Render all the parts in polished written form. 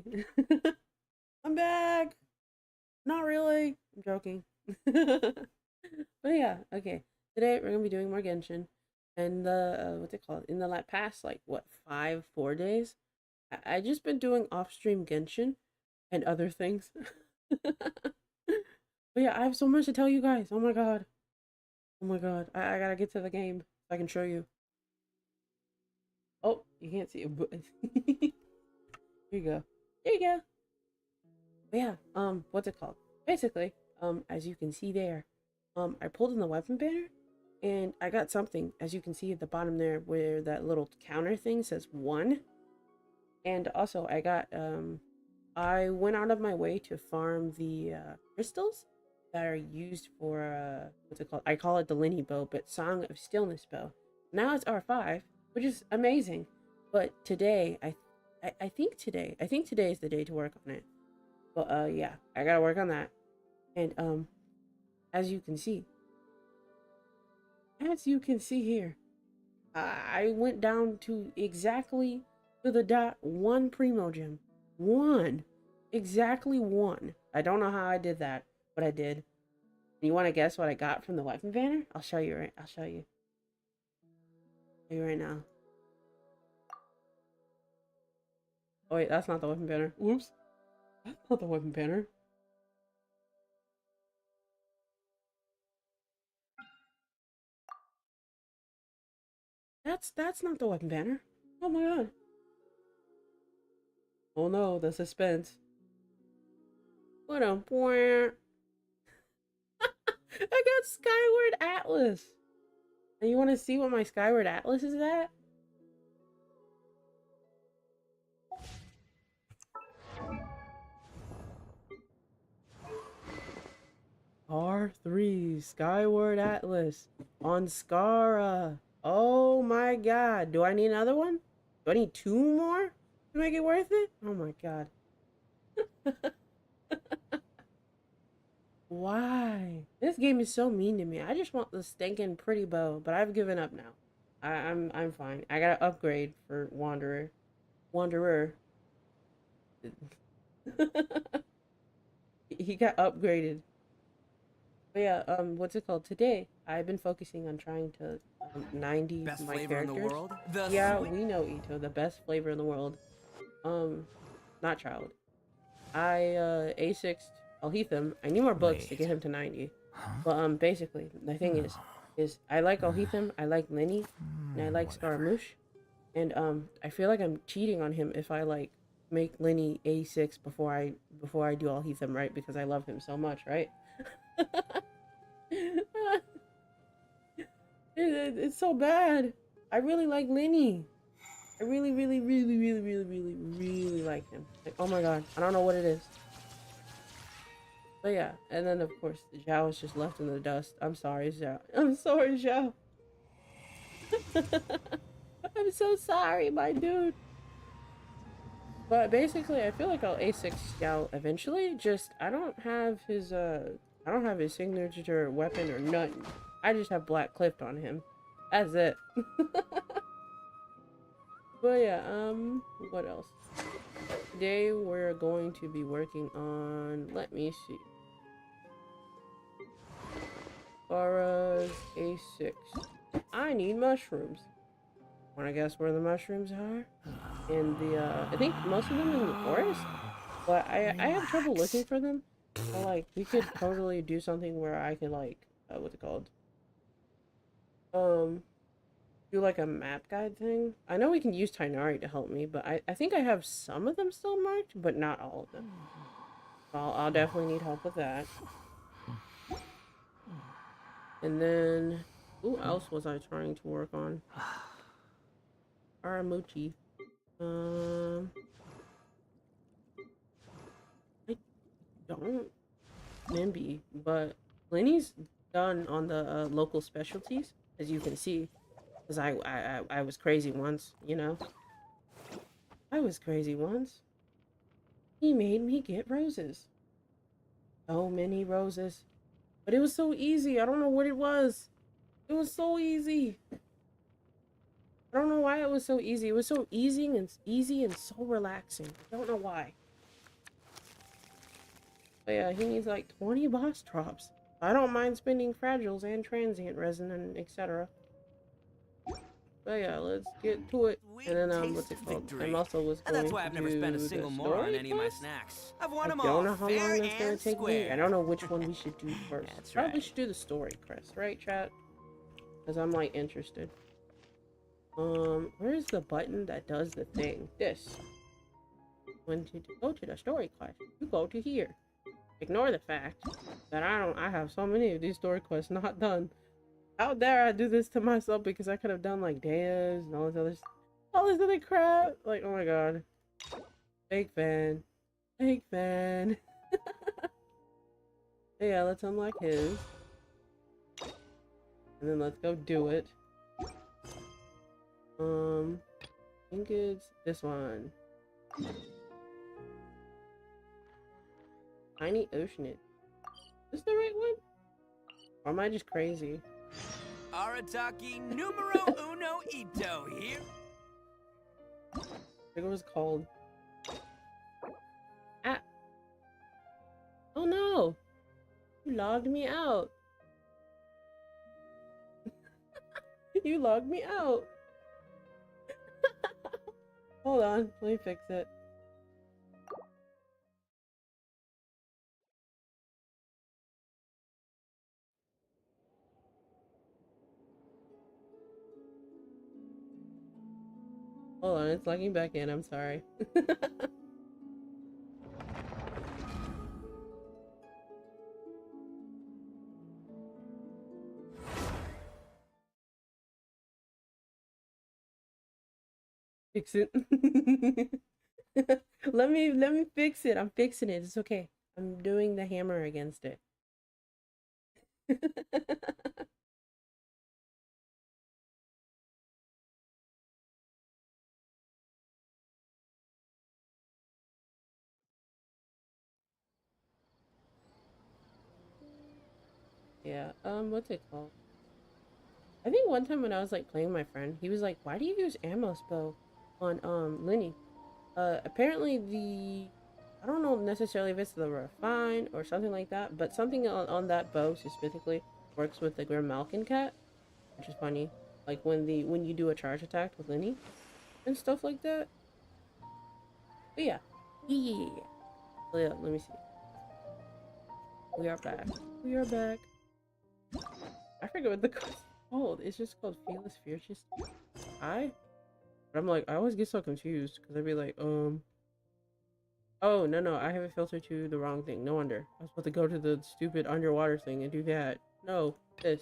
Hey, I'm back. Not really. I'm joking. But yeah, okay. Today we're gonna be doing more Genshin, and the what's it called? In the past like what 4 days, I just been doing off stream Genshin and other things. But yeah, I have so much to tell you guys. Oh my god. Oh my god. I gotta get to the game so I can show you. Oh, you can't see it, but here you go. There you go. But yeah, what's it called? Basically, as you can see there, I pulled in the weapon banner and I got something, as you can see at the bottom there, where that little counter thing says 1. And also I went out of my way to farm the crystals that are used for what's it called? I call it the Lyney bow, but Song of Stillness bow. Now it's R5, which is amazing. But today, I think today is the day to work on it. But yeah, I gotta work on that. And as you can see, here, I went down to exactly to the dot 1 primo gem. 1. Exactly 1. I don't know how I did that, but I did. You want to guess what I got from the weapon banner? I'll show you right. I'll show you. Show you right now. Oh wait, that's not the weapon banner. Whoops. That's not the weapon banner. That's not the weapon banner. Oh my god. Oh no, the suspense. What a point. I got Skyward Atlas. And you want to see what my Skyward Atlas is at? R3 Skyward Atlas on Skara. Oh my god. Do I need another one? Do I need 2 more to make it worth it? Oh my god. Why? This game is so mean to me. I just want the stinking pretty bow, but I've given up now. I'm fine. I gotta upgrade for Wanderer. Wanderer. He got upgraded. But yeah, what's it called? Today, I've been focusing on trying to 90 Best my flavor in the characters. world? The Yeah, we know Ito, the best flavor in the world. Um, not child. I A6'd Alhethum. I need more books to Wait. get him to 90. Huh? But basically, the thing is I like Alhethum, I like Lyney, and I like Whatever. Scaramouche. And I feel like I'm cheating on him if I like make Lyney A6 before I do Alhethum, right? Because I love him so much, right? It's so bad. I really like Lyney. I really, really, really, really, really, really, really like him. Like, oh my god, I don't know what it is. But yeah, and then of course, Zhao is just left in the dust. I'm sorry, Zhao. I'm sorry, Zhao. I'm so sorry, my dude. But basically, I feel like I'll A6 Zhao eventually. Just I don't have his signature weapon or nothing. I just have Black Clipped on him. That's it. But yeah, what else? Today we're going to be working on, let me see. Farah's A6. I need mushrooms. Wanna guess where the mushrooms are? In the, I think most of them in the forest? But I have trouble looking for them. So like, we could totally do something where I could like, what's it called? Do like a map guide thing. I know we can use Tainari to help me, but I think I have some of them still marked, but not all of them. So I'll definitely need help with that. And then, who else was I trying to work on? Aramuchi. I don't Nimby, but Lenny's done on the local specialties, as you can see. Because I was crazy once, you know? I was crazy once. He made me get roses. So many roses. But it was so easy. I don't know what it was. It was so easy. I don't know why it was so easy. It was so easy and so relaxing. I don't know why. But yeah, he needs like 20 boss drops. I don't mind spending fragiles and transient resin and etc. But yeah, let's get to it. And then what's it called? I'm also was going That's why I've to never spent a do the single more on story any of my quest. snacks. I've won I them don't all, know how fair long that's gonna and take me. square. I don't know which one we should do first. That's Probably right. should do the story quest, right, chat? Because I'm like interested. Where's the button that does the thing? This. When to go to the story quest, you go to here. Ignore the fact that I have so many of these story quests not done. How dare I do this to myself because I could have done like Deus and all this other crap. Like, oh my god. Fake fan. Fake fan. Yeah, let's unlock his. And then let's go do it. I think it's this one. Tiny Oceanid. Is this the right one? Or am I just crazy? Arataki numero uno ito here. I think it was called. Ah. Oh no! You logged me out. You logged me out. Hold on, let me fix it. Hold on, it's logging back in, I'm sorry. Fix it. let me fix it. I'm fixing it. It's okay. I'm doing the hammer against it. Yeah, what's it called? I think one time when I was like playing with my friend, he was like, "Why do you use ammo bow on Lyney?" Apparently I don't know necessarily if it's the refine or something like that, but something on that bow specifically works with the Grim Malkin cat, which is funny. Like when you do a charge attack with Lyney and stuff like that. But yeah. Yeah. Oh, yeah, let me see. We are back. We are back. I forget what the quest is called. It's just called Fearless Fierce. But I'm like, I always get so confused because I'd be like, oh, no, I have it filtered to the wrong thing. No wonder. I was supposed to go to the stupid underwater thing and do that. No, this.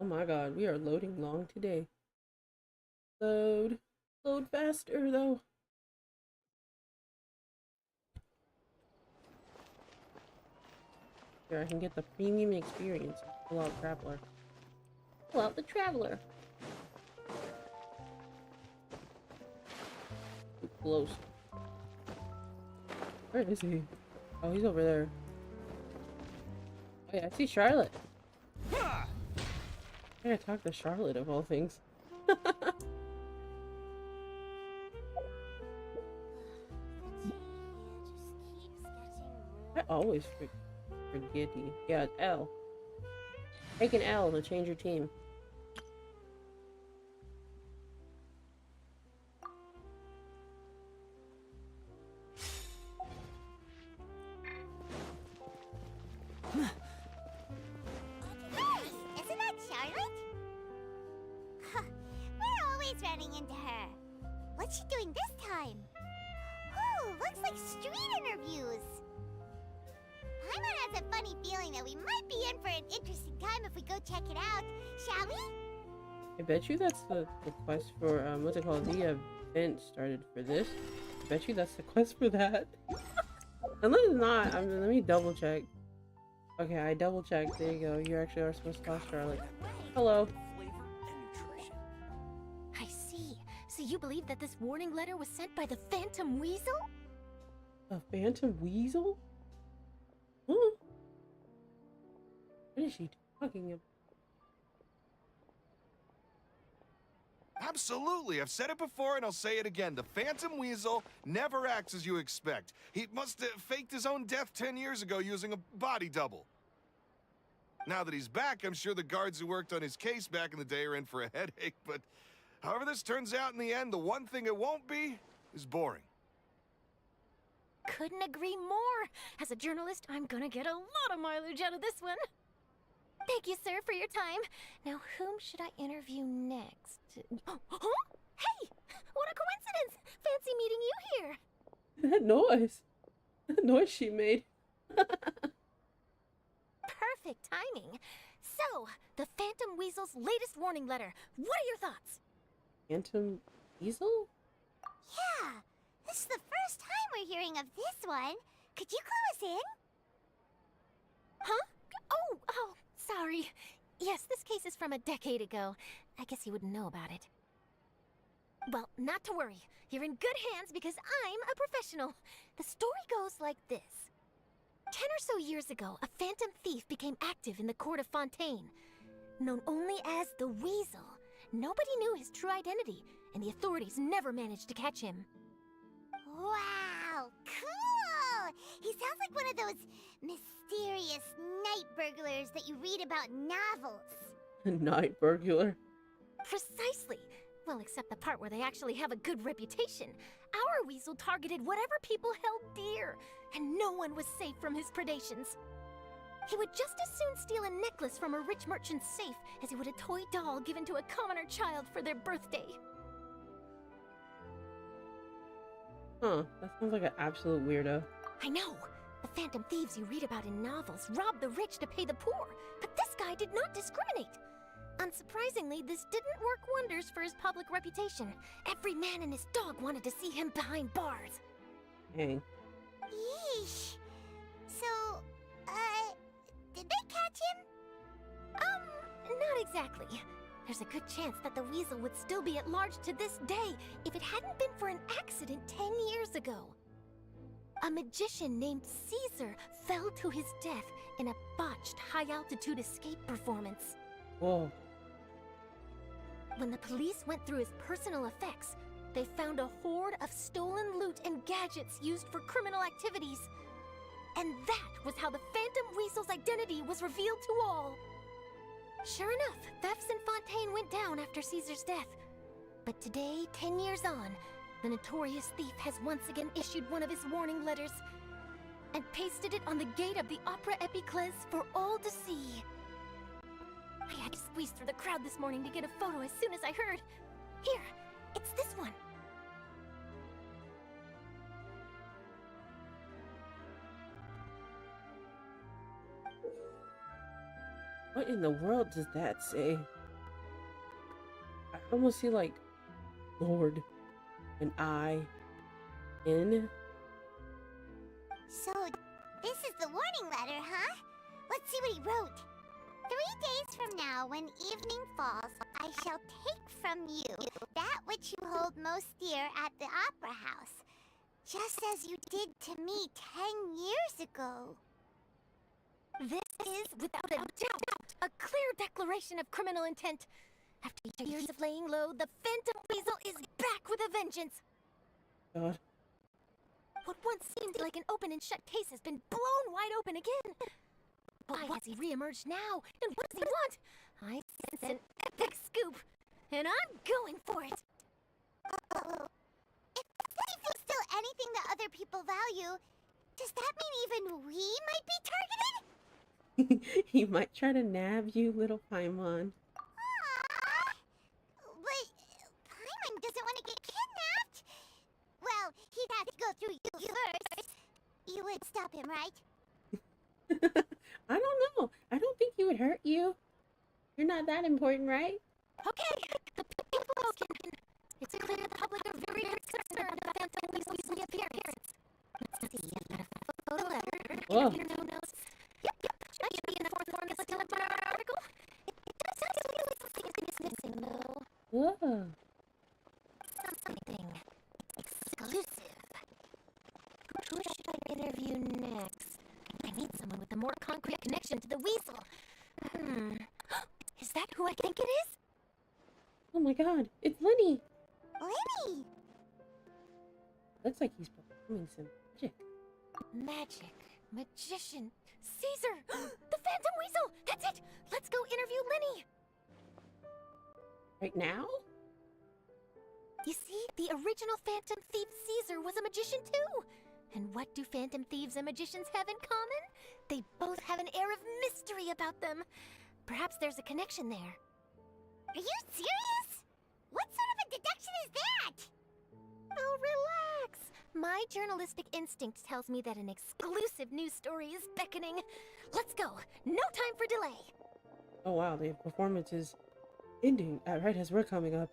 Oh my god, we are loading long today. Load. Load faster, though. Here, I can get the premium experience. Pull out Traveler. Pull out the Traveler. Too close. Where is he? Oh, he's over there. Oh yeah, I see Charlotte. I gotta talk to Charlotte of all things. I always forget you. Yeah, it's L. Take an L to change your team. Isn't that Charlotte? We're always running into her. What's she doing this time? Oh, looks like street interviews. Paimon has a funny feeling that we might be in for an interesting time if we go check it out. Shall we? I bet you that's the quest for, what's it called? The event started for this. bet you that's the quest for that. Unless it's not, let me double check. Okay, I double checked. There you go. You actually are supposed to call Charlotte. Hello. Flavor and nutrition. I see. So you believe that this warning letter was sent by the Phantom Weasel? A phantom weasel? Huh? What is she talking about? Absolutely. I've said it before and I'll say it again. The Phantom Weasel never acts as you expect. He must have faked his own death 10 years ago using a body double. Now that he's back, I'm sure the guards who worked on his case back in the day are in for a headache, but however this turns out in the end, the one thing it won't be is boring. Couldn't agree more. As a journalist, I'm gonna get a lot of mileage out of this one. Thank you, sir, for your time. Now, whom should I interview next? Huh? Hey! What a coincidence! Fancy meeting you here. That noise. That noise she made. Perfect timing. So, the Phantom Weasel's latest warning letter. What are your thoughts? Phantom weasel? Yeah, this is the first time we're hearing of this one. Could you clue us in? Huh? Oh, sorry. Yes, this case is from a decade ago. I guess you wouldn't know about it. Well, not to worry. You're in good hands because I'm a professional. The story goes like this. 10 or so years ago, a phantom thief became active in the court of Fontaine. Known only as the Weasel, nobody knew his true identity, and the authorities never managed to catch him. Wow, cool! He sounds like one of those mysterious night burglars that you read about in novels. A night burglar? Precisely. Well, except the part where they actually have a good reputation. Our Weasel targeted whatever people held dear, and no one was safe from his predations. He would just as soon steal a necklace from a rich merchant's safe as he would a toy doll given to a commoner child for their birthday. Huh, that sounds like an absolute weirdo. I know. The phantom thieves you read about in novels rob the rich to pay the poor, but this guy did not discriminate. Unsurprisingly, this didn't work wonders for his public reputation. Every man and his dog wanted to see him behind bars. Dang. Yeesh. So, did they catch him? Not exactly. There's a good chance that the Weasel would still be at large to this day if it hadn't been for an accident 10 years ago. A magician named Caesar fell to his death in a botched high-altitude escape performance. Whoa. When the police went through his personal effects, they found a hoard of stolen loot and gadgets used for criminal activities. And that was how the Phantom Weasel's identity was revealed to all. Sure enough, thefts in Fontaine went down after Caesar's death. But today, 10 years on, the notorious thief has once again issued one of his warning letters and pasted it on the gate of the Opera Epiclese for all to see. I had to squeeze through the crowd this morning to get a photo as soon as I heard. Here, it's this one. What in the world does that say? I almost see like Lord, an I, N. So, this is the warning letter, huh? Let's see what he wrote. 3 days from now, when evening falls, I shall take from you that which you hold most dear at the Opera House, just as you did to me 10 years ago. This is, without a doubt, a clear declaration of criminal intent. After years of laying low, the Phantom Weasel is back with a vengeance. God. What once seemed like an open and shut case has been blown wide open again. Why has he reemerged now? And what does he want? I sense an epic scoop, and I'm going for it. Uh-oh. If this is still anything that other people value, does that mean even we might be targeted? He might try to nab you, little Paimon. But Paimon doesn't want to get kidnapped. Well, he'd have to go through you first. You would stop him, right? I don't know. I don't think he would hurt you. You're not that important, right? Okay, the people spoken. It's clear the public are very concerned about Phantom Weasel's reappearance. Let's see, I've got a photo letter. Whoa. Interview notes. Yep. That should be in the formula telephone article. It does sound like something is missing, though. Whoa. Something exclusive. Who should I interview next? I need someone with a more concrete connection to the weasel. Is that who I think it is? Oh my god, it's Lyney! Lyney! Looks like he's performing some magic. Magic. Magician. Caesar! The Phantom Weasel! That's it! Let's go interview Lyney! Right now? You see, the original Phantom Thief Caesar was a magician too! And what do Phantom Thieves and magicians have in common? They both have an air of mystery about them. Perhaps there's a connection there. Are you serious? What sort of a deduction is that? Oh, relax! My journalistic instinct tells me that an exclusive news story is beckoning. Let's go! No time for delay! Oh wow, the performance is ending right as we're coming up.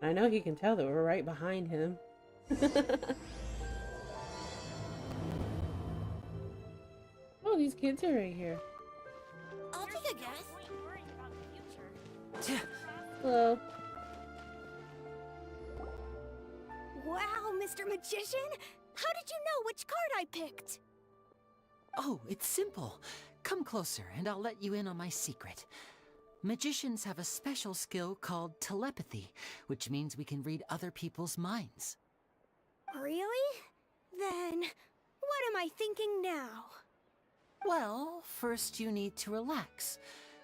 I know he can tell that we're right behind him. Oh, these kids are right here. I'll take a guess. Hello. Wow, Mr. Magician! How did you know which card I picked? Oh, it's simple. Come closer and I'll let you in on my secret. Magicians have a special skill called telepathy, which means we can read other people's minds. Really? Then, what am I thinking now? Well, first you need to relax,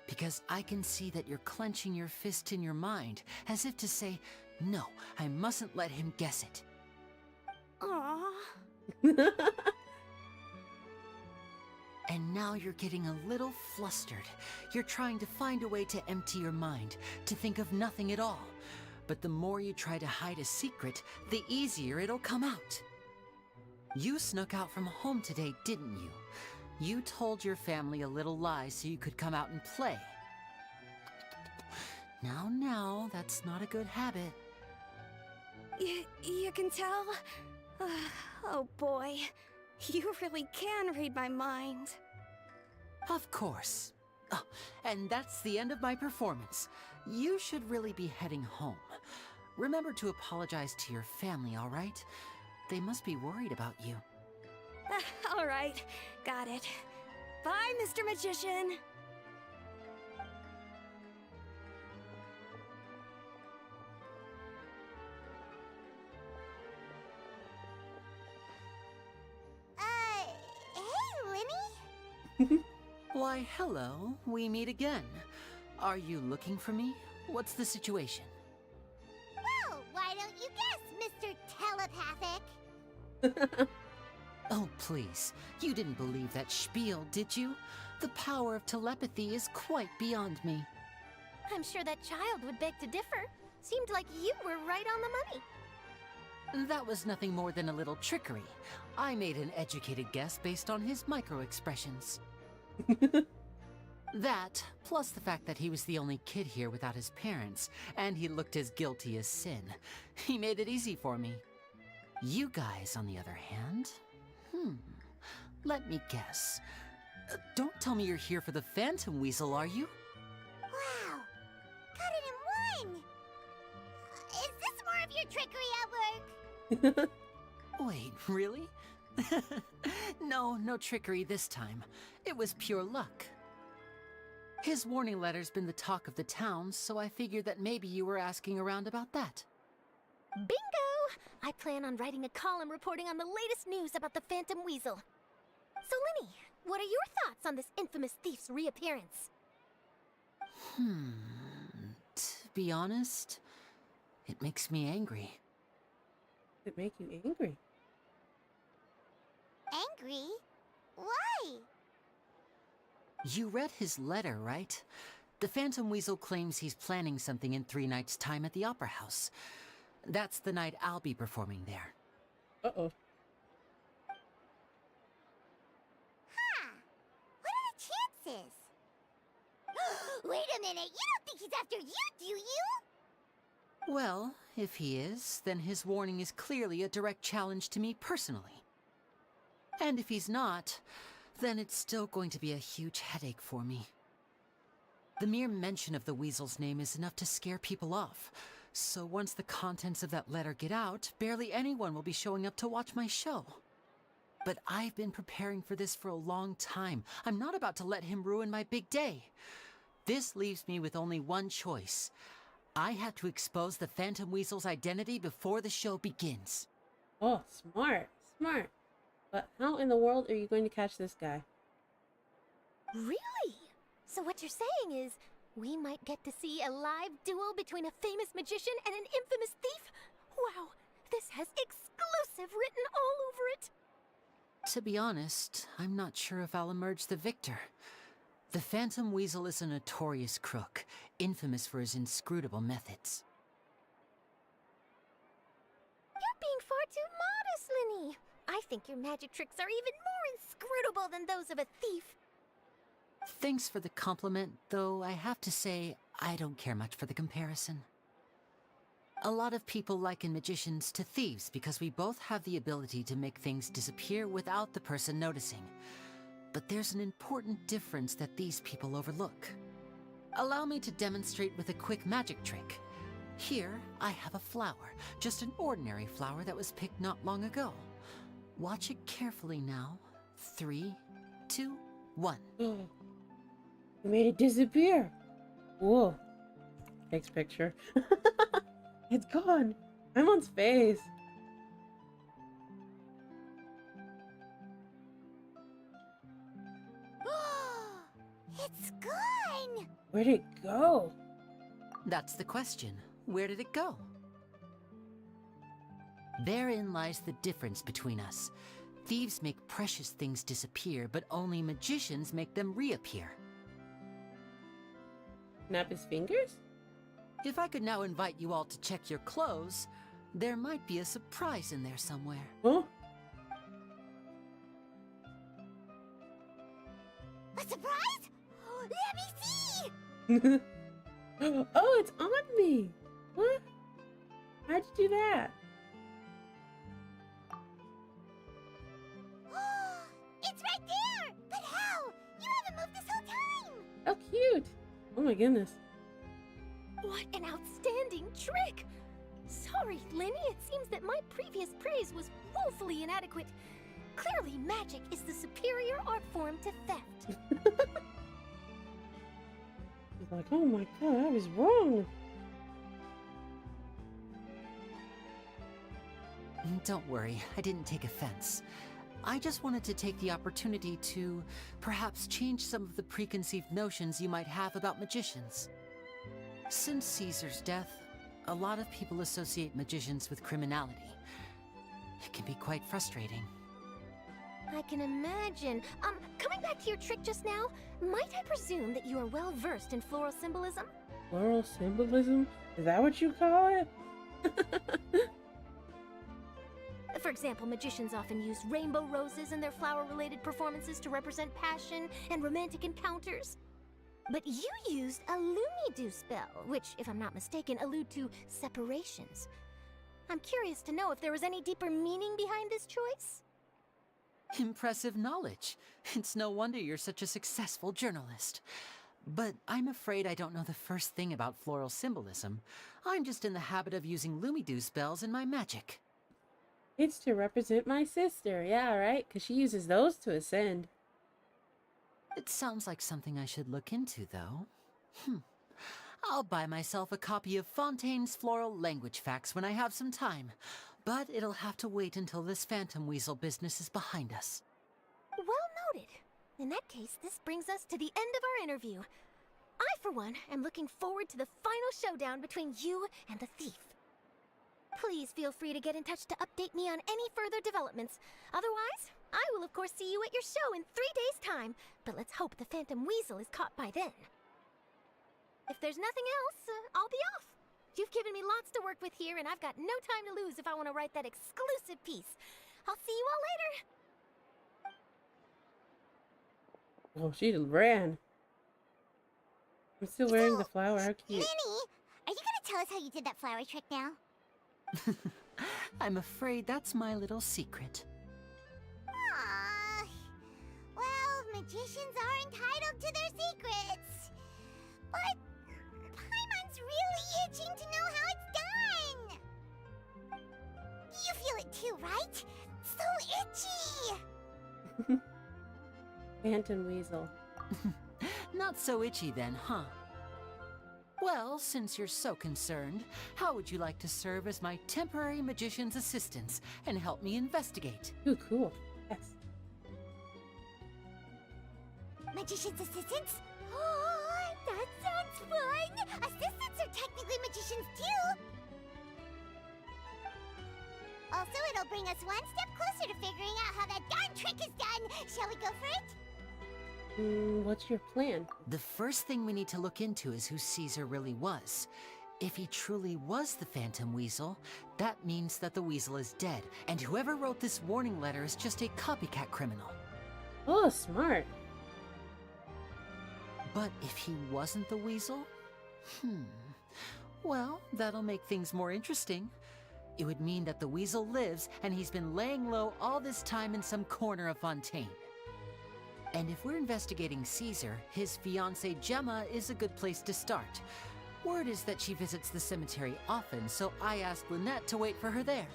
because I can see that you're clenching your fist in your mind, as if to say, no, I mustn't let him guess it. Aww. And now you're getting a little flustered. You're trying to find a way to empty your mind, to think of nothing at all. But the more you try to hide a secret, the easier it'll come out. You snuck out from home today, didn't you? You told your family a little lie so you could come out and play. Now, that's not a good habit. You can tell? Oh boy, you really can read my mind. Of course. Oh, and that's the end of my performance. You should really be heading home. Remember to apologize to your family, all right? They must be worried about you. All right, got it. Bye, Mr. Magician. Hey, Lyney? Why, hello. We meet again. Are you looking for me? What's the situation? Well, why don't you guess, Mr. Telepathic? Oh, please. You didn't believe that spiel, did you? The power of telepathy is quite beyond me. I'm sure that child would beg to differ. Seemed like you were right on the money. That was nothing more than a little trickery. I made an educated guess based on his micro-expressions. That, plus the fact that he was the only kid here without his parents, and he looked as guilty as sin. He made it easy for me. You guys, on the other hand... let me guess. Don't tell me you're here for the Phantom Weasel, are you? Wow, got it in one! Is this more of your trickery at work? Wait, really? No trickery this time. It was pure luck. His warning letter's been the talk of the town, so I figured that maybe you were asking around about that. Bingo! I plan on writing a column reporting on the latest news about the Phantom Weasel. So, Lyney, what are your thoughts on this infamous thief's reappearance? To be honest, it makes me angry. It make you angry? Angry? Why? You read his letter, right? The Phantom Weasel claims he's planning something in 3 nights' time at the Opera House. That's the night I'll be performing there. Uh-oh. Huh. What are the chances? Wait a minute, you don't think he's after you, do you? Well, if he is, then his warning is clearly a direct challenge to me personally. And if he's not, then it's still going to be a huge headache for me. The mere mention of the weasel's name is enough to scare people off, so once the contents of that letter get out, barely anyone will be showing up to watch my show. But I've been preparing for this for a long time. I'm not about to let him ruin my big day. This leaves me with only one choice. I have to expose the Phantom Weasel's identity before the show begins. Oh, smart. Smart. But how in the world are you going to catch this guy? Really? So what you're saying is, we might get to see a live duel between a famous magician and an infamous thief? Wow, this has exclusive written all over it! To be honest, I'm not sure if I'll emerge the victor. The Phantom Weasel is a notorious crook, infamous for his inscrutable methods. You're being far too modest, Lyney. I think your magic tricks are even more inscrutable than those of a thief. Thanks for the compliment, though I have to say, I don't care much for the comparison. A lot of people liken magicians to thieves because we both have the ability to make things disappear without the person noticing. But there's an important difference that these people overlook. Allow me to demonstrate with a quick magic trick. Here, I have a flower, just an ordinary flower that was picked not long ago. Watch it carefully now. 3, 2, 1. You made it disappear. Whoa. Next picture. It's gone. I'm on space. It's gone! Where'd it go? That's the question. Where did it go? Therein lies the difference between us. Thieves make precious things disappear, but only magicians make them reappear. Snap his fingers? If I could now invite you all to check your clothes, there might be a surprise in there somewhere. Huh? A surprise? Let me see! Oh, it's on me. What? How'd you do that? It's right there! But how? You haven't moved this whole time! How cute. Oh my goodness. What an outstanding trick! Sorry, Lyney, it seems that my previous praise was woefully inadequate. Clearly, magic is the superior art form to theft. He's like, oh my god, I was wrong. Don't worry, I didn't take offense. I just wanted to take the opportunity to perhaps change some of the preconceived notions you might have about magicians. Since Caesar's death, a lot of people associate magicians with criminality. It can be quite frustrating. I can imagine. Coming back to your trick just now, might I presume that you are well versed in floral symbolism? Floral symbolism? Is that what you call it? For example, magicians often use rainbow roses in their flower-related performances to represent passion and romantic encounters. But you used a Lumidu spell, which, if I'm not mistaken, allude to separations. I'm curious to know if there was any deeper meaning behind this choice? Impressive knowledge. It's no wonder you're such a successful journalist. But I'm afraid I don't know the first thing about floral symbolism. I'm just in the habit of using Lumidu spells in my magic. It's to represent my sister. Yeah, right? Because she uses those to ascend. It sounds like something I should look into, though. I'll buy myself a copy of Fontaine's Floral Language Facts when I have some time. But it'll have to wait until this Phantom Weasel business is behind us. Well noted. In that case, this brings us to the end of our interview. I, for one, am looking forward to the final showdown between you and the thief. Please feel free to get in touch to update me on any further developments. Otherwise, I will of course see you at your show in 3 days' time, but let's hope the Phantom Weasel is caught by then. If there's nothing else, I'll be off. You've given me lots to work with here, and I've got no time to lose if I want to write that exclusive piece. I'll see you all later. Oh, she ran. I'm still wearing the flower. How cute. Lyney, are you gonna tell us how you did that flower trick now? I'm afraid that's my little secret. Aww. Well, magicians are entitled to their secrets. But Paimon's really itching to know how it's done. You feel it too, right? So itchy. Phantom Weasel. Not so itchy then, huh? Well, since you're so concerned, how would you like to serve as my temporary magician's assistant and help me investigate? Ooh, cool. Yes. Magician's assistants? Oh, that sounds fun! Assistants are technically magicians too! Also, it'll bring us one step closer to figuring out how that darn trick is done! Shall we go for it? What's your plan? The first thing we need to look into is who Caesar really was. If he truly was the Phantom Weasel, that means that the Weasel is dead, and whoever wrote this warning letter is just a copycat criminal. Oh, smart. But if he wasn't the Weasel? Well, that'll make things more interesting. It would mean that the Weasel lives, and he's been laying low all this time in some corner of Fontaine. And if we're investigating Caesar, his fiancée Gemma is a good place to start. Word is that she visits the cemetery often, so I asked Lynette to wait for her there.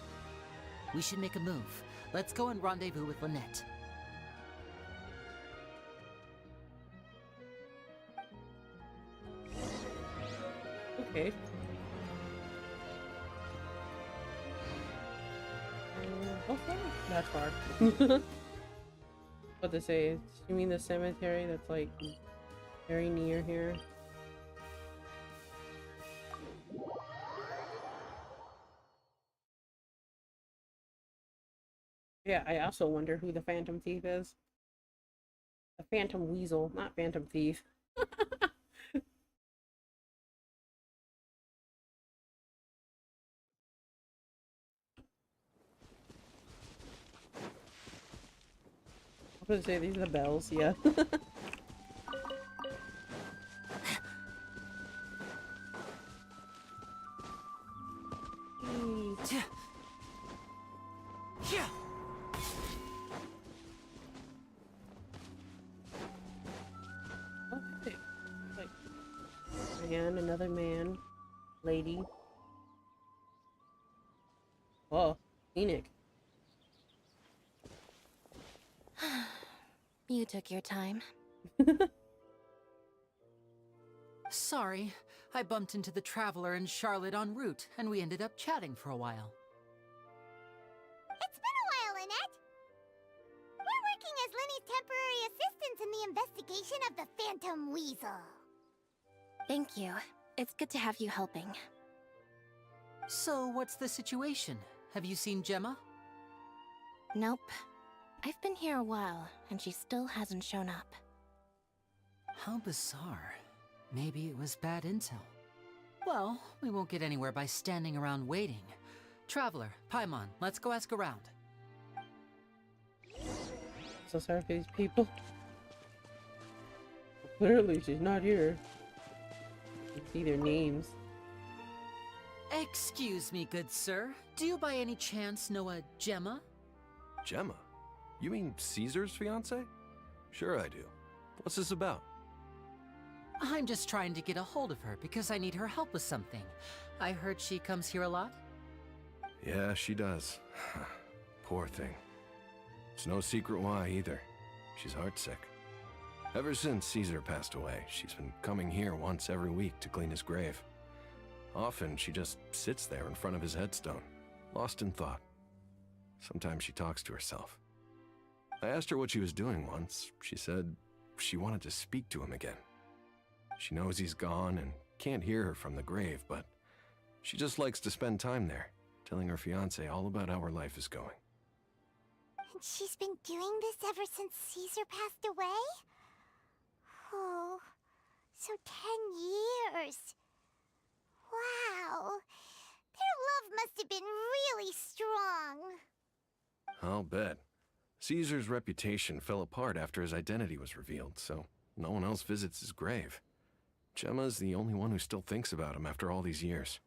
We should make a move. Let's go and rendezvous with Lynette. Okay. How far? That's far. What to say? You mean the cemetery that's like very near here? Yeah, I also wonder who the Phantom Thief is. The Phantom Weasel, not Phantom Thief. I was gonna say these are the bells, yeah. Okay. Like, man, another man, lady. Oh, Enoch. You took your time. Sorry, I bumped into the Traveler and Charlotte en route, and we ended up chatting for a while. It's been a while, Lynette. We're working as Lyney's temporary assistants in the investigation of the Phantom Weasel. Thank you. It's good to have you helping. So, what's the situation? Have you seen Gemma? Nope. I've been here a while, and she still hasn't shown up. How bizarre. Maybe it was bad intel. Well, we won't get anywhere by standing around waiting. Traveler, Paimon, let's go ask around. So sorry for these people. Clearly, she's not here. You see their names. Excuse me, good sir. Do you by any chance know a Gemma? Gemma? You mean Caesar's fiancée? Sure I do. What's this about? I'm just trying to get a hold of her because I need her help with something. I heard she comes here a lot? Yeah, she does. Poor thing. It's no secret why either. She's heartsick. Ever since Caesar passed away, she's been coming here once every week to clean his grave. Often she just sits there in front of his headstone, lost in thought. Sometimes she talks to herself. I asked her what she was doing once. She said she wanted to speak to him again. She knows he's gone and can't hear her from the grave, but she just likes to spend time there, telling her fiancé all about how her life is going. And she's been doing this ever since Caesar passed away? Oh, so 10 years. Wow. Their love must have been really strong. I'll bet. Caesar's reputation fell apart after his identity was revealed, so no one else visits his grave. Gemma's the only one who still thinks about him after all these years.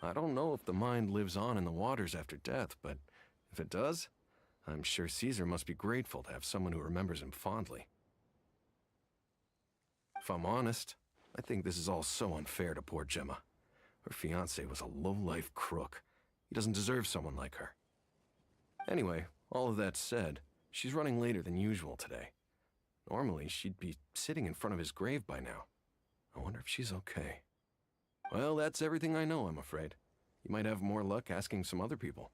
I don't know if the mind lives on in the waters after death, but if it does, I'm sure Caesar must be grateful to have someone who remembers him fondly. If I'm honest, I think this is all so unfair to poor Gemma. Her fiancé was a low-life crook. He doesn't deserve someone like her. Anyway, all of that said, she's running later than usual today. Normally, she'd be sitting in front of his grave by now. I wonder if she's okay. Well, that's everything I know, I'm afraid. You might have more luck asking some other people.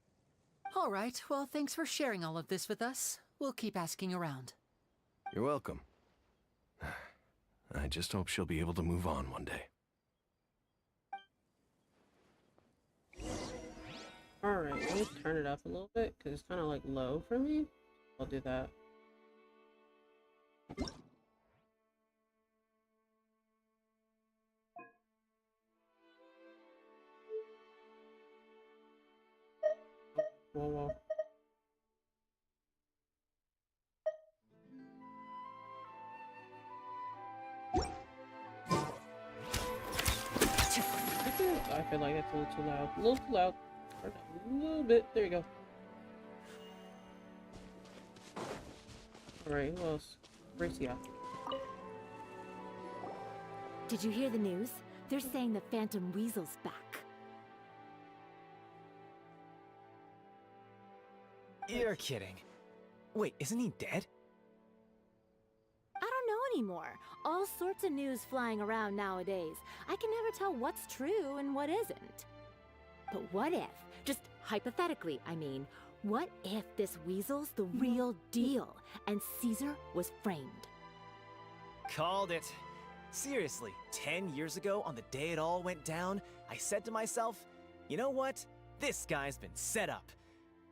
All right, well, thanks for sharing all of this with us. We'll keep asking around. You're welcome. I just hope she'll be able to move on one day. Alright, let me turn it up a little bit, because it's kind of like low for me. I'll do that. Whoa, whoa. I feel like that's a little too loud. A little too loud. Turn it up a little bit. There you go. Alright, who else? Gracia. Did you hear the news? They're saying the Phantom Weasel's back. You're kidding. Wait, isn't he dead? I don't know anymore. All sorts of news flying around nowadays. I can never tell what's true and what isn't. But what if, just hypothetically, I mean, what if this weasel's the real deal and Caesar was framed? Called it. Seriously, 10 years ago, on the day it all went down, I said to myself, you know what? This guy's been set up.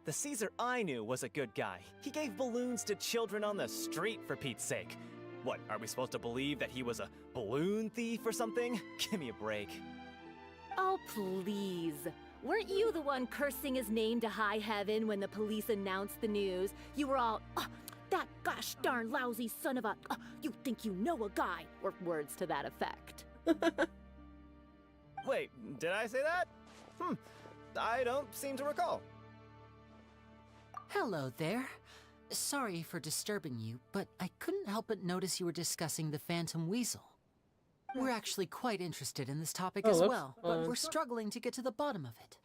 The Caesar I knew was a good guy. He gave balloons to children on the street, for Pete's sake. What, are we supposed to believe that he was a balloon thief or something? Give me a break. Oh, please. Weren't you the one cursing his name to high heaven when the police announced the news? You were all, that gosh darn lousy son of a, you think you know a guy, or words to that effect. Wait, did I say that? I don't seem to recall. Hello there. Sorry for disturbing you, but I couldn't help but notice you were discussing the Phantom Weasel. We're actually quite interested in this topic as well, but we're struggling to get to the bottom of it.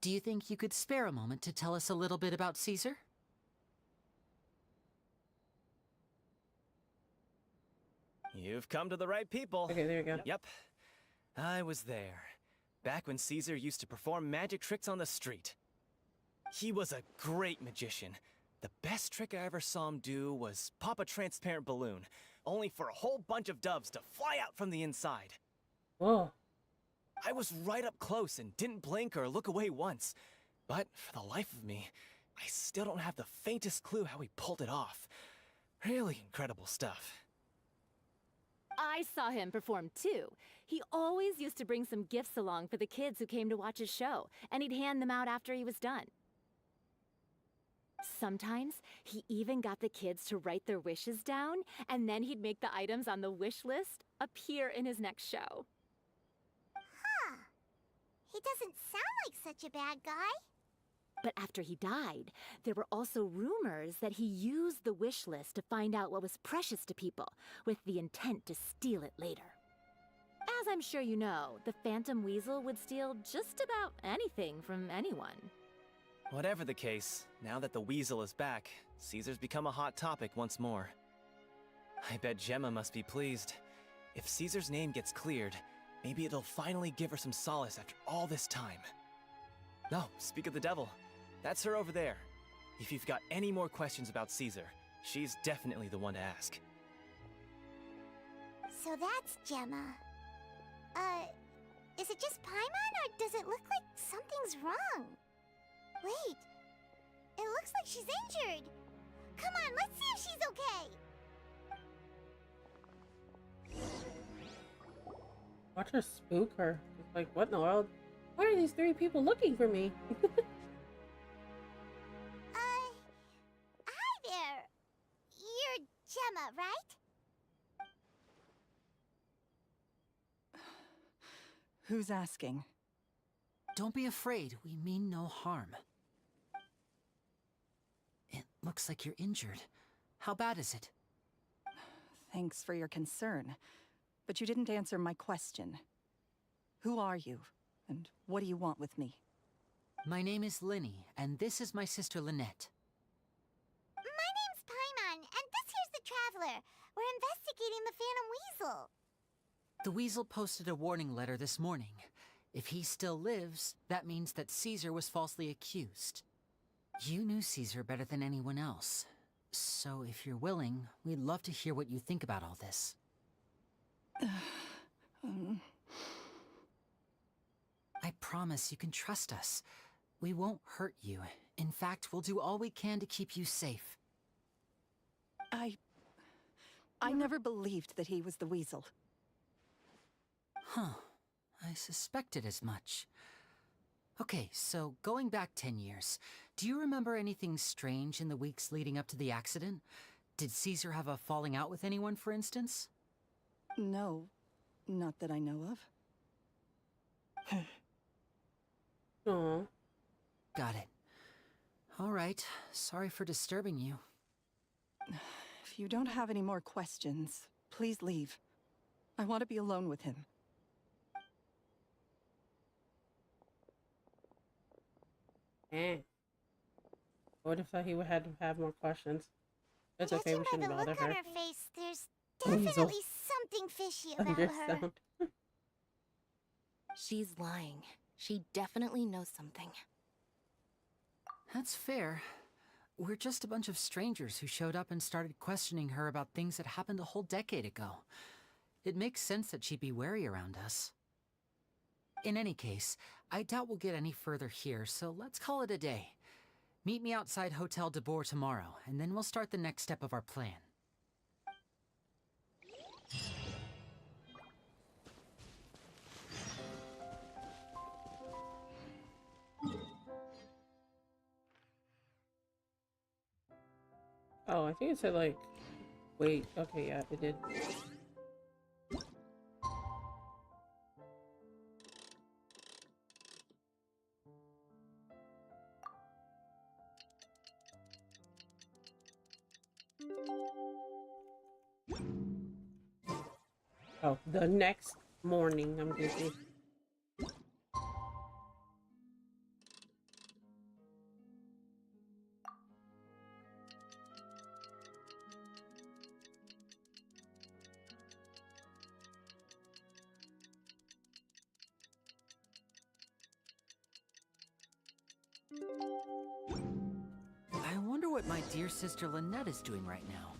Do you think you could spare a moment to tell us a little bit about Caesar? You've come to the right people. Okay, there you go. Yep. I was there. Back when Caesar used to perform magic tricks on the street. He was a great magician. The best trick I ever saw him do was pop a transparent balloon, only for a whole bunch of doves to fly out from the inside. Whoa. I was right up close and didn't blink or look away once. But for the life of me, I still don't have the faintest clue how he pulled it off. Really incredible stuff. I saw him perform too. He always used to bring some gifts along for the kids who came to watch his show, and he'd hand them out after he was done. Sometimes, he even got the kids to write their wishes down, and then he'd make the items on the wish list appear in his next show. Huh. He doesn't sound like such a bad guy. But after he died, there were also rumors that he used the wish list to find out what was precious to people, with the intent to steal it later. As I'm sure you know, the Phantom Weasel would steal just about anything from anyone. Whatever the case, now that the Weasel is back, Caesar's become a hot topic once more. I bet Gemma must be pleased. If Caesar's name gets cleared, maybe it'll finally give her some solace after all this time. No, speak of the devil. That's her over there. If you've got any more questions about Caesar, she's definitely the one to ask. So that's Gemma. Is it just Paimon, or does it look like something's wrong? Wait, it looks like she's injured. Come on, let's see if she's okay. Watch her spook her. It's like, what in the world? Why are these three people looking for me? Hi there. You're Gemma, right? Who's asking? Don't be afraid. We mean no harm. It looks like you're injured. How bad is it? Thanks for your concern, but you didn't answer my question. Who are you, and what do you want with me? My name is Lyney, and this is my sister Lynette. My name's Paimon, and this here's the Traveler. We're investigating the Phantom Weasel. The Weasel posted a warning letter this morning. If he still lives, that means that Caesar was falsely accused. You knew Caesar better than anyone else. So if you're willing, we'd love to hear what you think about all this. I promise you can trust us. We won't hurt you. In fact, we'll do all we can to keep you safe. I never believed that he was the Weasel. Huh. I suspected as much. Okay, so going back 10 years, do you remember anything strange in the weeks leading up to the accident? Did Caesar have a falling out with anyone, for instance? No, not that I know of. Aw. Got it. All right, sorry for disturbing you. If you don't have any more questions, please leave. I want to be alone with him. Dang. I would have thought he would have to have more questions. It's okay, we Judging by shouldn't the bother look on her. her face, there's Weasel. definitely something fishy about her. Understand. She's lying. She definitely knows something. That's fair. We're just a bunch of strangers who showed up and started questioning her about things that happened a whole decade ago. It makes sense that she'd be wary around us. In any case, I doubt we'll get any further here, so let's call it a day. Meet me outside Hotel de Boer tomorrow, and then we'll start the next step of our plan. Oh, I think it said like, wait, okay, yeah, it did. Oh, the next morning, I'm guessing. I wonder what my dear sister Lynette is doing right now.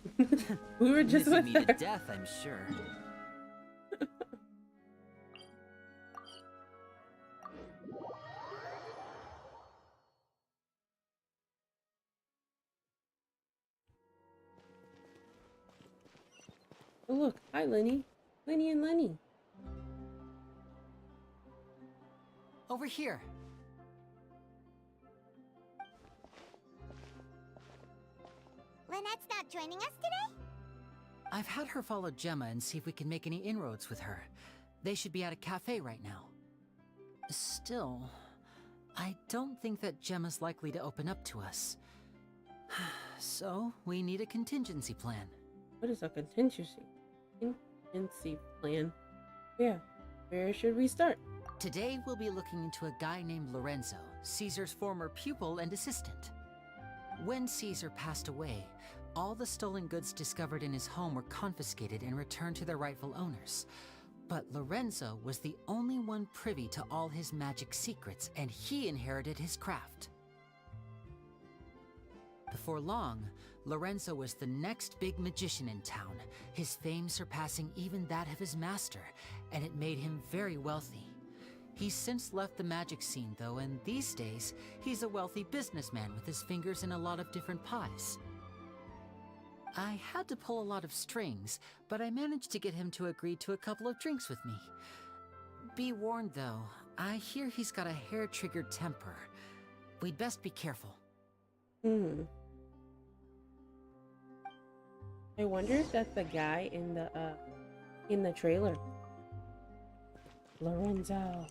We were just Missing with me to her. death, I'm sure. Oh, look, hi, Lyney. Lyney and Lyney. Over here. Lynette's not joining us today? I've had her follow Gemma and see if we can make any inroads with her. They should be at a cafe right now. Still, I don't think that Gemma's likely to open up to us. So, we need a contingency plan. What is a contingency plan? Yeah, where should we start? Today, we'll be looking into a guy named Lorenzo, Caesar's former pupil and assistant. When Caesar passed away, all the stolen goods discovered in his home were confiscated and returned to their rightful owners. But Lorenzo was the only one privy to all his magic secrets, and he inherited his craft. Before long, Lorenzo was the next big magician in town, his fame surpassing even that of his master, and it made him very wealthy. He's since left the magic scene, though, and these days, he's a wealthy businessman with his fingers in a lot of different pies. I had to pull a lot of strings, but I managed to get him to agree to a couple of drinks with me. Be warned, though, I hear he's got a hair-triggered temper. We'd best be careful. I wonder if that's the guy in the trailer. Lorenzo.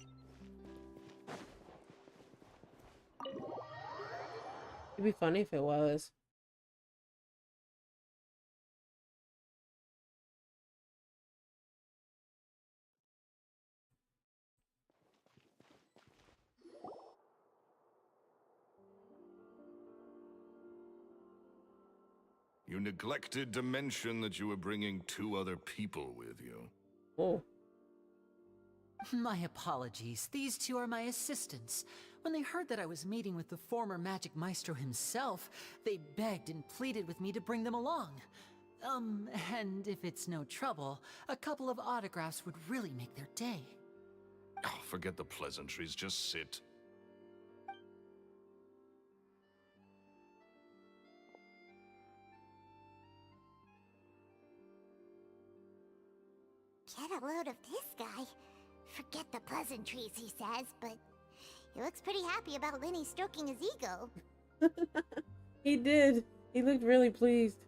It'd be funny if it was. You neglected to mention that you were bringing 2 other people with you. Oh. My apologies. These 2 are my assistants. When they heard that I was meeting with the former Magic Maestro himself, they begged and pleaded with me to bring them along. And if it's no trouble, a couple of autographs would really make their day. Oh, forget the pleasantries, just sit. Get a load of this guy. Forget the pleasantries, he says, but he looks pretty happy about Lyney stroking his ego. He did. He looked really pleased.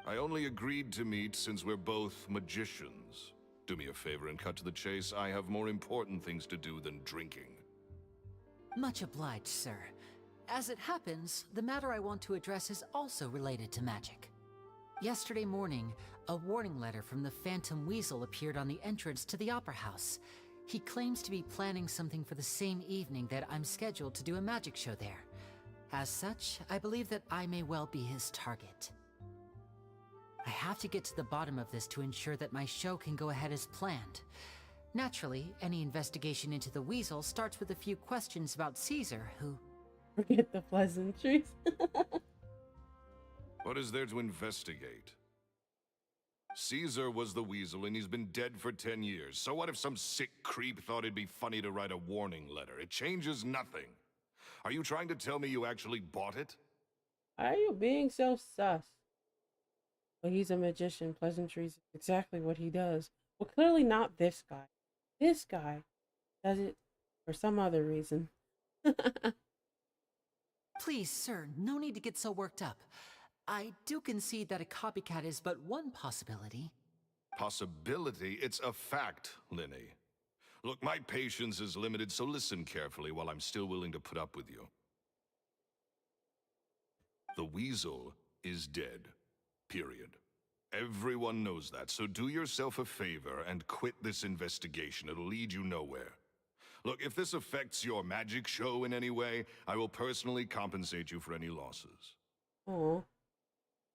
I only agreed to meet since we're both magicians. Do me a favor and cut to the chase. I have more important things to do than drinking. Much obliged, sir. As it happens, the matter I want to address is also related to magic. Yesterday morning, a warning letter from the Phantom Weasel appeared on the entrance to the Opera House. He claims to be planning something for the same evening that I'm scheduled to do a magic show there. As such, I believe that I may well be his target. I have to get to the bottom of this to ensure that my show can go ahead as planned. Naturally, any investigation into the Weasel starts with a few questions about Caesar, who... Forget the pleasantries. What is there to investigate? Caesar was the Weasel and he's been dead for 10 years. So what if some sick creep thought it'd be funny to write a warning letter? It changes nothing. Are you trying to tell me you actually bought it? Why are you being so sus? Well, he's a magician. Pleasantries is exactly what he does. Well, clearly not this guy. This guy does it for some other reason. Please, sir, no need to get so worked up. I do concede that a copycat is but one possibility. Possibility? It's a fact, Lyney. Look, my patience is limited, so listen carefully while I'm still willing to put up with you. The Weasel is dead. Period. Everyone knows that, so do yourself a favor and quit this investigation. It'll lead you nowhere. Look, if this affects your magic show in any way, I will personally compensate you for any losses. Oh.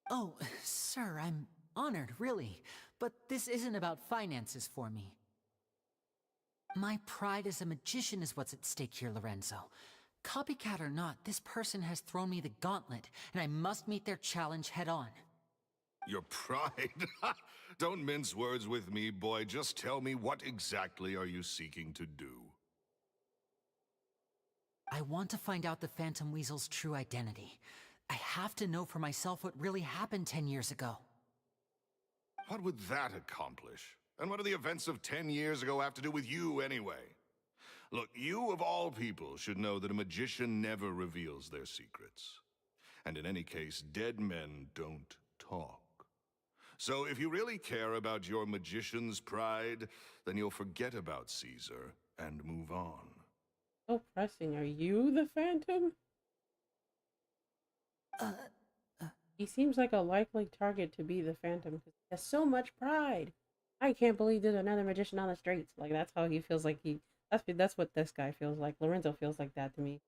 Oh, sir, I'm honored, really. But this isn't about finances for me. My pride as a magician is what's at stake here, Lorenzo. Copycat or not, this person has thrown me the gauntlet, and I must meet their challenge head on. Your pride? Don't mince words with me, boy. Just tell me, what exactly are you seeking to do? I want to find out the Phantom Weasel's true identity. I have to know for myself what really happened 10 years ago. What would that accomplish? And what do the events of 10 years ago have to do with you, anyway? Look, you of all people should know that a magician never reveals their secrets. And in any case, dead men don't talk. So if you really care about your magician's pride, then you'll forget about Caesar and move on. So pressing. Are you the Phantom? He seems like a likely target to be the Phantom because he has so much pride. I can't believe there's another magician on the streets. Like, that's how he feels like he... That's what this guy feels like. Lorenzo feels like that to me.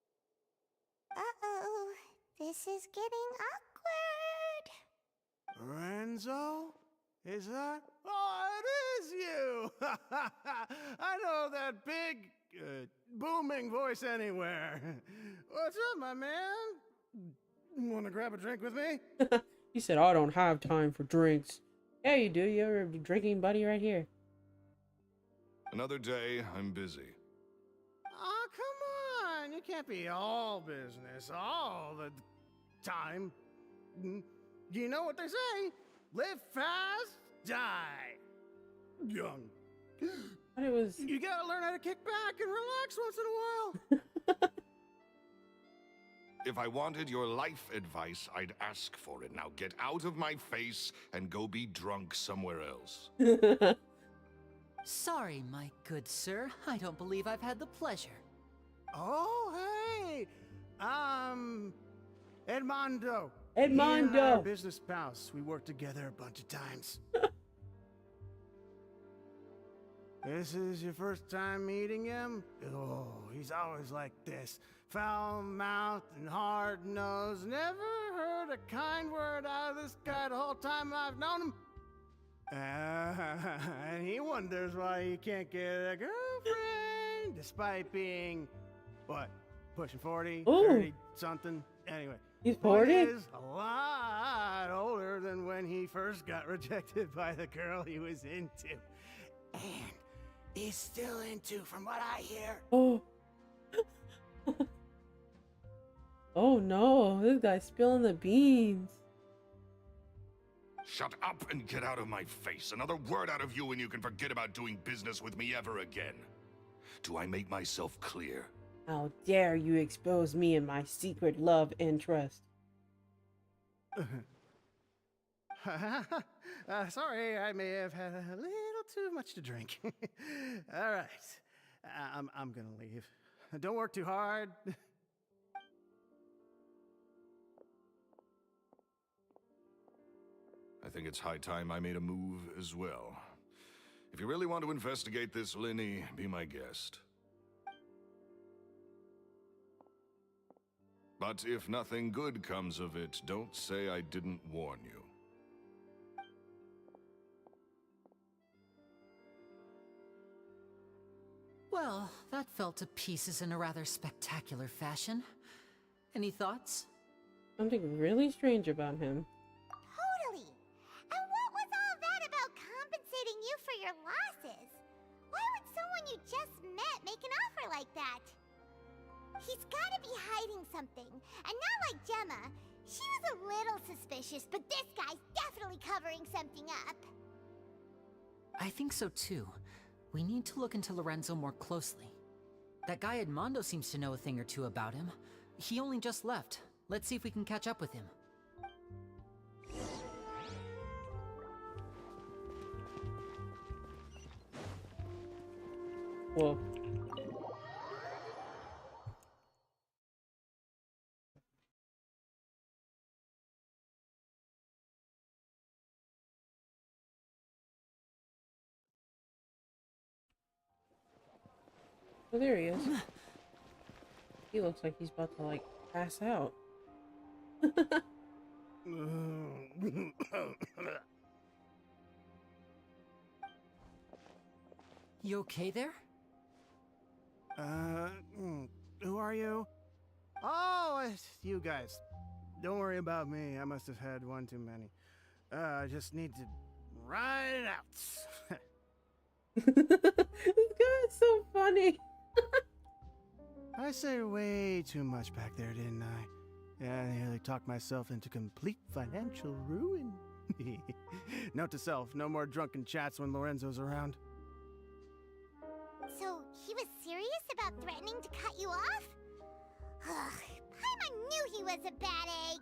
Uh-oh. This is getting awkward. Lorenzo? Is that? Oh, it is you! I know that big, booming voice anywhere. What's up, my man? Want to grab a drink with me? He said, I don't have time for drinks. Yeah, you do. You're a drinking buddy right here. Another day, I'm busy. Oh, come on. You can't be all business all the time. You know what they say? Live fast, die young. But it was... You gotta learn how to kick back and relax once in a while. If I wanted your life advice, I'd ask for it. Now get out of my face and go be drunk somewhere else. Sorry, my good sir. I don't believe I've had the pleasure. Oh, hey! Edmondo. Edmondo. He and I are business pals. We worked together a bunch of times. This is your first time meeting him? Oh, he's always like this. Foul-mouthed and hard-nosed. Never heard a kind word out of this guy the whole time I've known him. And he wonders why he can't get a girlfriend, despite being, what, pushing 40, Ooh. 30 something? Anyway. He's 40? He is a lot older than when he first got rejected by the girl he was into. And he's still into, from what I hear. Oh. Oh no, this guy's spilling the beans. Shut up and get out of my face. Another word out of you and you can forget about doing business with me ever again. Do I make myself clear? How dare you expose me and my secret love interest? Sorry, I may have had a little too much to drink. All right, I'm gonna leave. Don't work too hard. I think it's high time I made a move as well. If you really want to investigate this, Lyney, be my guest. But if nothing good comes of it, don't say I didn't warn you. Well, that fell to pieces in a rather spectacular fashion. Any thoughts? Something really strange about him. Totally. And what was all that about compensating you for your losses? Why would someone you just met make an offer like that? He's gotta be hiding something. And not like Gemma. She was a little suspicious, but this guy's definitely covering something up. I think so too. We need to look into Lorenzo more closely. That guy Edmondo seems to know a thing or two about him. He only just left. Let's see if we can catch up with him. Whoa. Oh, there he is. He looks like he's about to, like, pass out. You okay there? Who are you? Oh, it's you guys. Don't worry about me. I must have had one too many. I just need to ride it out. This guy is so funny. I said way too much back there, didn't I? Yeah, I nearly talked myself into complete financial ruin. Note to self, no more drunken chats when Lorenzo's around. So, he was serious about threatening to cut you off? Ugh, Paimon knew he was a bad egg.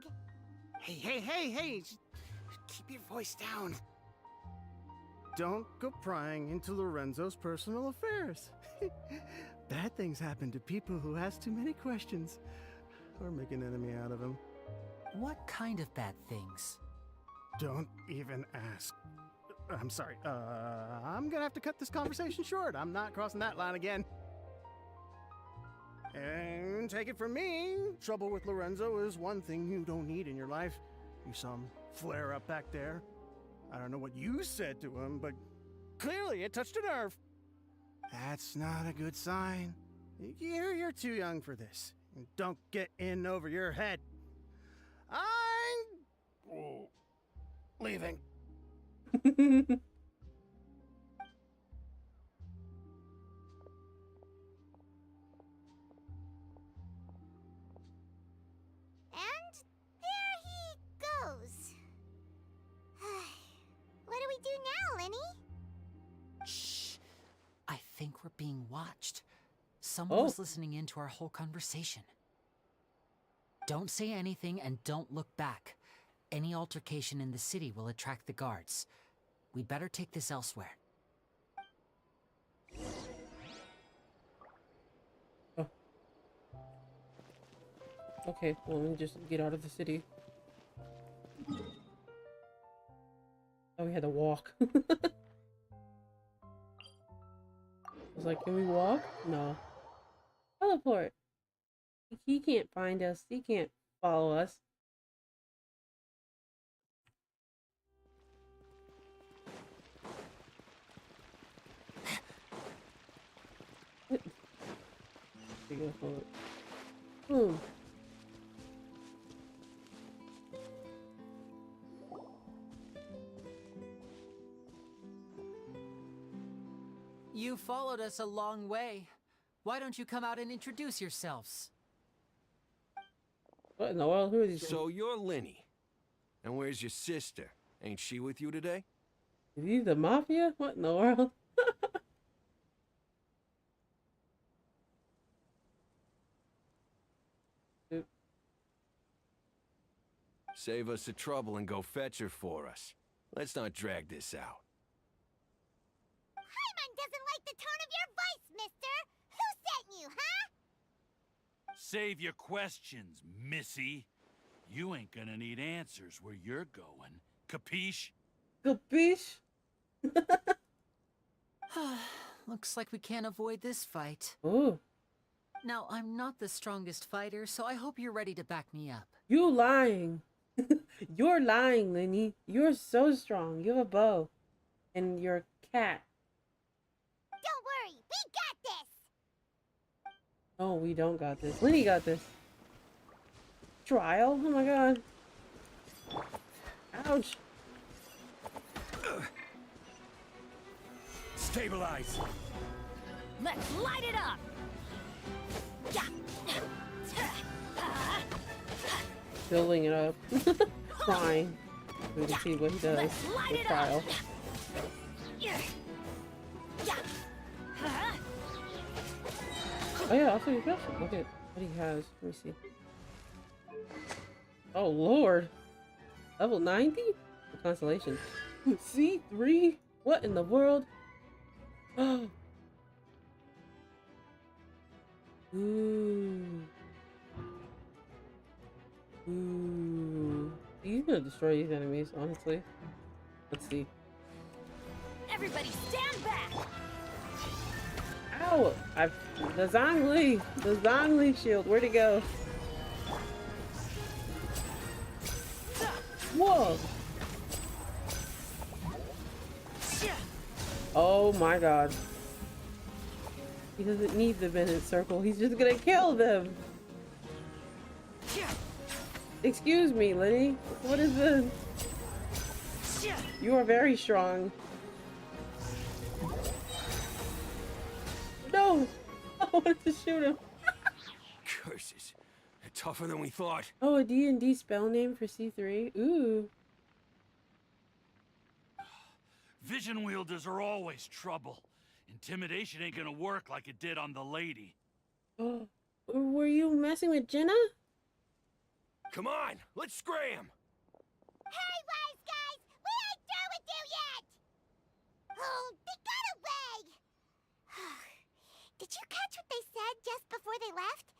Hey, just keep your voice down. Don't go prying into Lorenzo's personal affairs. Bad things happen to people who ask too many questions, or make an enemy out of him. What kind of bad things? Don't even ask. I'm sorry, I'm gonna have to cut this conversation short. I'm not crossing that line again. And take it from me, trouble with Lorenzo is one thing you don't need in your life. You saw him flare up back there. I don't know what you said to him, but clearly it touched a nerve. That's not a good sign. You're too young for this. Don't get in over your head. I'm leaving. And there he goes. What do we do now, Lyney? Shh. I think we're being watched. Someone was listening in to our whole conversation. Don't say anything and don't look back. Any altercation in the city will attract the guards. We'd better take this elsewhere. Okay, well, let me just get out of the city. Oh, we had to walk. I was like, can we walk? No. Teleport. He can't find us. He can't follow us. What? There you go. Hold it. Boom. You followed us a long way. Why don't you come out and introduce yourselves? What in the world? Who are these? So you're Lyney. And where's your sister? Ain't she with you today? Is he the mafia? What in the world? Save us the trouble and go fetch her for us. Let's not drag this out. Paimon doesn't like the tone of your voice, mister! Who sent you, huh? Save your questions, missy. You ain't gonna need answers where you're going. Capiche? Capiche? Looks like we can't avoid this fight. Oh, Now, I'm not the strongest fighter, so I hope you're ready to back me up. you lying. You're lying, Lyney. You're so strong. You have a bow. And you're a cat. Don't worry, we got this! Oh, we don't got this. Lyney got this. Trial? Oh my god. Ouch. Stabilize! Let's light it up! Yeah. Building it up. Crying. We can see what he does Let's light with it Trial. up! Yeah. Oh yeah, also you got look at what he has. Let me see. Oh lord. Level 90? The constellation. C3? What in the world? Oh. Ooh. Ooh. He's gonna destroy these enemies, honestly. Let's see. Everybody stand back! Ow! The Zhongli shield, where'd it go? Whoa! Oh my god. He doesn't need the Bennett circle, he's just gonna kill them! Excuse me, Lyney. What is this? You are very strong. No! I wanted to shoot him. Curses. They're tougher than we thought. Oh, a D&D spell name for C3? Ooh. Vision wielders are always trouble. Intimidation ain't gonna work like it did on the lady. Oh, were you messing with Jenna? Come on, let's scram! Hey, wise guys! We ain't through with you yet! Oh, they got away! Did you catch what they said just before they left?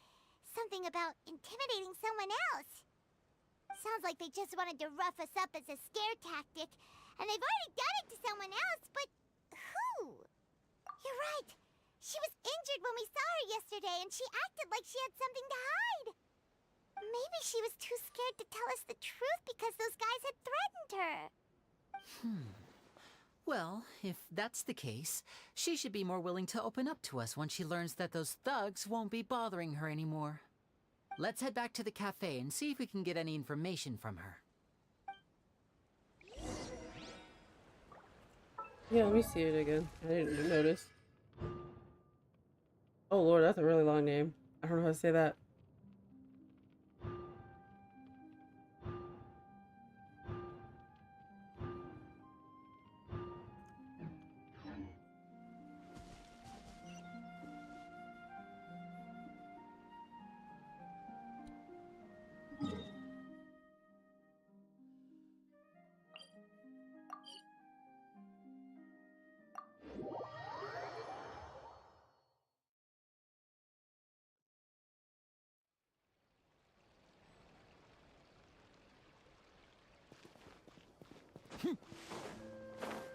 Something about intimidating someone else. Sounds like they just wanted to rough us up as a scare tactic, and they've already done it to someone else, but who? You're right. She was injured when we saw her yesterday, and she acted like she had something to hide. Maybe she was too scared to tell us the truth because those guys had threatened her. Well, if that's the case, she should be more willing to open up to us once she learns that those thugs won't be bothering her anymore. Let's head back to the cafe and see if we can get any information from her. Yeah, let me see it again. I didn't notice. Oh lord, that's a really long name. I don't know how to say that.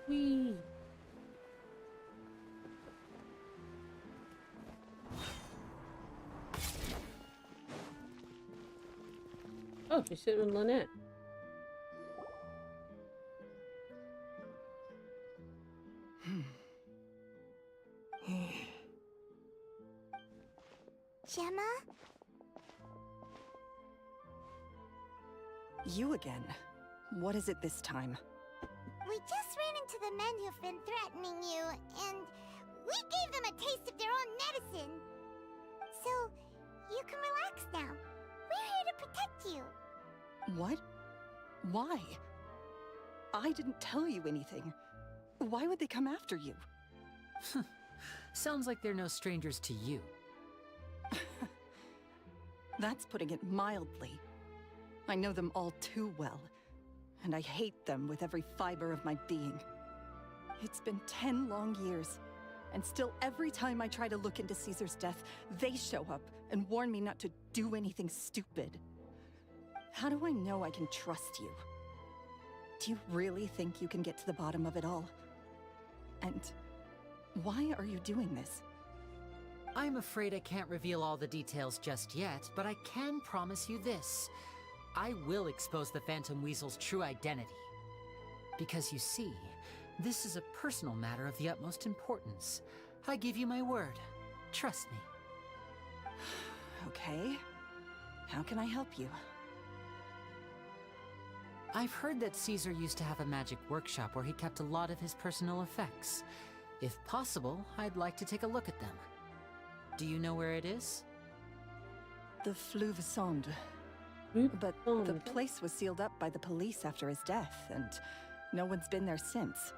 Whee! Oh, she's sitting with Lynette. Gemma? You again. What is it this time? We just ran into the men who've been threatening you, and we gave them a taste of their own medicine. So, you can relax now. We're here to protect you. What? Why? I didn't tell you anything. Why would they come after you? Sounds like they're no strangers to you. That's putting it mildly. I know them all too well, and I hate them with every fiber of my being. It's been 10 long years, and still every time I try to look into Caesar's death, they show up and warn me not to do anything stupid. How do I know I can trust you? Do you really think you can get to the bottom of it all? And why are you doing this? I'm afraid I can't reveal all the details just yet, but I can promise you this. I will expose the Phantom Weasel's true identity. Because you see, this is a personal matter of the utmost importance. I give you my word. Trust me. Okay. How can I help you? I've heard that Caesar used to have a magic workshop where he kept a lot of his personal effects. If possible, I'd like to take a look at them. Do you know where it is? The Fleuve Sonde. But the place was sealed up by the police after his death, and no one's been there since.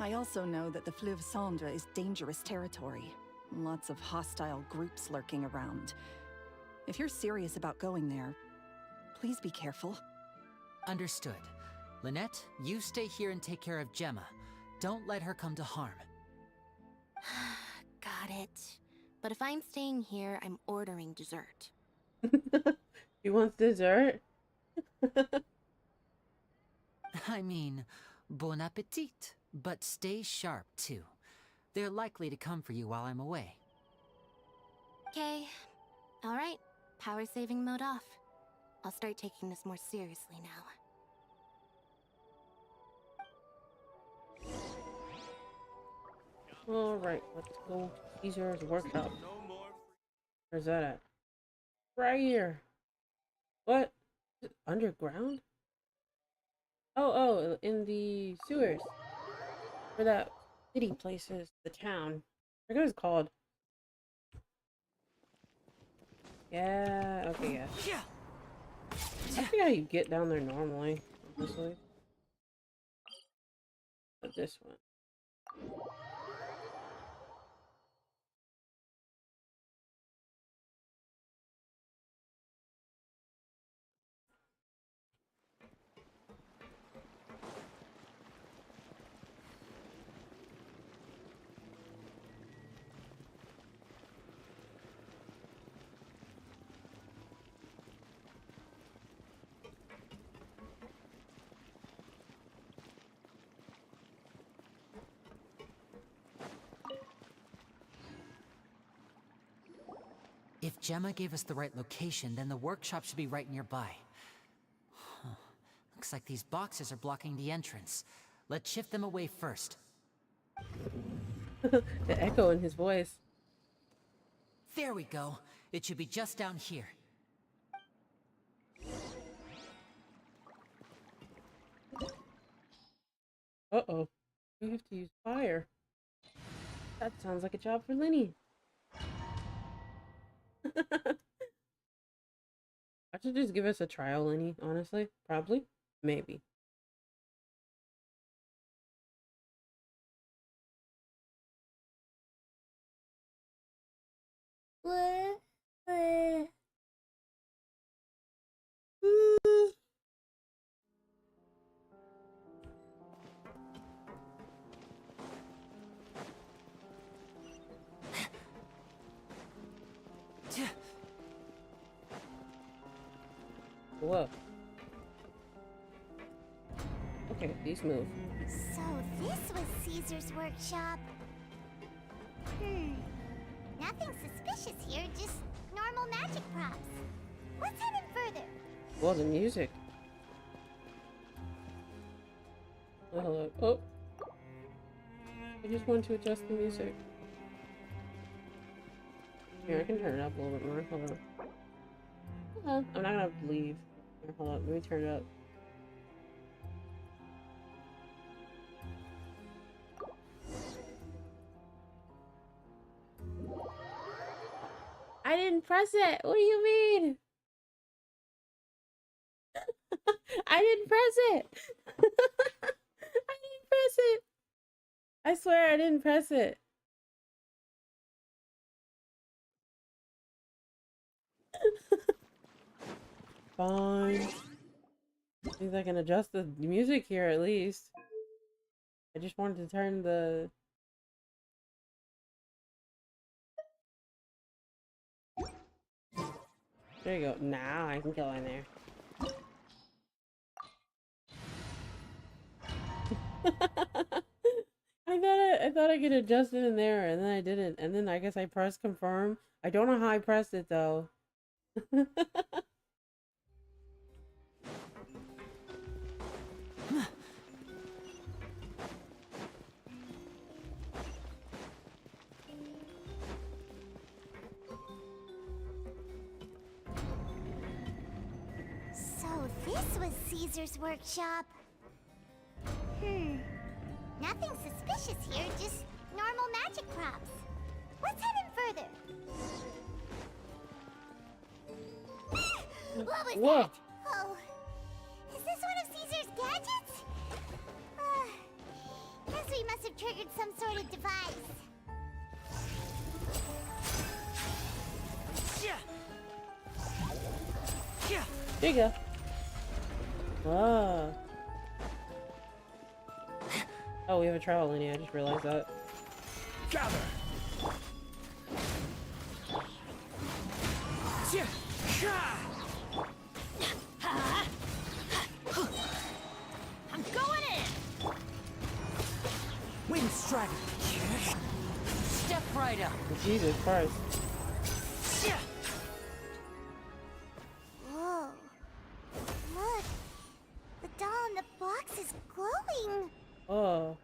I also know that the Fleuve Sonde is dangerous territory. Lots of hostile groups lurking around. If you're serious about going there, please be careful. Understood. Lynette, you stay here and take care of Gemma. Don't let her come to harm. Got it. But if I'm staying here, I'm ordering dessert. He wants dessert? I mean, bon appetit. But stay sharp, too. They're likely to come for you while I'm away. Okay. Alright. Power saving mode off. I'll start taking this more seriously now. Alright, let's go to Caesar's workshop. Where's that at? Right here. What? Is it underground? Oh, in the sewers. Where that city place is, the town. I forget what it's called. Yeah, okay, yeah. I forget how you get down there normally, honestly. But this one. If Gemma gave us the right location, then the workshop should be right nearby. Huh. Looks like these boxes are blocking the entrance. Let's shift them away first. The echo in his voice. There we go. It should be just down here. Uh-oh. We have to use fire. That sounds like a job for Lyney. I should just give us a trial, Lyney, honestly. Probably. Maybe. Whoa. Okay, please move. So this was Caesar's workshop. Nothing suspicious here, just normal magic props. Let's head in further. Well, the music. Oh, hello. Oh. I just want to adjust the music. Here, I can turn it up a little bit more. Hold on. Hold on. I'm not gonna leave. Here, hold on. Let me turn it up. I didn't press it. What do you mean? I didn't press it. I didn't press it. I swear I didn't press it. Fine. Means I can adjust the music here at least. I just wanted to turn the... There you go. Now I can go in there. I thought I could adjust it in there, and then I didn't. And then I guess I pressed confirm. I don't know how I pressed it though. So this was Caesar's workshop. Nothing suspicious here, just normal magic props. Let's head in further. What was that? Oh, is this one of Caesar's gadgets? Guess we must have triggered some sort of device. There you go. Whoa. Oh, we have a travel linear. I just realized that. Gather. I'm going in. Wind strike. Step right up. Jesus Christ. Whoa. Look. The doll in the box is glowing. Oh.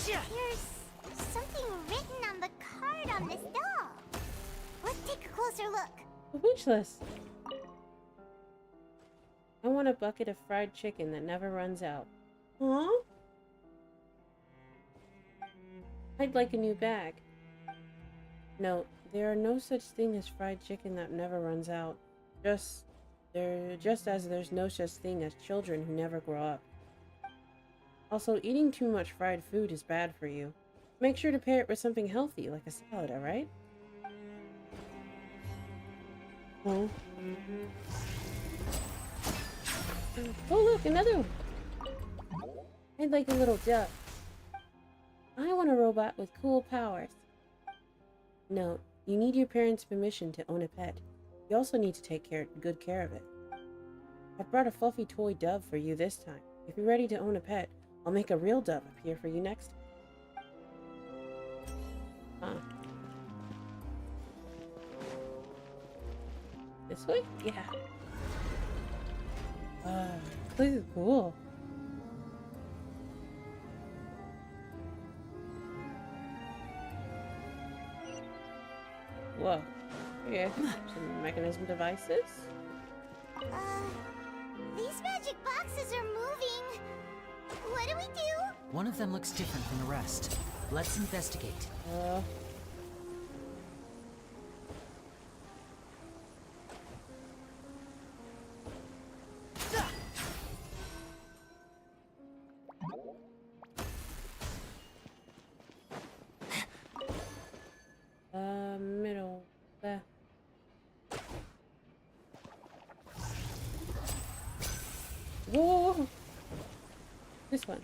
There's something written on the card on this doll. Let's take a closer look. A wish list. I want a bucket of fried chicken that never runs out. Huh? I'd like a new bag. No, there are no such thing as fried chicken that never runs out. Just as there's no such thing as children who never grow up. Also, eating too much fried food is bad for you. Make sure to pair it with something healthy, like a salad, alright? Oh. Oh look, another one! I'd like a little duck. I want a robot with cool powers. No, you need your parents' permission to own a pet. You also need to take good care of it. I've brought a fluffy toy dove for you this time. If you're ready to own a pet, I'll make a real dove appear for you next time. This way? Yeah. This place is cool. Whoa. Okay. Some mechanism devices. These magic boxes are moving. What do we do? One of them looks different from the rest. Let's investigate. Middle left. Whoa! This one.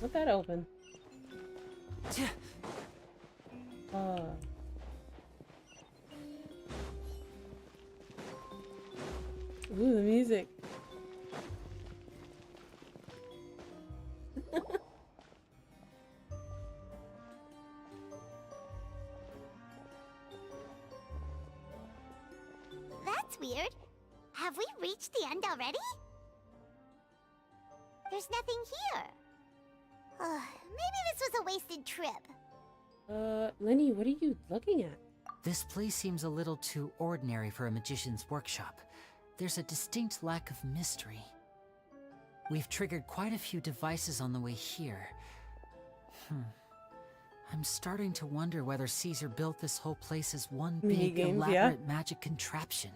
Let that open. Ooh, the music. That's weird. Have we reached the end already? There's nothing here. Maybe this was a wasted trip. Lyney, what are you looking at? This place seems a little too ordinary for a magician's workshop. There's a distinct lack of mystery. We've triggered quite a few devices on the way here. I'm starting to wonder whether Caesar built this whole place as one big, elaborate magic contraption.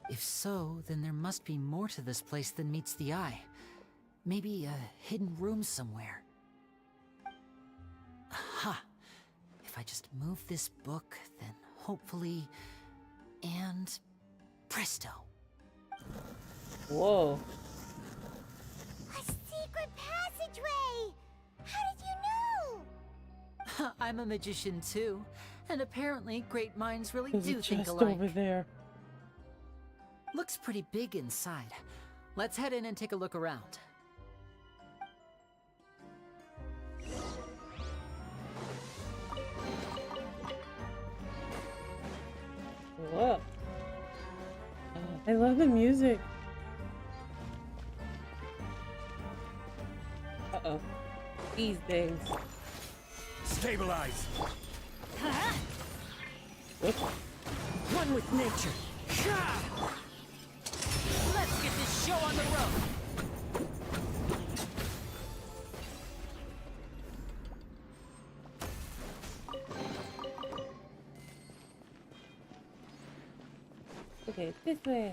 If so, then there must be more to this place than meets the eye. Maybe a hidden room somewhere. Aha! If I just move this book, then hopefully... and... presto! Whoa. A secret passageway! How did you know? I'm a magician too, and apparently great minds really do think Just alike. over there. Looks pretty big inside. Let's head in and take a look around. Whoa. I love the music. Uh-oh. These things. Stabilize. Whoops. One with nature. Let's get this show on the road. Okay, this way.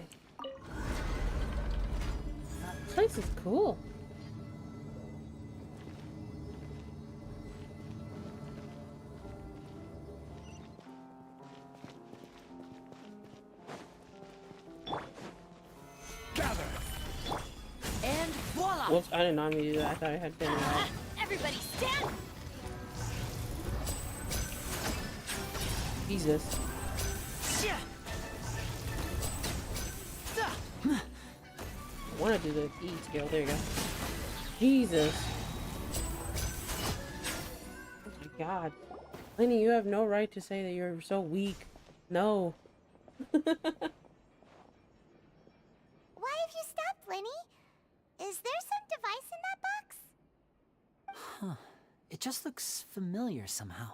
This place is cool. Gather. And voila! Whoops, I did not mean to do that. I thought I had been out. Everybody stand! Jesus. I want to do the E skill. There you go. Jesus. Oh my god. Lyney, you have no right to say that you're so weak. No. Why have you stopped, Lyney? Is there some device in that box? Huh. It just looks familiar somehow.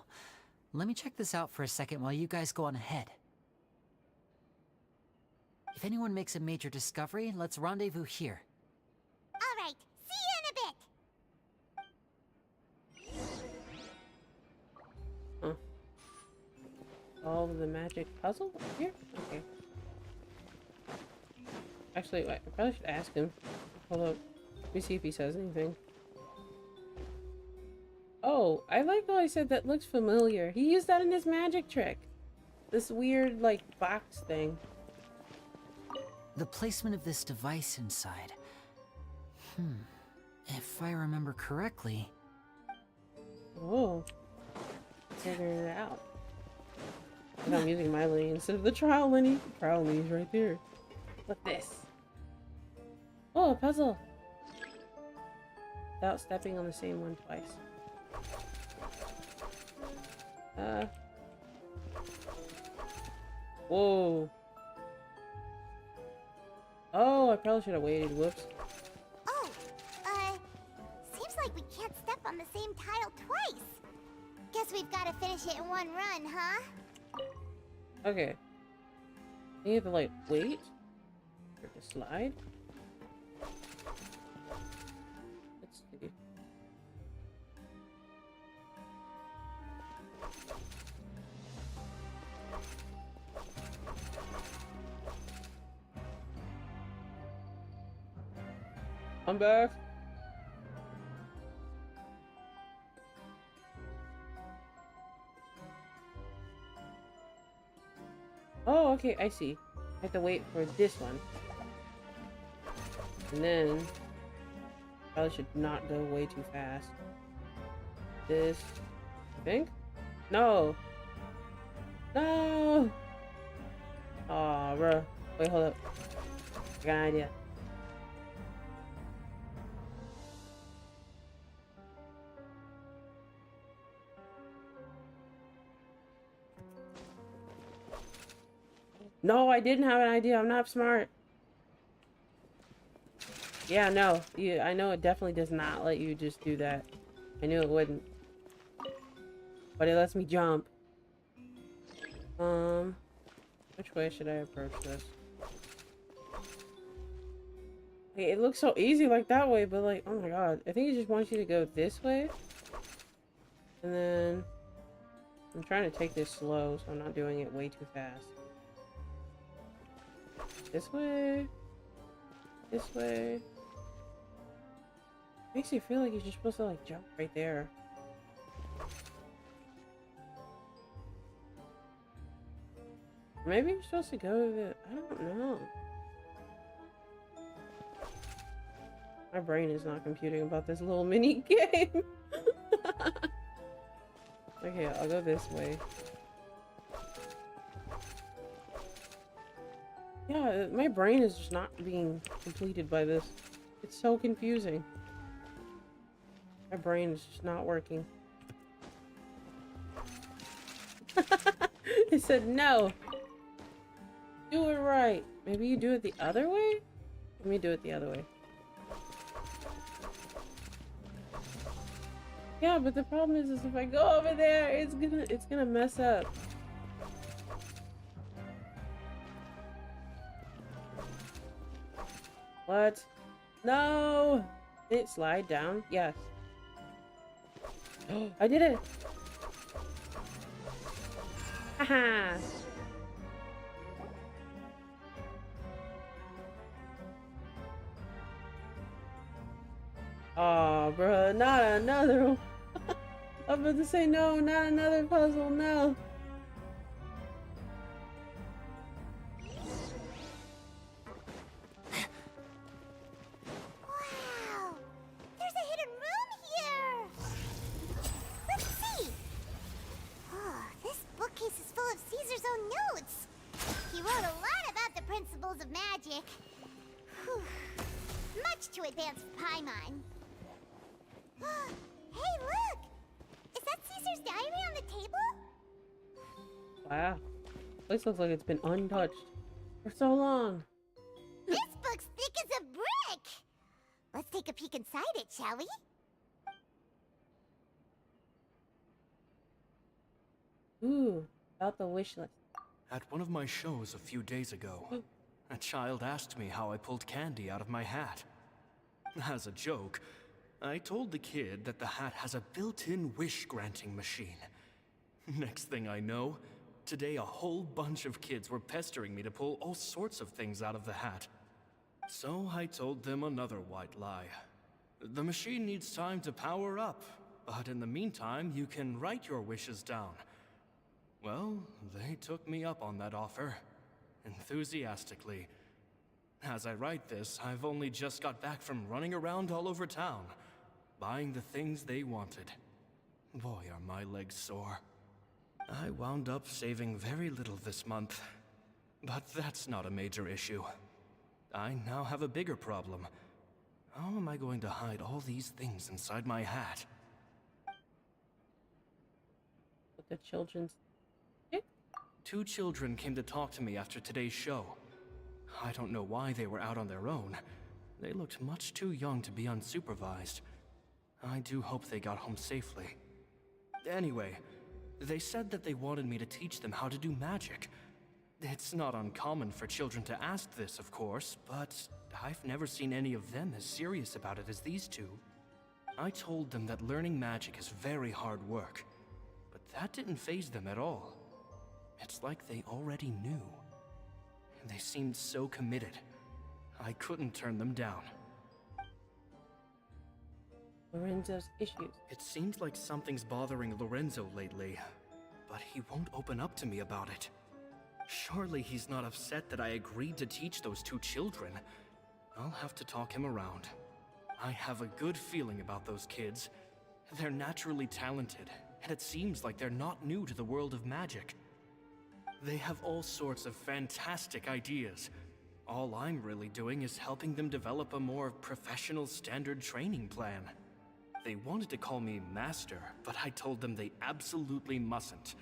Let me check this out for a second while you guys go on ahead. If anyone makes a major discovery, let's rendezvous here. All right, see you in a bit. Huh. Solve the magic puzzle here? Okay. Actually, I probably should ask him. Hold up. Let me see if he says anything. Oh, I like how I said that looks familiar. He used that in his magic trick. This weird, like, box thing. The placement of this device inside. If I remember correctly... Oh. Figuring it out. And I'm using my Lyney instead of the trial Lyney. The trial Lyney's right there. Look at this. Oh, a puzzle. Without stepping on the same one twice. Whoa. Oh, I probably should have waited. Whoops. Oh, seems like we can't step on the same tile twice. Guess we've got to finish it in one run, huh? Okay. You have to, like, wait for it to slide. Let's see. I'm back. Oh, okay, I see. I have to wait for this one. And then... Probably should not go way too fast. This, I think? No! No! Aw, bro. Wait, hold up. I got an idea. No, I didn't have an idea. I'm not smart. Yeah, no. I know it definitely does not let you just do that. I knew it wouldn't. But it lets me jump. Which way should I approach this? Hey, it looks so easy like that way, but like, oh my god. I think it just wants you to go this way. And then I'm trying to take this slow, so I'm not doing it way too fast. This way. This way. Makes you feel like you're just supposed to like jump right there. Maybe you're supposed to go to the... I don't know. My brain is not computing about this little mini game. Okay, I'll go this way. Yeah, my brain is just not being completed by this. It's so confusing. My brain is just not working. It said no. Do it right. Maybe you do it the other way? Let me do it the other way. Yeah, but the problem is if I go over there, it's gonna mess up. What? No! Did it slide down? Yes. Oh, I did it! Haha! Oh, bro, not another one. I'm about to say no, not another puzzle, no. Wow! There's a hidden room here! Let's see! Oh, this bookcase is full of Caesar's own notes. He wrote a lot about the principles of magic. Whew. Much too advanced for Paimon. Hey, look! Is that Caesar's diary on the table? Wow. This looks like it's been untouched for so long. This book's thick as a brick! Let's take a peek inside it, shall we? Ooh, about the wish list. At one of my shows a few days ago, a child asked me how I pulled candy out of my hat. As a joke, I told the kid that the hat has a built-in wish-granting machine. Next thing I know, today a whole bunch of kids were pestering me to pull all sorts of things out of the hat. So I told them another white lie. The machine needs time to power up, but in the meantime, you can write your wishes down. Well, they took me up on that offer, enthusiastically. As I write this, I've only just got back from running around all over town, buying the things they wanted. Boy, are my legs sore. I wound up saving very little this month, but that's not a major issue. I now have a bigger problem. How am I going to hide all these things inside my hat? With the children's... Two children came to talk to me after today's show. I don't know why they were out on their own. They looked much too young to be unsupervised. I do hope they got home safely. Anyway, they said that they wanted me to teach them how to do magic. It's not uncommon for children to ask this, of course, but I've never seen any of them as serious about it as these two. I told them that learning magic is very hard work, but that didn't faze them at all. It's like they already knew. They seemed so committed. I couldn't turn them down. Lorenzo's issues. It seems like something's bothering Lorenzo lately, but he won't open up to me about it. Surely he's not upset that I agreed to teach those two children. I'll have to talk him around. I have a good feeling about those kids. They're naturally talented, and it seems like they're not new to the world of magic. They have all sorts of fantastic ideas. All I'm really doing is helping them develop a more professional standard training plan. They wanted to call me Master, but I told them they absolutely mustn't.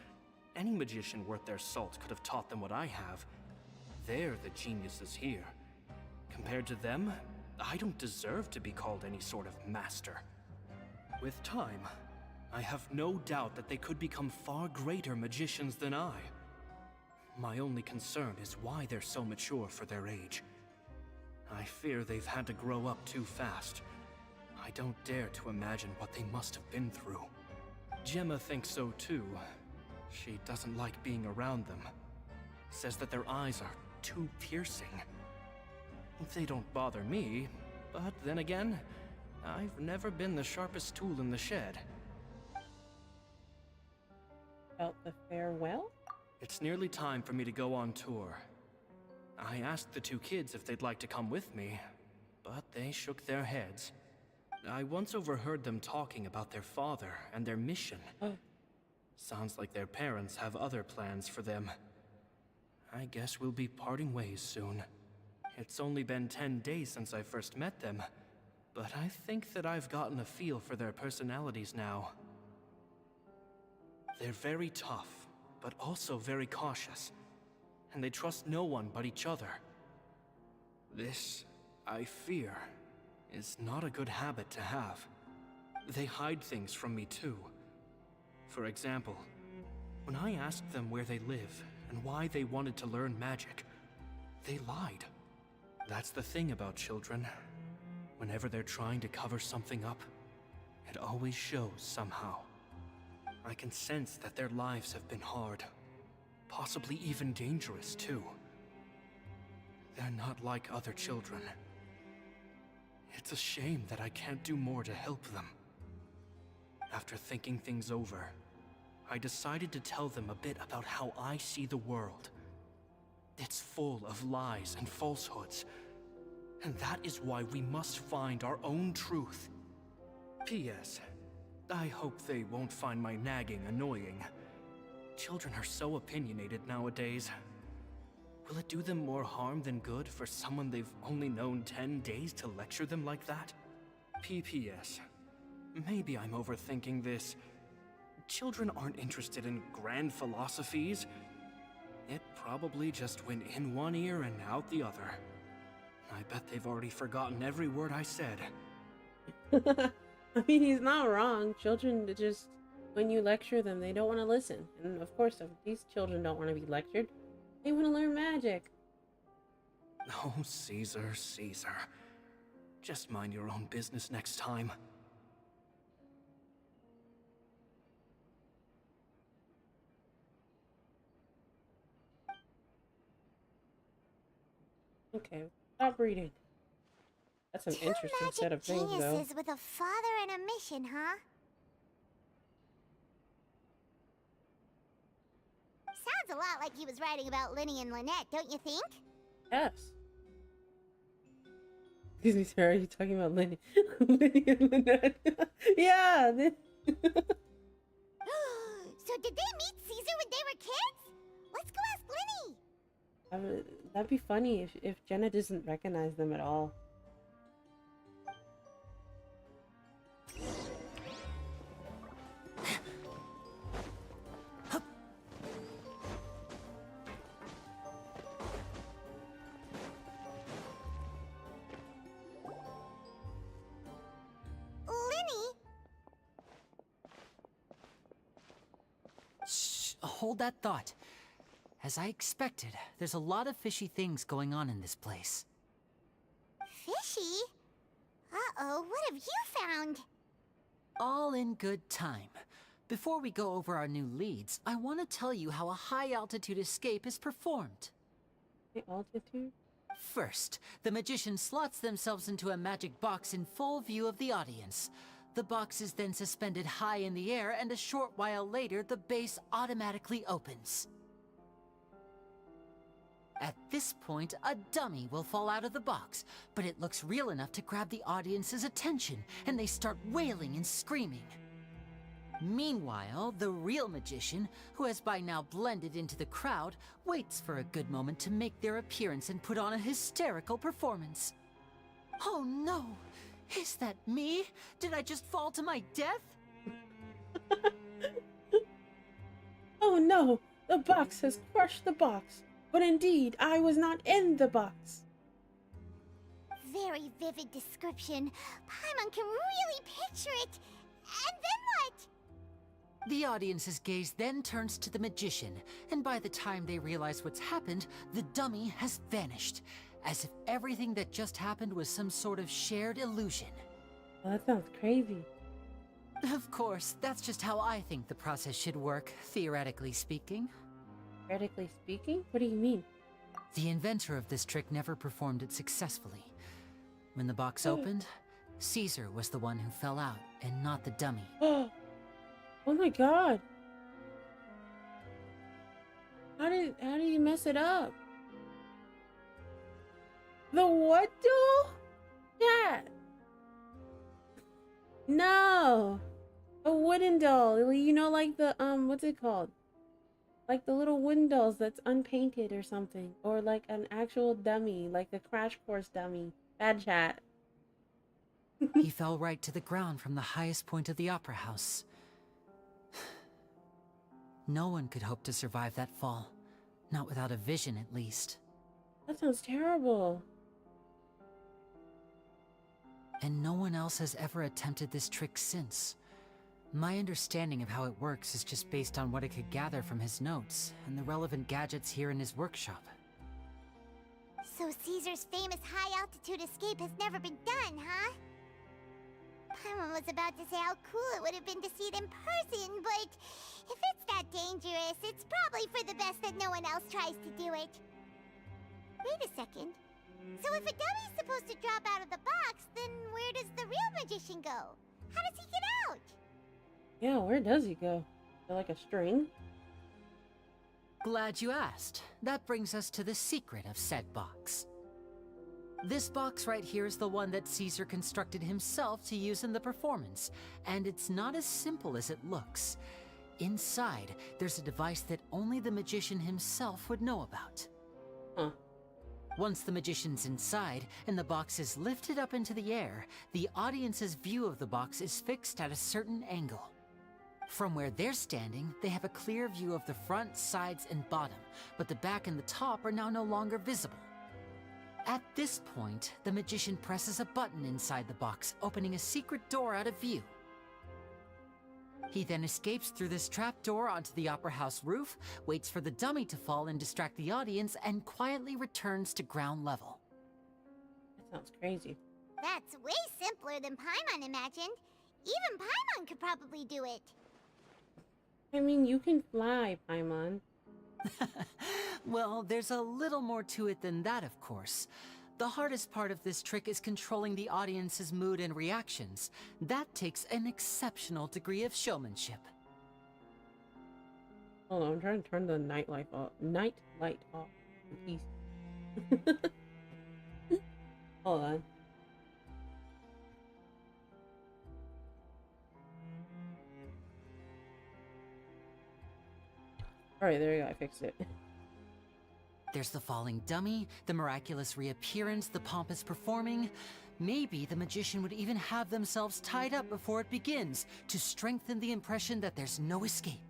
Any magician worth their salt could have taught them what I have. They're the geniuses here. Compared to them, I don't deserve to be called any sort of master. With time, I have no doubt that they could become far greater magicians than I. My only concern is why they're so mature for their age. I fear they've had to grow up too fast. I don't dare to imagine what they must have been through. Gemma thinks so too. She doesn't like being around them. Says that their eyes are too piercing. They don't bother me, but then again, I've never been the sharpest tool in the shed. About the farewell? It's nearly time for me to go on tour. I asked the two kids if they'd like to come with me, but they shook their heads. I once overheard them talking about their father and their mission. Oh. Sounds like their parents have other plans for them. I guess we'll be parting ways soon. It's only been 10 days since I first met them, but I think that I've gotten a feel for their personalities now. They're very tough, but also very cautious, and they trust no one but each other. This, I fear, is not a good habit to have. They hide things from me too. For example, when I asked them where they live and why they wanted to learn magic, they lied. That's the thing about children. Whenever they're trying to cover something up, it always shows somehow. I can sense that their lives have been hard, possibly even dangerous too. They're not like other children. It's a shame that I can't do more to help them. After thinking things over, I decided to tell them a bit about how I see the world. It's full of lies and falsehoods, and that is why we must find our own truth. P.S. I hope they won't find my nagging annoying. Children are so opinionated nowadays. Will it do them more harm than good for someone they've only known 10 days to lecture them like that? P.P.S. Maybe I'm overthinking this. Children aren't interested in grand philosophies. It probably just went in one ear and out the other. I bet they've already forgotten every word I said. I mean, he's not wrong. Children just, when you lecture them, they don't want to listen. And of course, if these children don't want to be lectured, they want to learn magic. Oh, Caesar, Caesar. Just mind your own business next time. Okay, stop reading. That's an interesting set of things, though. Geniuses with a father and a mission, huh? Sounds a lot like he was writing about Lyney and Lynette, don't you think? Yes. Excuse me, sir. Are you talking about Lyney? Lyney and Lynette? Yeah. So did they meet Caesar when they were kids? Let's go ask Lyney. That'd be funny if Jenna doesn't recognize them at all. Hold that thought. As I expected, there's a lot of fishy things going on in this place. Fishy? Uh-oh, what have you found? All in good time. Before we go over our new leads, I want to tell you how a high-altitude escape is performed. The altitude? First, the magician slots themselves into a magic box in full view of the audience. The box is then suspended high in the air, and a short while later, the base automatically opens. At this point, a dummy will fall out of the box, but it looks real enough to grab the audience's attention, and they start wailing and screaming. Meanwhile, the real magician, who has by now blended into the crowd, waits for a good moment to make their appearance and put on a hysterical performance. Oh no! Is that me? Did I just fall to my death? Oh no! The box has crushed the box. But indeed, I was not in the box. Very vivid description. Paimon can really picture it. And then what? The audience's gaze then turns to the magician, and by the time they realize what's happened, the dummy has vanished, as if everything that just happened was some sort of shared illusion. Well, that sounds crazy. Of course, that's just how I think the process should work, theoretically speaking. Theoretically speaking? What do you mean? The inventor of this trick never performed it successfully. When the box opened, Caesar was the one who fell out, and not the dummy. Oh my god! How did you mess it up? The what doll? Yeah. No. A wooden doll. You know, like the what's it called? Like the little wooden dolls that's unpainted or something. Or like an actual dummy, like a Crash Course dummy. Bad chat. He fell right to the ground from the highest point of the opera house. No one could hope to survive that fall. Not without a vision, at least. That sounds terrible. And no one else has ever attempted this trick since. My understanding of how it works is just based on what I could gather from his notes and the relevant gadgets here in his workshop. So Caesar's famous high-altitude escape has never been done, huh? Paimon was about to say how cool it would have been to see it in person, but if it's that dangerous, it's probably for the best that no one else tries to do it. Wait a second. So if a dummy's supposed to drop out of the box, then where does the real magician go? How does he get out? Yeah, where does he go? Like a string? Glad you asked. That brings us to the secret of said box. This box right here is the one that Caesar constructed himself to use in the performance, and it's not as simple as it looks. Inside, there's a device that only the magician himself would know about. Huh. Once the magician's inside, and the box is lifted up into the air, the audience's view of the box is fixed at a certain angle. From where they're standing, they have a clear view of the front, sides, and bottom, but the back and the top are now no longer visible. At this point, the magician presses a button inside the box, opening a secret door out of view. He then escapes through this trapdoor onto the opera house roof, waits for the dummy to fall and distract the audience, and quietly returns to ground level. That sounds crazy. That's way simpler than Paimon imagined. Even Paimon could probably do it. I mean, you can fly, Paimon. Well, there's a little more to it than that, of course. The hardest part of this trick is controlling the audience's mood and reactions. That takes an exceptional degree of showmanship. Hold on, I'm trying to turn the night light off. Peace. Hold on. Alright, there you go, I fixed it. There's the falling dummy, the miraculous reappearance, the pompous performing. Maybe the magician would even have themselves tied up before it begins to strengthen the impression that there's no escape.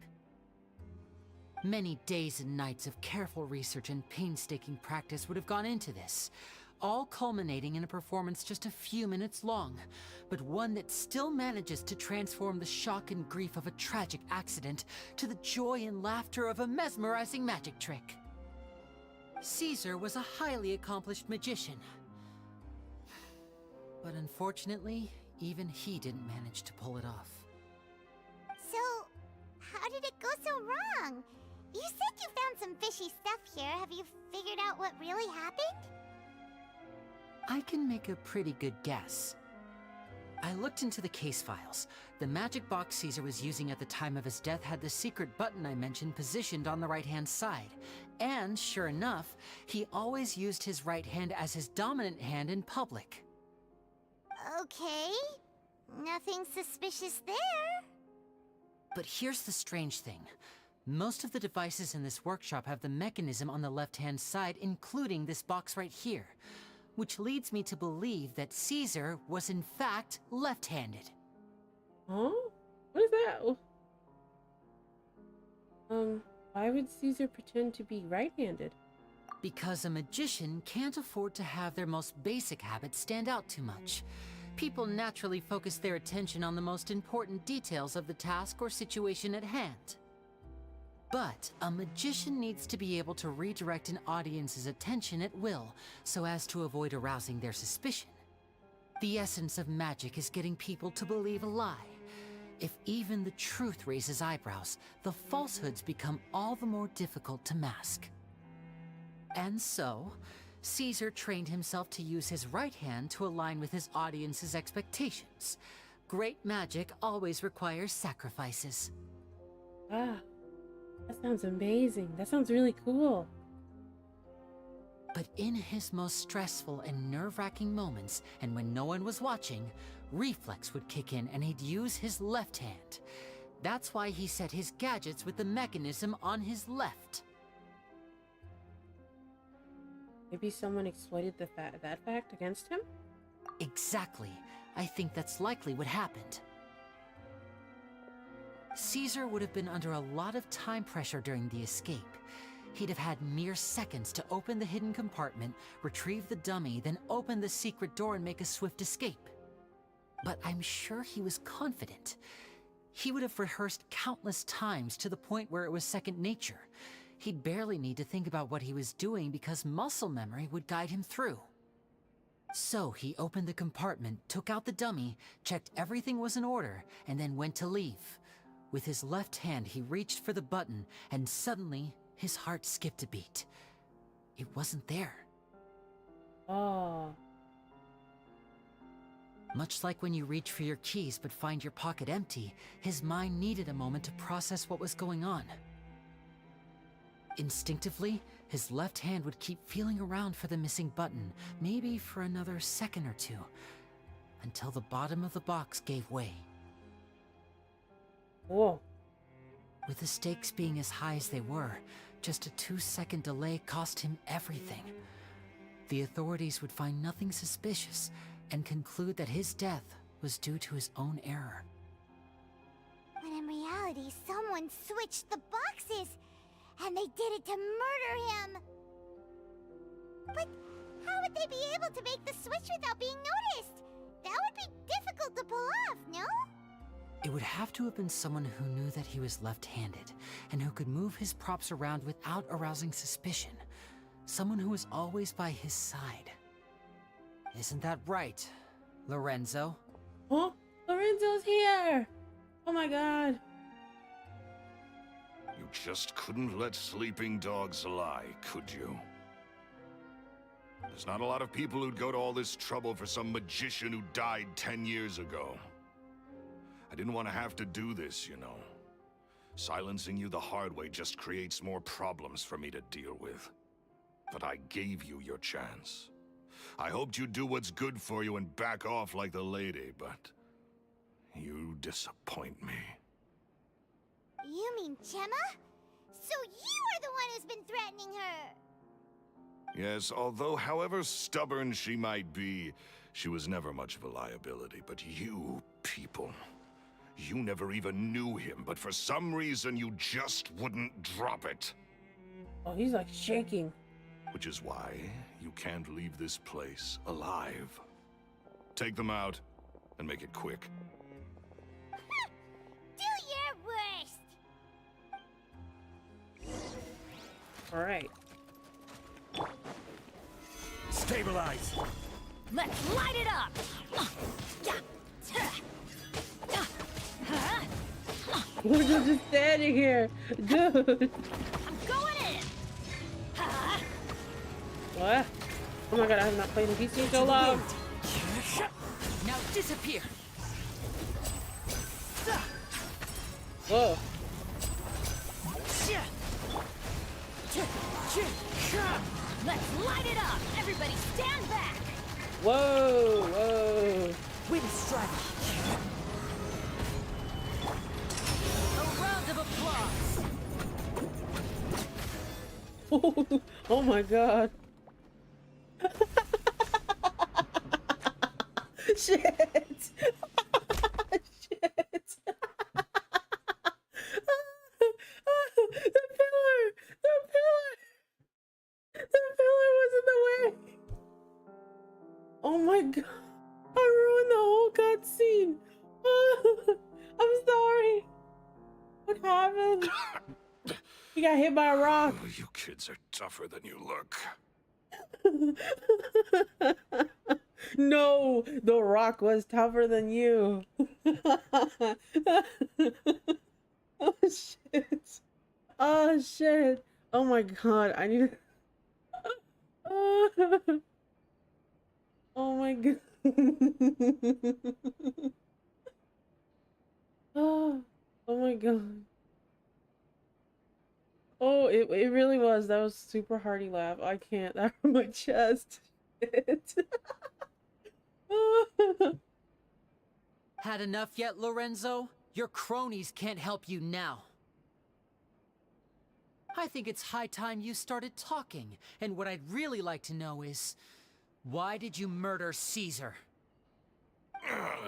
Many days and nights of careful research and painstaking practice would have gone into this, all culminating in a performance just a few minutes long, but one that still manages to transform the shock and grief of a tragic accident to the joy and laughter of a mesmerizing magic trick. Caesar was a highly accomplished magician, but unfortunately, even he didn't manage to pull it off. So, how did it go so wrong? You said you found some fishy stuff here. Have you figured out what really happened? I can make a pretty good guess. I looked into the case files. The magic box Caesar was using at the time of his death had the secret button I mentioned positioned on the right-hand side. And, sure enough, he always used his right hand as his dominant hand in public. Okay. Nothing suspicious there. But here's the strange thing. Most of the devices in this workshop have the mechanism on the left-hand side, including this box right here. Which leads me to believe that Caesar was in fact left-handed. Huh? What is that? Why would Caesar pretend to be right-handed? Because a magician can't afford to have their most basic habits stand out too much. People naturally focus their attention on the most important details of the task or situation at hand. But a magician needs to be able to redirect an audience's attention at will, so as to avoid arousing their suspicion. The essence of magic is getting people to believe a lie. If even the truth raises eyebrows, the falsehoods become all the more difficult to mask. And so, Caesar trained himself to use his right hand to align with his audience's expectations. Great magic always requires sacrifices. Ah. That sounds amazing. That sounds really cool. But in his most stressful and nerve-wracking moments, and when no one was watching, reflex would kick in and he'd use his left hand. That's why he set his gadgets with the mechanism on his left. Maybe someone exploited that fact against him? Exactly. I think that's likely what happened. Caesar would have been under a lot of time pressure during the escape. He'd have had mere seconds to open the hidden compartment, retrieve the dummy, then open the secret door and make a swift escape. But I'm sure he was confident. He would have rehearsed countless times to the point where it was second nature. He'd barely need to think about what he was doing because muscle memory would guide him through. So he opened the compartment, took out the dummy, checked everything was in order, and then went to leave. With his left hand, he reached for the button, and suddenly, his heart skipped a beat. It wasn't there. Oh. Much like when you reach for your keys but find your pocket empty, his mind needed a moment to process what was going on. Instinctively, his left hand would keep feeling around for the missing button, maybe for another second or two, until the bottom of the box gave way. Whoa. With the stakes being as high as they were, just a 2-second delay cost him everything. The authorities would find nothing suspicious and conclude that his death was due to his own error. When in reality, someone switched the boxes, and they did it to murder him. But how would they be able to make the switch without being noticed? That would be difficult to pull off, no? It would have to have been someone who knew that he was left-handed, and who could move his props around without arousing suspicion. Someone who was always by his side. Isn't that right, Lorenzo? Huh? Lorenzo's here! Oh my god. You just couldn't let sleeping dogs lie, could you? There's not a lot of people who'd go to all this trouble for some magician who died 10 years ago. I didn't want to have to do this, you know. Silencing you the hard way just creates more problems for me to deal with. But I gave you your chance. I hoped you'd do what's good for you and back off like the lady, but you disappoint me. You mean Gemma? So you are the one who's been threatening her! Yes, although however stubborn she might be, she was never much of a liability. But you people, you never even knew him, but for some reason you just wouldn't drop it. Oh, he's like shaking. Which is why you can't leave this place alive. Take them out, and make it quick. Do your worst! Alright. Stabilize! Let's light it up! We're just standing here. Dude. I'm going in! What? Oh my god, I have not played in PC so long. Now disappear! Whoa. Let's light it up! Everybody stand back! Whoa, whoa. Wind strike. A round of applause! Oh my god. Shit. Shit. The pillar. The pillar. The pillar was in the way. Oh my god. I ruined the whole cutscene. I'm sorry. What happened? You got hit by a rock. Oh, you kids are tougher than you look. No, the rock was tougher than you. Oh shit. Oh shit. Oh my god, I need to... Oh my god. Oh my god. Oh, it really was. That was super hearty laugh. I can't. That hurt my chest. Shit. Had enough yet, Lorenzo? Your cronies can't help you now. I think it's high time you started talking, and what I'd really like to know is, why did you murder Caesar?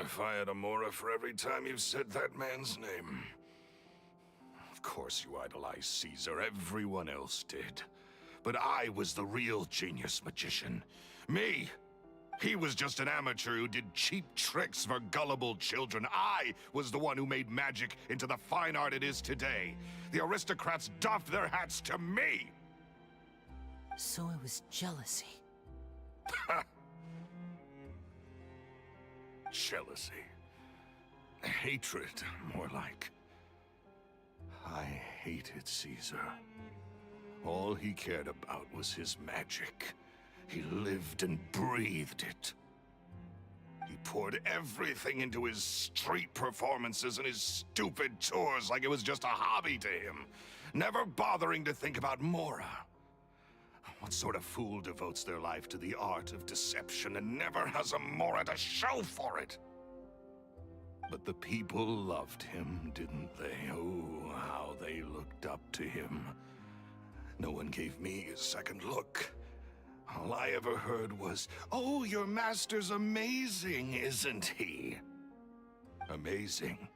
If I had a Mora for every time you said that man's name. Of course you idolized Caesar, everyone else did. But I was the real genius magician. Me! He was just an amateur who did cheap tricks for gullible children. I was the one who made magic into the fine art it is today. The aristocrats doffed their hats to me! So it was jealousy. Jealousy. Hatred, more like. I hated Caesar. All he cared about was his magic. He lived and breathed it. He poured everything into his street performances and his stupid tours like it was just a hobby to him, never bothering to think about Mora. What sort of fool devotes their life to the art of deception and never has a Mora to show for it? But the people loved him, didn't they? Oh, how they looked up to him. No one gave me a second look. All I ever heard was, "Oh, your master's amazing, isn't he?" Amazing.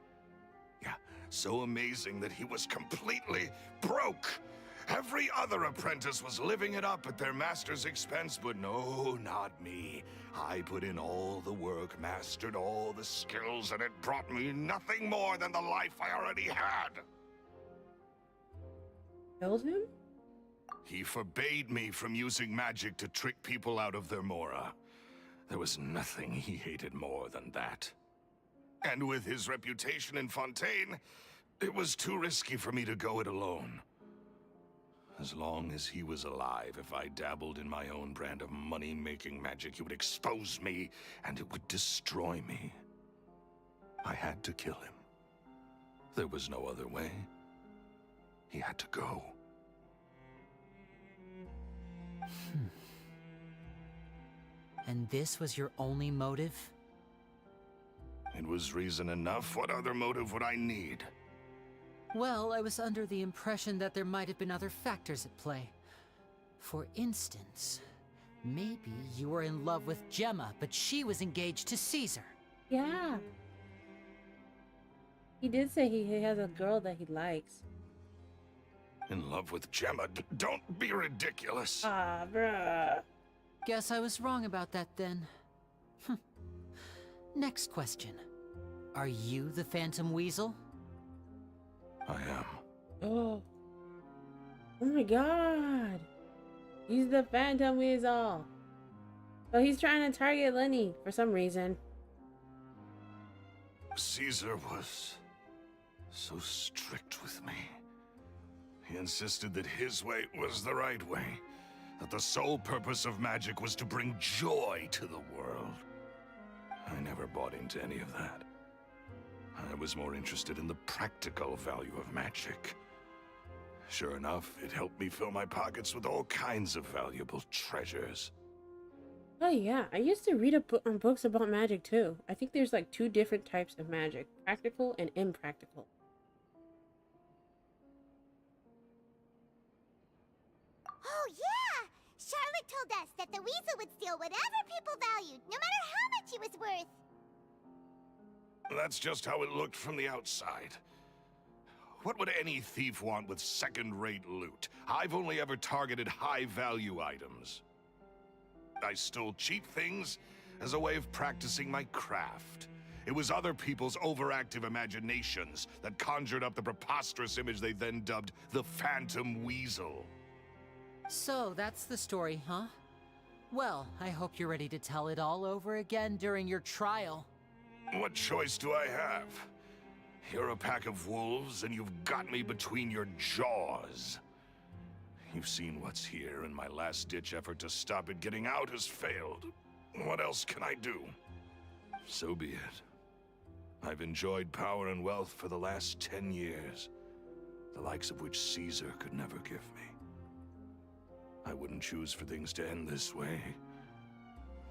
Yeah, so amazing that he was completely broke. Every other apprentice was living it up at their master's expense, but no, not me. I put in all the work, mastered all the skills, and it brought me nothing more than the life I already had. Killed him? He forbade me from using magic to trick people out of their Mora. There was nothing he hated more than that. And with his reputation in Fontaine, it was too risky for me to go it alone. As long as he was alive, if I dabbled in my own brand of money-making magic, he would expose me, and it would destroy me. I had to kill him. There was no other way. He had to go. And this was your only motive? It was reason enough. What other motive would I need? Well, I was under the impression that there might have been other factors at play. For instance, maybe you were in love with Gemma, but she was engaged to Caesar. Yeah. He did say he has a girl that he likes. In love with Gemma? Don't be ridiculous. Ah, bruh. Guess I was wrong about that then. Next question. Are you the Phantom Weasel? I am. Oh. Oh my god. He's the Phantom Weasel. So he's trying to target Lyney for some reason. Caesar was so strict with me. He insisted that his way was the right way. That the sole purpose of magic was to bring joy to the world. I never bought into any of that. I was more interested in the practical value of magic. Sure enough, it helped me fill my pockets with all kinds of valuable treasures. Oh yeah, I used to read books about magic too. I think there's like 2 different types of magic, practical and impractical. Oh yeah! Charlotte told us that the weasel would steal whatever people valued, no matter how much he was worth. That's just how it looked from the outside. What would any thief want with second-rate loot? I've only ever targeted high-value items. I stole cheap things as a way of practicing my craft. It was other people's overactive imaginations that conjured up the preposterous image they then dubbed the Phantom Weasel. So that's the story, huh? Well, I hope you're ready to tell it all over again during your trial. What choice do I have? You're a pack of wolves, and you've got me between your jaws. You've seen what's here, and my last-ditch effort to stop it getting out has failed. What else can I do? So be it. I've enjoyed power and wealth for the last 10 years, the likes of which Caesar could never give me. I wouldn't choose for things to end this way,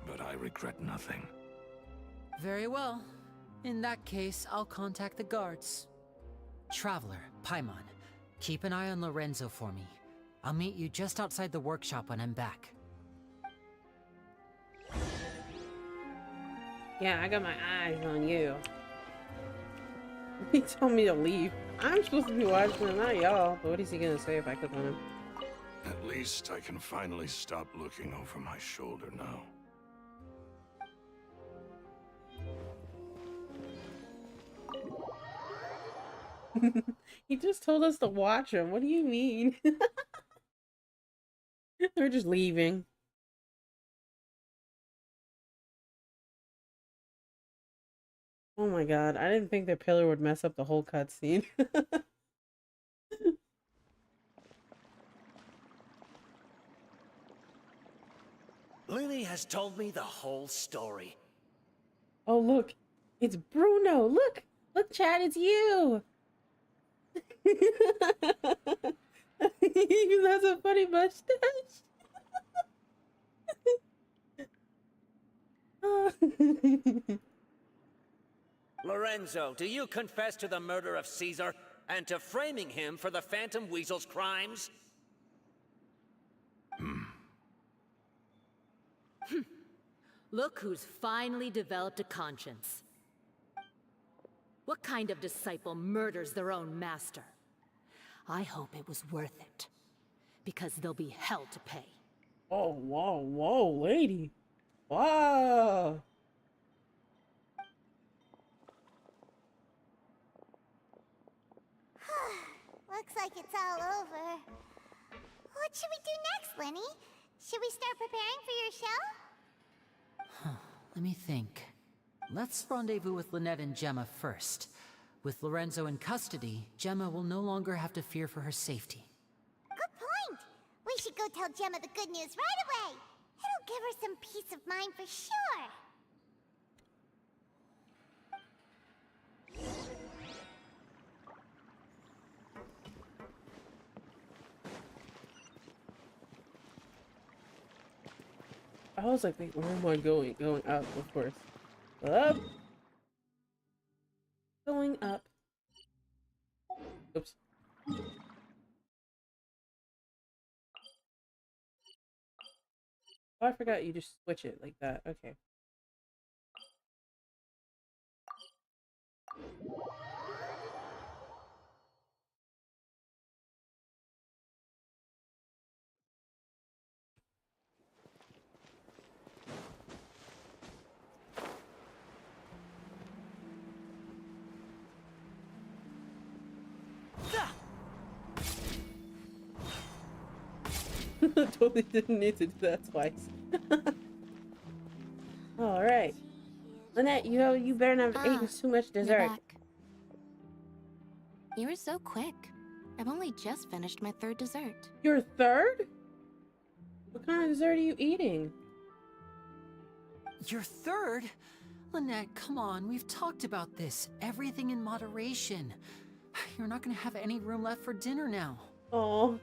but I regret nothing. Very well. In that case, I'll contact the guards. Traveler, Paimon, keep an eye on Lorenzo for me. I'll meet you just outside the workshop when I'm back. Yeah, I got my eyes on you. He told me to leave. I'm supposed to be watching him, not y'all. But what is he gonna say if I click on him? At least I can finally stop looking over my shoulder now. He just told us to watch him. What do you mean? They're just leaving. Oh my god, I didn't think the pillar would mess up the whole cutscene. Lyney has told me the whole story. Oh look, it's Bruno. Look, look, Chad, it's you. He even has a funny mustache. Lorenzo, do you confess to the murder of Caesar and to framing him for the Phantom Weasel's crimes? Look who's finally developed a conscience. What kind of disciple murders their own master? I hope it was worth it, because there'll be hell to pay. Oh, whoa, whoa, lady. Wow. Looks like it's all over. What should we do next, Lyney? Should we start preparing for your show? Let me think. Let's rendezvous with Lynette and Gemma first. With Lorenzo in custody, Gemma will no longer have to fear for her safety. Good point! We should go tell Gemma the good news right away! It'll give her some peace of mind for sure! I was like, wait, where am I going? Going up, of course. Up! Going up. Oops. Oh, I forgot you just switch it like that. Okay. Totally didn't need to do that twice. All right, Lynette, you better not have eaten too much dessert. You were so quick. I've only just finished my 3rd dessert. Your 3rd? What kind of dessert are you eating? Your 3rd? Lynette, come on, we've talked about this. Everything in moderation. You're not gonna have any room left for dinner now. Oh,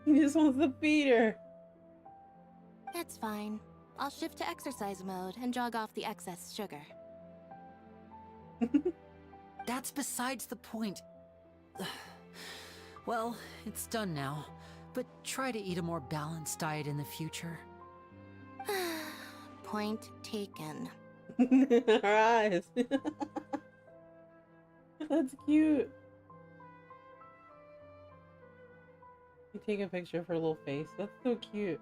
he just wants to feed her. That's fine. I'll shift to exercise mode and jog off the excess sugar. That's besides the point. Well, it's done now, but try to eat a more balanced diet in the future. Point taken. Her eyes. That's cute. You take a picture of her little face. That's so cute.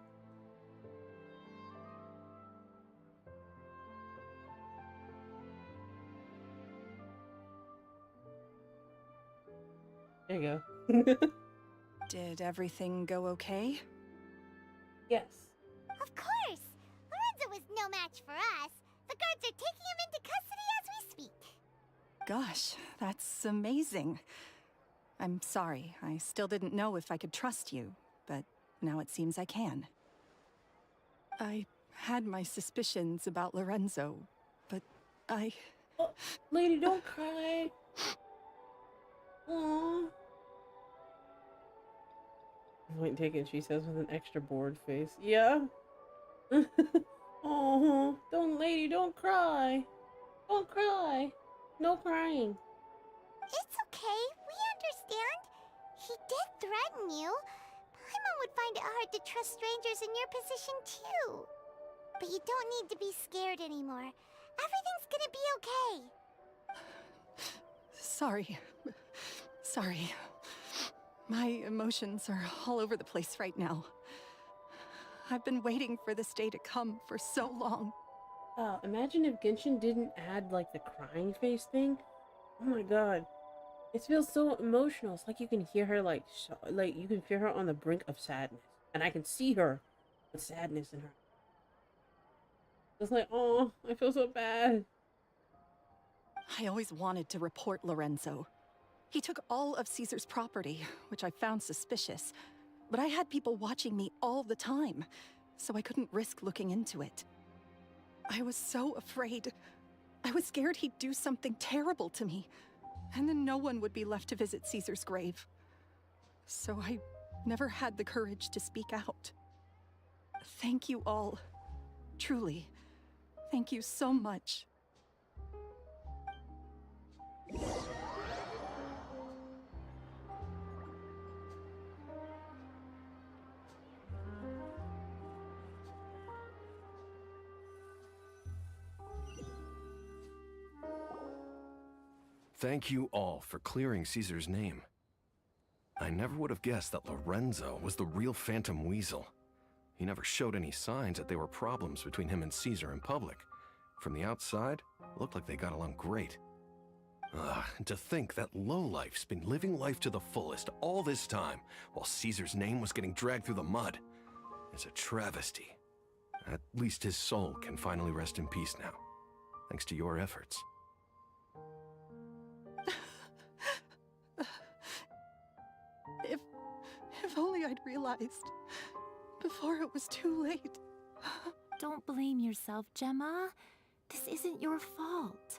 There you go. Did everything go okay? Yes. Of course! Lorenzo was no match for us. The guards are taking him into custody as we speak. Gosh, that's amazing. I'm sorry, I still didn't know if I could trust you, but now it seems I can. I had my suspicions about Lorenzo, but I... Oh, lady, don't cry. Aww. Point taken, she says with an extra bored face. Yeah. Oh, don't cry. Don't cry. No crying. It's okay, we understand. He did threaten you. Paimon would find it hard to trust strangers in your position too. But you don't need to be scared anymore. Everything's gonna be okay. Sorry. Sorry. My emotions are all over the place right now. I've been waiting for this day to come for so long. Imagine if Genshin didn't add like the crying face thing. Oh my god. It feels so emotional. It's like you can hear her like you can feel her on the brink of sadness. And I can see her with sadness in her. It's like, oh, I feel so bad. I always wanted to report Lorenzo. He took all of Caesar's property, which I found suspicious. But I had people watching me all the time, so I couldn't risk looking into it. I was so afraid. I was scared he'd do something terrible to me, and then no one would be left to visit Caesar's grave. So I never had the courage to speak out. Thank you all. Truly. Thank you so much. Thank you all for clearing Caesar's name. I never would have guessed that Lorenzo was the real Phantom Weasel. He never showed any signs that there were problems between him and Caesar in public. From the outside, it looked like they got along great. And to think that lowlife's been living life to the fullest all this time, while Caesar's name was getting dragged through the mud. It's a travesty. At least his soul can finally rest in peace now, thanks to your efforts. If only I'd realized before it was too late. Don't blame yourself, Gemma. This isn't your fault.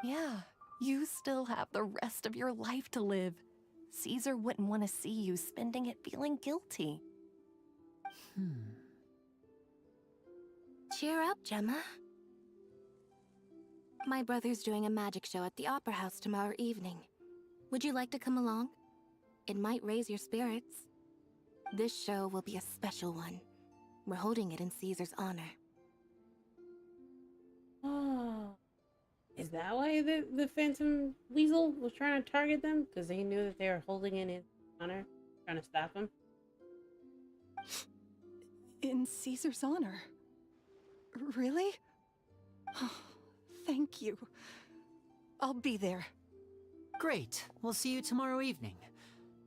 Yeah, you still have the rest of your life to live. Caesar wouldn't want to see you spending it feeling guilty. Cheer up, Gemma. My brother's doing a magic show at the Opera House tomorrow evening. Would you like to come along? It might raise your spirits. This show will be a special one. We're holding it in Caesar's honor. Oh. Is that why the Phantom Weasel was trying to target them? Because they knew that they were holding it in honor? Trying to stop him? In Caesar's honor? Really? Oh, thank you. I'll be there. Great. We'll see you tomorrow evening.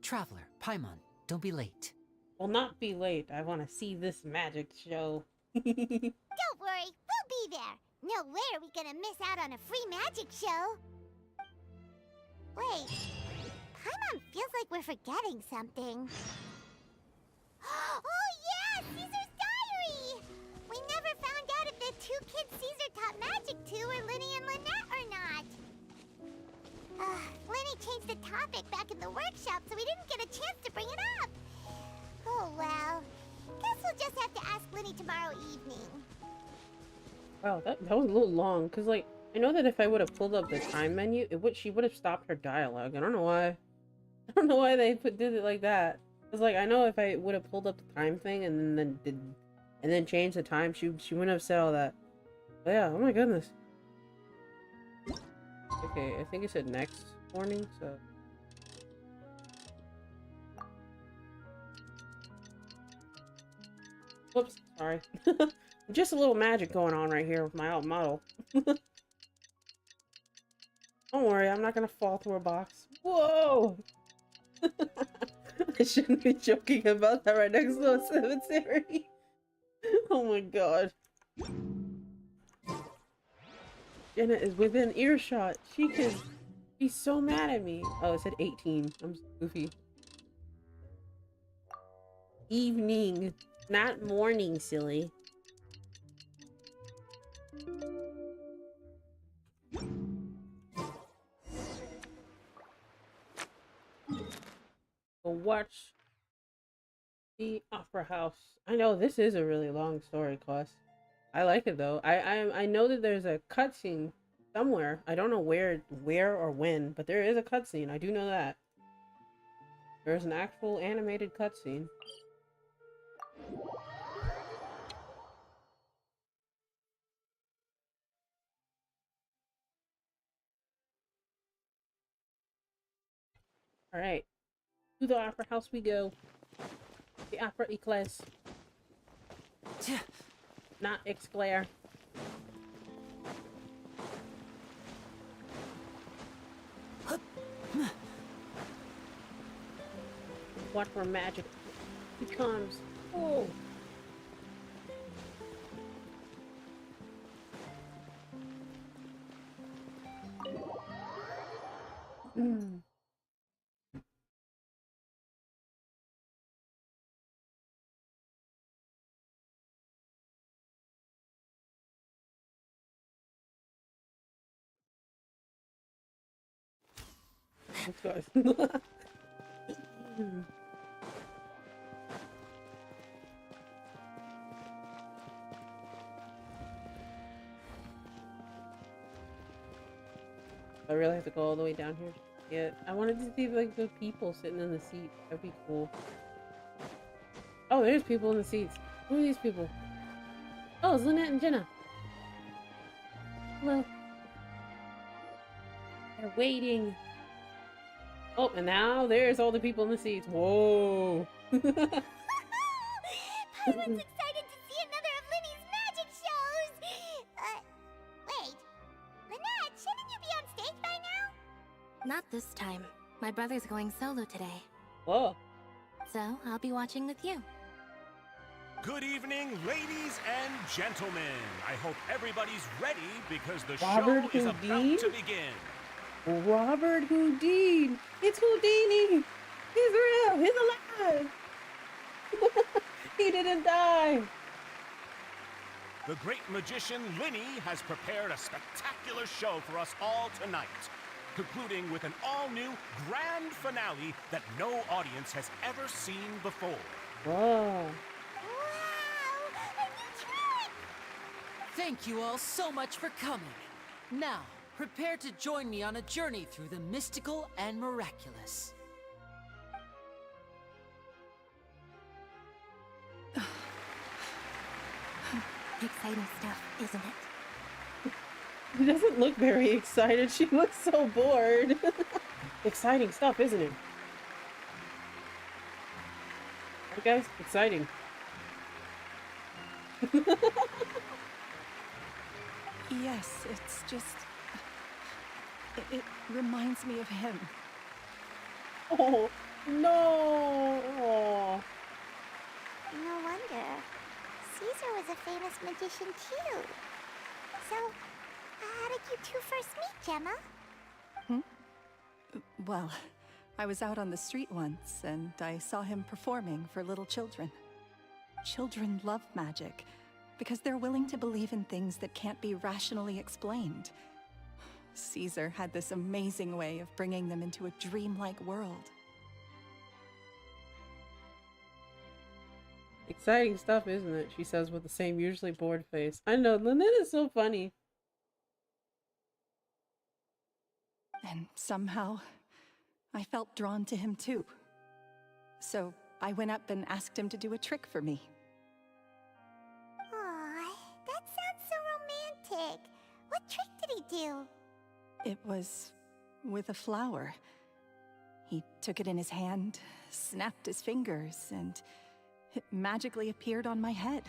Traveler, Paimon, don't be late. Will not be late. I want to see this magic show. Don't worry, we'll be there. No way are we gonna miss out on a free magic show. Wait, Paimon feels like we're forgetting something. Oh yeah, Caesar's diary! We never found out if the two kids Caesar taught magic magic too, were Lyney and Lynette or not? Lyney changed the topic back in the workshop, so we didn't get a chance to bring it up. Oh well. Guess we'll just have to ask Lyney tomorrow evening. Wow, that was a little long, because, like, I know that if I would have pulled up the time menu, she would have stopped her dialogue. I don't know why. I don't know why they did it like that. It's like, I know if I would have pulled up the time thing and then changed the time, she wouldn't have said all that. But yeah, oh my goodness. Okay, I think it said next morning, so... Whoops, sorry. Just a little magic going on right here with my alt model. Don't worry, I'm not gonna fall through a box. Whoa! I shouldn't be joking about that right next to a cemetery. Oh my god. Jenna is within earshot. She can be so mad at me. Oh, it said 18. I'm goofy. Evening, not morning, silly. Go watch the Opera House. I know this is a really long story, Quest. I like it though. I know that there's a cutscene somewhere. I don't know where or when, but there is a cutscene. I do know that. There's an actual animated cutscene. All right. To the Opera House we go. The Opera Eclair. Not Exclair. Watch where magic becomes. Oh. Let's go. I really have to go all the way down here. Yeah, I wanted to see like the people sitting in the seat. That'd be cool. Oh, there's people in the seats. Who are these people? Oh, it's Lynette and Jenna. Hello. They're waiting. Oh, and now there's all the people in the seats. Whoa. Pilot's excited to see another of Lyney's magic shows. Wait. Lynette, shouldn't you be on stage by now? Not this time. My brother's going solo today. Whoa. So, I'll be watching with you. Good evening, ladies and gentlemen. I hope everybody's ready because the Robert show is Houdini? about to begin. Robert Houdini. It's Houdini. He's real. He's alive. He didn't die. The great magician Lyney has prepared a spectacular show for us all tonight, concluding with an all-new grand finale that no audience has ever seen before. Whoa. Thank you all so much for coming. Now, prepare to join me on a journey through the mystical and miraculous. Exciting stuff, isn't it? She doesn't look very excited. She looks so bored. Exciting stuff, isn't it? Right, guys? Exciting. Yes, it's just... It reminds me of him. Oh, no! Oh. No wonder. Caesar was a famous magician too. So, how did you two first meet, Gemma? Well, I was out on the street once, and I saw him performing for little children. Children love magic, because they're willing to believe in things that can't be rationally explained. Caesar had this amazing way of bringing them into a dreamlike world. Exciting stuff, isn't it? She says with the same usually bored face. I know, Lynette is so funny. And somehow, I felt drawn to him too. So I went up and asked him to do a trick for me. Aw, that sounds so romantic. What trick did he do? It was with a flower. He took it in his hand, snapped his fingers, and it magically appeared on my head.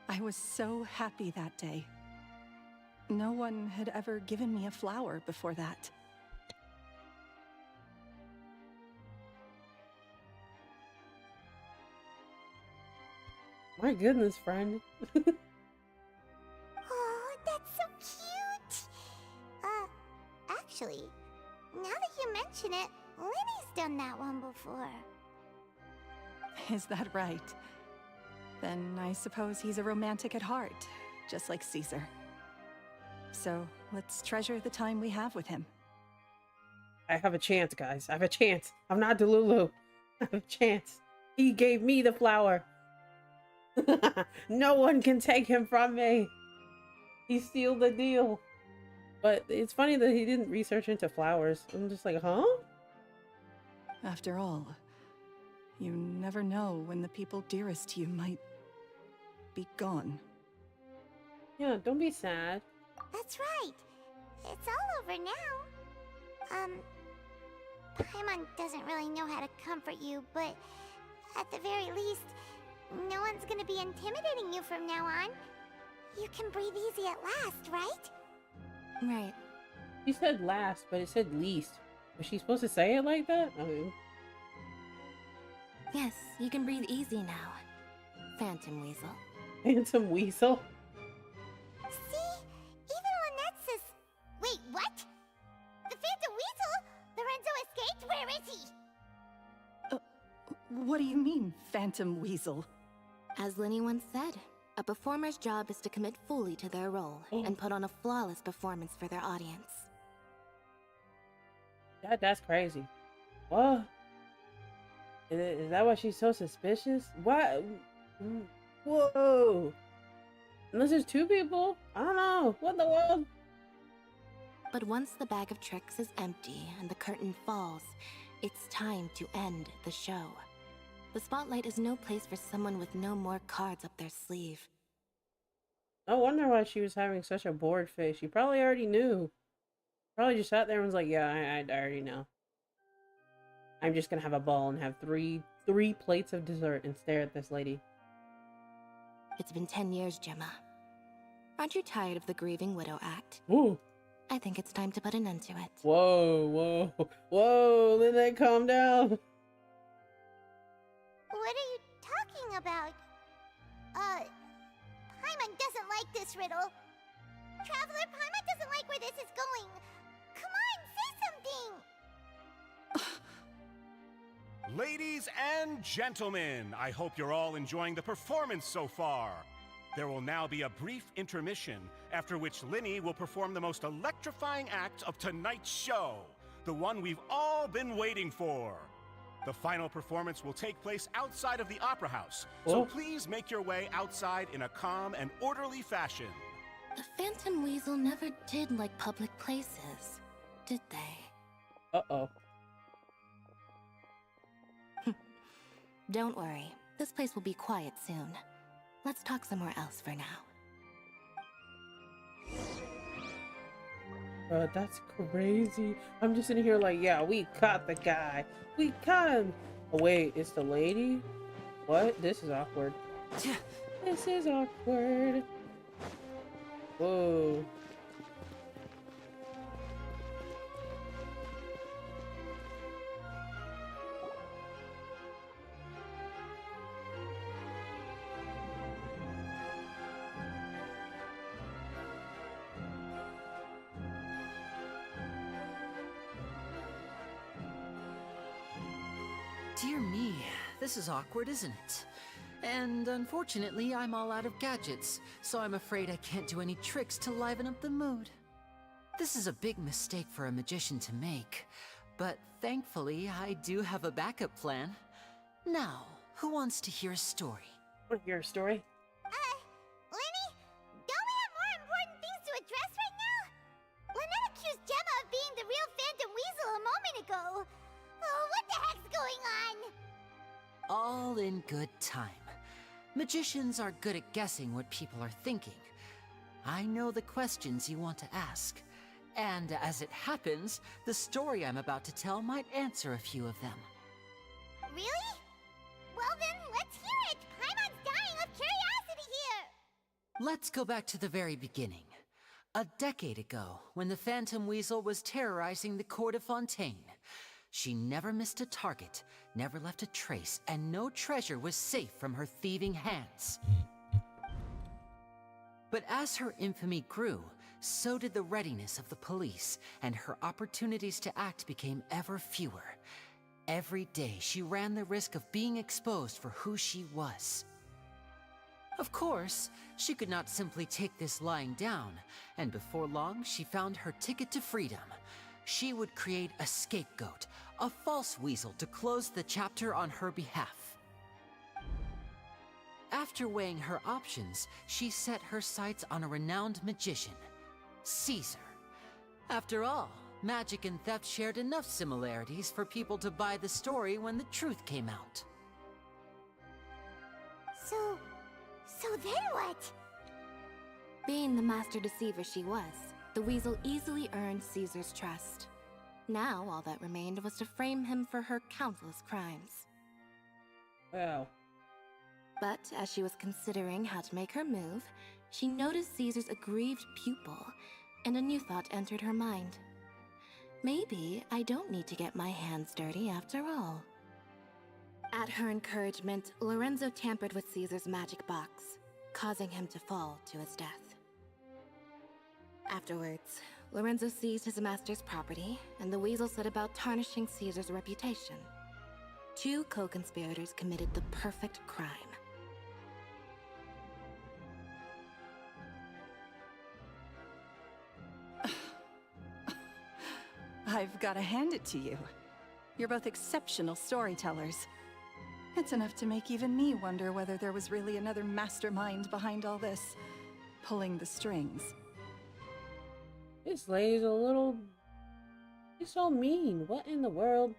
I was so happy that day. No one had ever given me a flower before that. My goodness, friend. Oh, that's so cute. Actually, now that you mention it, Lyney's done that one before. Is that right? Then I suppose he's a romantic at heart, just like Caesar. So let's treasure the time we have with him. I have a chance, guys. I have a chance. I'm not Delulu. I have a chance. He gave me the flower. No one can take him from me. He sealed the deal. But it's funny that he didn't research into flowers. I'm just like, huh? After all, you never know when the people dearest to you might be gone. Yeah, don't be sad. That's right. It's all over now. Paimon doesn't really know how to comfort you, but at the very least, no one's gonna be intimidating you from now on. You can breathe easy at last, right? Right. She said last, but it said least. Was she supposed to say it like that? I mean... Yes, you can breathe easy now, Phantom Weasel. Phantom Weasel? See? Even Lynette says... Wait, what? The Phantom Weasel? Lorenzo escaped? Where is he? What do you mean, Phantom Weasel? As Lyney once said, a performer's job is to commit fully to their role and put on a flawless performance for their audience. That's crazy. What? Is that why she's so suspicious? What? Whoa! Unless there's two people? I don't know. What in the world? But once the bag of tricks is empty and the curtain falls, it's time to end the show. The spotlight is no place for someone with no more cards up their sleeve. No wonder why she was having such a bored face. She probably already knew. Probably just sat there and was like, yeah, I already know. I'm just gonna have a ball and have three plates of dessert and stare at this lady. It's been 10 years, Gemma. Aren't you tired of the grieving widow act? Ooh. I think it's time to put an end to it. Whoa, Lynette, calm down. What are you talking about? Paimon doesn't like this riddle. Traveler, Paimon doesn't like where this is going. Come on, say something! Ladies and gentlemen, I hope you're all enjoying the performance so far. There will now be a brief intermission, after which Lyney will perform the most electrifying act of tonight's show, the one we've all been waiting for. The final performance will take place outside of the Opera House, so please make your way outside in a calm and orderly fashion. The Phantom Weasel never did like public places, did they? Uh-oh. Don't worry, this place will be quiet soon. Let's talk somewhere else for now. That's crazy. I'm just sitting here like, yeah, we caught the guy. We caught him. Oh, wait, it's the lady? What? This is awkward. This is awkward. Whoa. Dear me, this is awkward, isn't it? And unfortunately, I'm all out of gadgets, so I'm afraid I can't do any tricks to liven up the mood. This is a big mistake for a magician to make, but thankfully, I do have a backup plan. Now, who wants to hear a story? Want to hear a story? Lyney, don't we have more important things to address right now? Lynette accused Gemma of being the real Phantom Weasel a moment ago. Oh, what the heck's going on? All in good time. Magicians are good at guessing what people are thinking. I know the questions you want to ask. And as it happens, the story I'm about to tell might answer a few of them. Really? Well then, let's hear it! Paimon's dying of curiosity here! Let's go back to the very beginning. A decade ago, when the Phantom Weasel was terrorizing the court of Fontaine. She never missed a target, never left a trace, and no treasure was safe from her thieving hands. But as her infamy grew, so did the readiness of the police, and her opportunities to act became ever fewer. Every day, she ran the risk of being exposed for who she was. Of course, she could not simply take this lying down, and before long, she found her ticket to freedom. She would create a scapegoat, a false weasel to close the chapter on her behalf. After weighing her options, she set her sights on a renowned magician, Caesar. After all, magic and theft shared enough similarities for people to buy the story when the truth came out. So then what? Being the master deceiver she was, the weasel easily earned Caesar's trust. Now all that remained was to frame him for her countless crimes. Wow. But as she was considering how to make her move, she noticed Caesar's aggrieved pupil, and a new thought entered her mind. Maybe I don't need to get my hands dirty after all. At her encouragement, Lorenzo tampered with Caesar's magic box, causing him to fall to his death. Afterwards, Lorenzo seized his master's property, and the weasel set about tarnishing Caesar's reputation. Two co-conspirators committed the perfect crime. I've got to hand it to you. You're both exceptional storytellers. It's enough to make even me wonder whether there was really another mastermind behind all this, pulling the strings. This lady's a little... She's so mean. What in the world?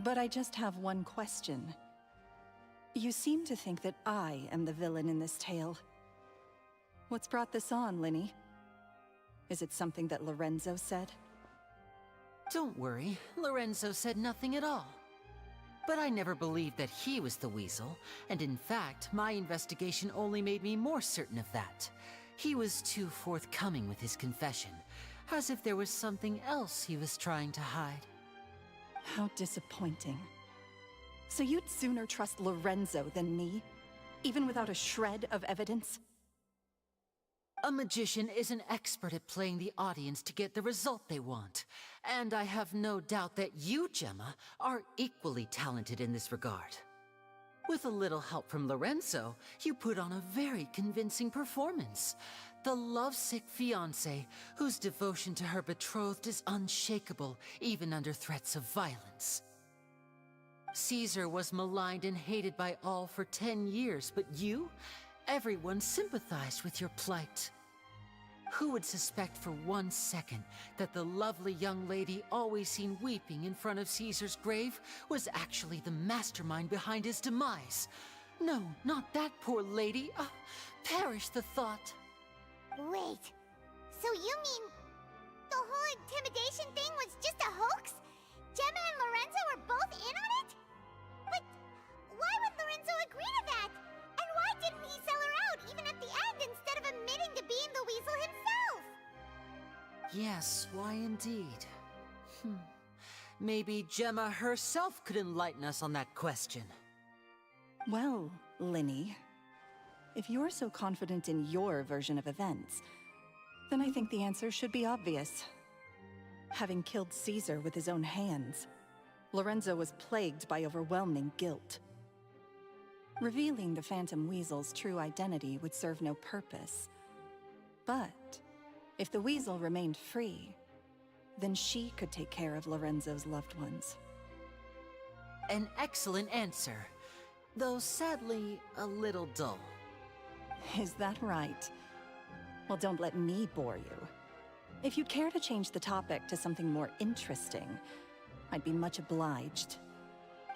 But I just have one question. You seem to think that I am the villain in this tale. What's brought this on, Lyney? Is it something that Lorenzo said? Don't worry, Lorenzo said nothing at all. But I never believed that he was the weasel, and in fact, my investigation only made me more certain of that. He was too forthcoming with his confession, as if there was something else he was trying to hide. How disappointing. So you'd sooner trust Lorenzo than me, even without a shred of evidence? A magician is an expert at playing the audience to get the result they want, and I have no doubt that you, Gemma, are equally talented in this regard. With a little help from Lorenzo, you put on a very convincing performance. The lovesick fiancé, whose devotion to her betrothed is unshakable, even under threats of violence. Caesar was maligned and hated by all for 10 years, but you? Everyone sympathized with your plight. Who would suspect for 1 second that the lovely young lady always seen weeping in front of Caesar's grave was actually the mastermind behind his demise? No, not that poor lady. Perish the thought. Wait, so you mean the whole intimidation thing was just a hoax? Gemma and Lorenzo were both in on it? But why would Lorenzo agree to that? And why didn't he sell her out even at the end instead of admitting to being the weasel himself? Yes, why indeed? Maybe Gemma herself could enlighten us on that question. Well, Lyney, if you're so confident in your version of events, then I think the answer should be obvious. Having killed Caesar with his own hands, Lorenzo was plagued by overwhelming guilt. Revealing the Phantom Weasel's true identity would serve no purpose. But if the weasel remained free, then she could take care of Lorenzo's loved ones. An excellent answer, though sadly a little dull. Is that right? Well, don't let me bore you. If you'd care to change the topic to something more interesting, I'd be much obliged.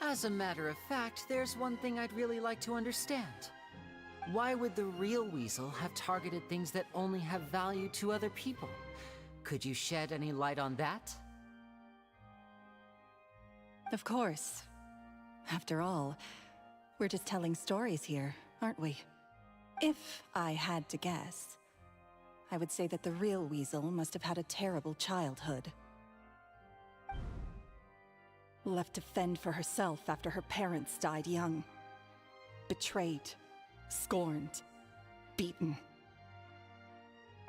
As a matter of fact, there's one thing I'd really like to understand. Why would the real weasel have targeted things that only have value to other people? Could you shed any light on that? Of course. After all, we're just telling stories here, aren't we? If I had to guess, I would say that the real weasel must have had a terrible childhood. Left to fend for herself after her parents died young. Betrayed, scorned, beaten.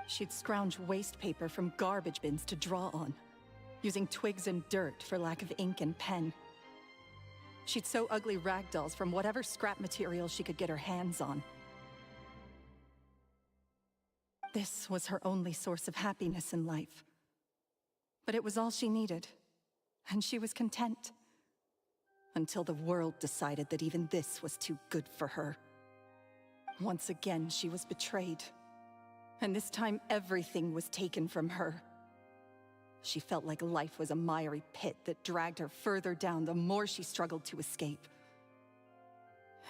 She'd scrounge waste paper from garbage bins to draw on, using twigs and dirt for lack of ink and pen. She'd sew ugly ragdolls from whatever scrap material she could get her hands on. This was her only source of happiness in life. But it was all she needed, and she was content. Until the world decided that even this was too good for her. Once again, she was betrayed. And this time, everything was taken from her. She felt like life was a miry pit that dragged her further down the more she struggled to escape.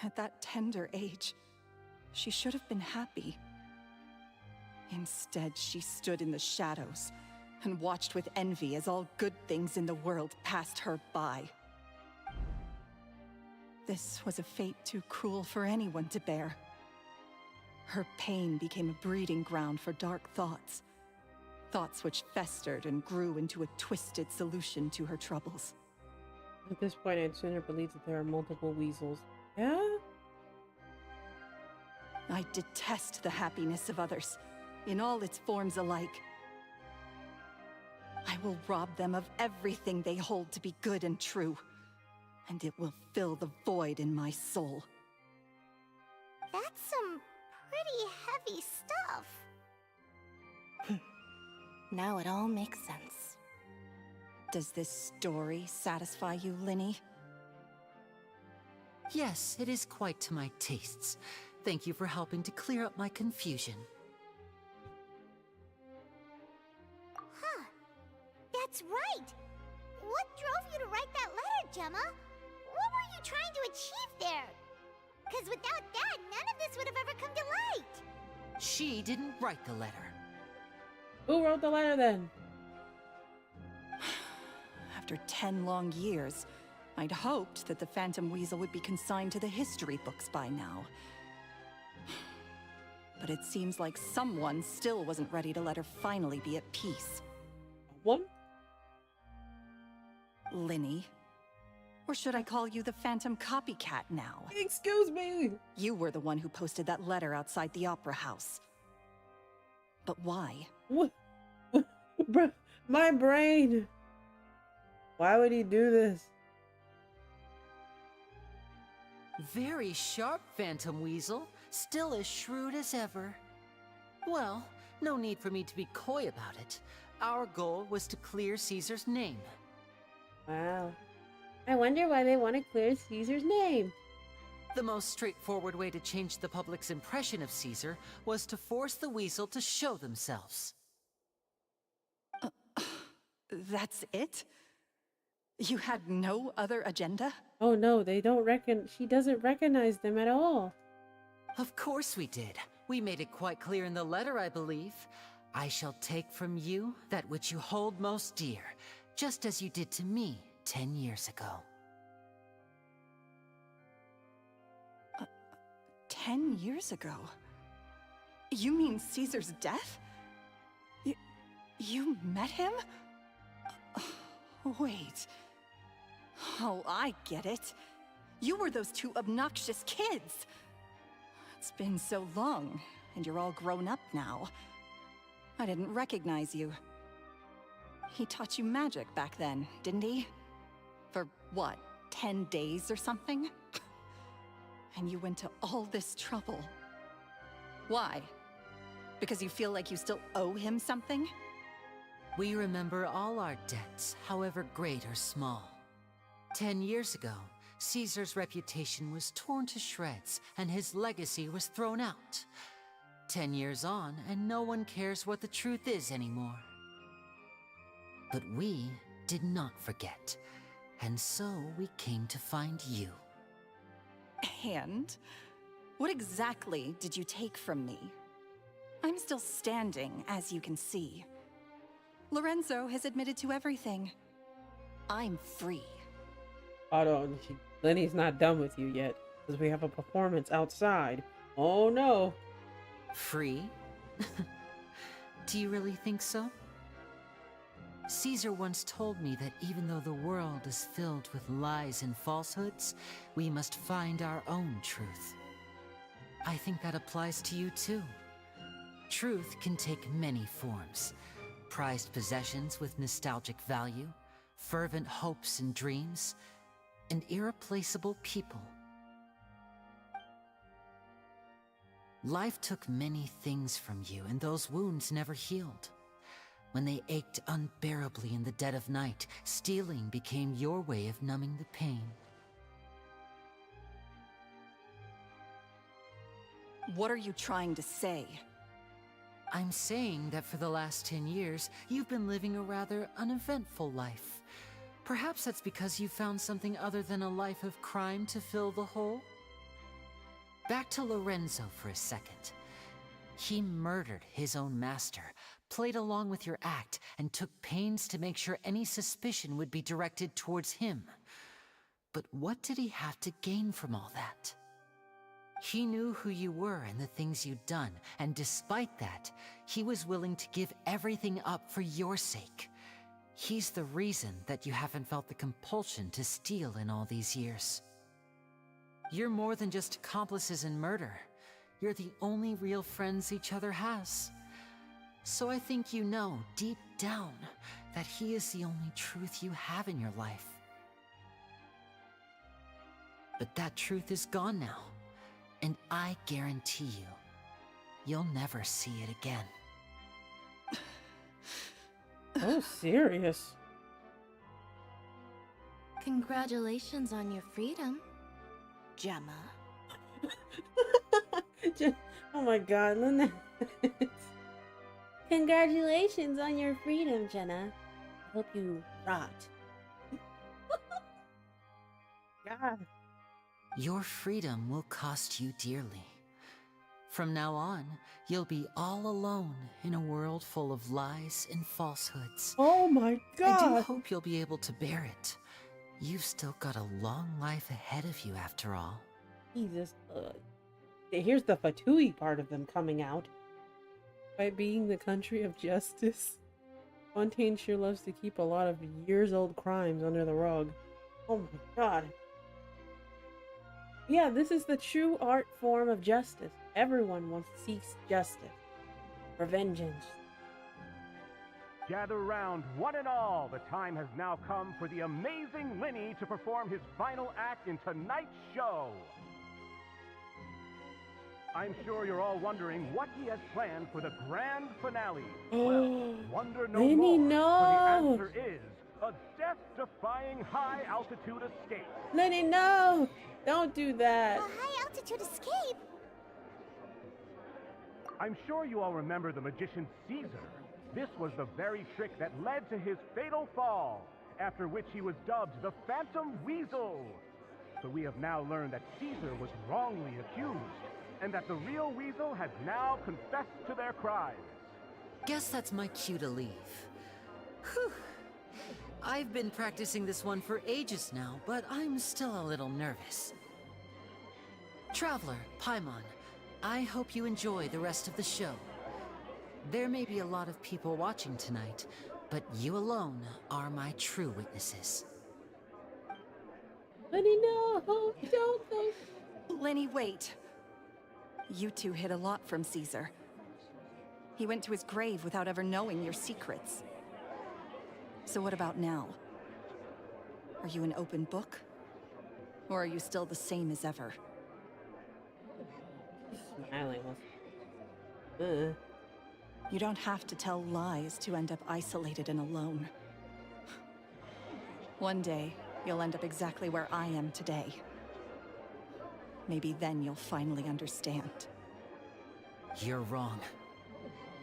At that tender age, she should have been happy. Instead, she stood in the shadows and watched with envy as all good things in the world passed her by. This was a fate too cruel for anyone to bear. Her pain became a breeding ground for dark thoughts. Thoughts which festered and grew into a twisted solution to her troubles. At this point, I'd sooner believe that there are multiple weasels. Yeah? I detest the happiness of others, in all its forms alike. I will rob them of everything they hold to be good and true, and it will fill the void in my soul. That's some pretty heavy stuff. Now it all makes sense. Does this story satisfy you, Lyney? Yes, it is quite to my tastes. Thank you for helping to clear up my confusion. Huh. That's right! What drove you to write that letter, Gemma? What were you trying to achieve there? Because without that, none of this would have ever come to light. She didn't write the letter. Who wrote the letter then? After 10 long years, I'd hoped that the Phantom Weasel would be consigned to the history books by now. But it seems like someone still wasn't ready to let her finally be at peace. One? Lyney. Or should I call you the Phantom Copycat now? Excuse me! You were the one who posted that letter outside the Opera House. But why? What? Bruh, my brain! Why would he do this? Very sharp, Phantom Weasel. Still as shrewd as ever. Well, no need for me to be coy about it. Our goal was to clear Caesar's name. Wow. I wonder why they want to clear Caesar's name. The most straightforward way to change the public's impression of Caesar was to force the Weasel to show themselves. That's it? You had no other agenda? Oh no, they don't she doesn't recognize them at all. Of course we did. We made it quite clear in the letter, I believe. I shall take from you that which you hold most dear, just as you did to me 10 years ago. 10 years ago? You mean Caesar's death? You met him? Wait. Oh, I get it. You were those two obnoxious kids. It's been so long, and you're all grown up now. I didn't recognize you. He taught you magic back then, didn't he? For what, 10 days or something? And you went to all this trouble. Why? Because you feel like you still owe him something? We remember all our debts, however great or small. 10 years ago, Caesar's reputation was torn to shreds, and his legacy was thrown out. 10 years on, and no one cares what the truth is anymore. But we did not forget, and so we came to find you. And? What exactly did you take from me? I'm still standing, as you can see. Lorenzo has admitted to everything. I'm free. Hold on, Lyney's not done with you yet, because we have a performance outside. Oh no. Free? Do you really think so? Caesar once told me that even though the world is filled with lies and falsehoods, we must find our own truth. I think that applies to you too. Truth can take many forms. Prized possessions with nostalgic value, fervent hopes and dreams, and irreplaceable people. Life took many things from you, and those wounds never healed. When they ached unbearably in the dead of night, stealing became your way of numbing the pain. What are you trying to say? I'm saying that for the last 10 years, you've been living a rather uneventful life. Perhaps that's because you found something other than a life of crime to fill the hole? Back to Lorenzo for a second. He murdered his own master, played along with your act, and took pains to make sure any suspicion would be directed towards him. But what did he have to gain from all that? He knew who you were and the things you'd done, and despite that, he was willing to give everything up for your sake. He's the reason that you haven't felt the compulsion to steal in all these years. You're more than just accomplices in murder. You're the only real friends each other has. So I think you know, deep down, that he is the only truth you have in your life. But that truth is gone now. And I guarantee you, you'll never see it again. Oh, serious. Congratulations on your freedom, Gemma. Oh my god, Lynette. Congratulations on your freedom, Jenna. I hope you rot. God. Your freedom will cost you dearly. From now on, you'll be all alone in a world full of lies and falsehoods. Oh my god! I do hope you'll be able to bear it. You've still got a long life ahead of you after all. Jesus. Here's the Fatui part of them coming out. By being the country of justice, Fontaine sure loves to keep a lot of years-old crimes under the rug. Oh my god. Yeah, this is the true art form of justice. Everyone wants to seek justice. For vengeance. Gather round, one and all. The time has now come for the amazing Lyney to perform his final act in tonight's show. I'm sure you're all wondering what he has planned for the grand finale. Well, wonder no Lyney, more, no! for the answer is a death-defying high-altitude escape. Lyney, no! Don't do that. A high-altitude escape? I'm sure you all remember the magician Caesar. This was the very trick that led to his fatal fall, after which he was dubbed the Phantom Weasel. But we have now learned that Caesar was wrongly accused, and that the real Weasel has now confessed to their crimes. Guess that's my cue to leave. Whew. I've been practicing this one for ages now, but I'm still a little nervous. Traveler, Paimon, I hope you enjoy the rest of the show. There may be a lot of people watching tonight, but you alone are my true witnesses. Lyney, no! Don't! Lyney, wait. You two hid a lot from Caesar. He went to his grave without ever knowing your secrets. So what about now? Are you an open book? Or are you still the same as ever? smiling. You don't have to tell lies to end up isolated and alone. One day, you'll end up exactly where I am today. Maybe then you'll finally understand. You're wrong.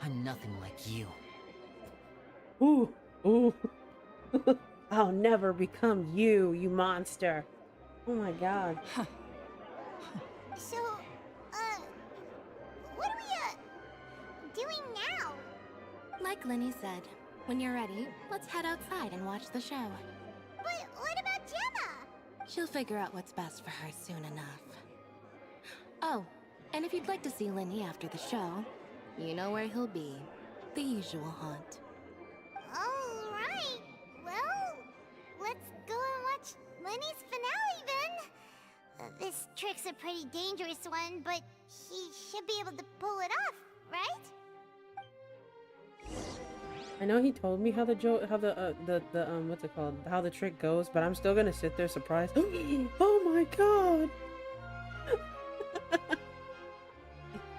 I'm nothing like you. Ooh, ooh. I'll never become you, you monster. Oh my god. So, what are we, doing now? Like Lyney said, when you're ready, let's head outside and watch the show. But what about Gemma? She'll figure out what's best for her soon enough. Oh, and if you'd like to see Lyney after the show, you know where he'll be. The usual haunt. Alright. Well, let's go and watch Lyney's finale then. This trick's a pretty dangerous one, but he should be able to pull it off, right? I know he told me how the what's it called? How the trick goes, but I'm still gonna sit there surprised. Oh my god!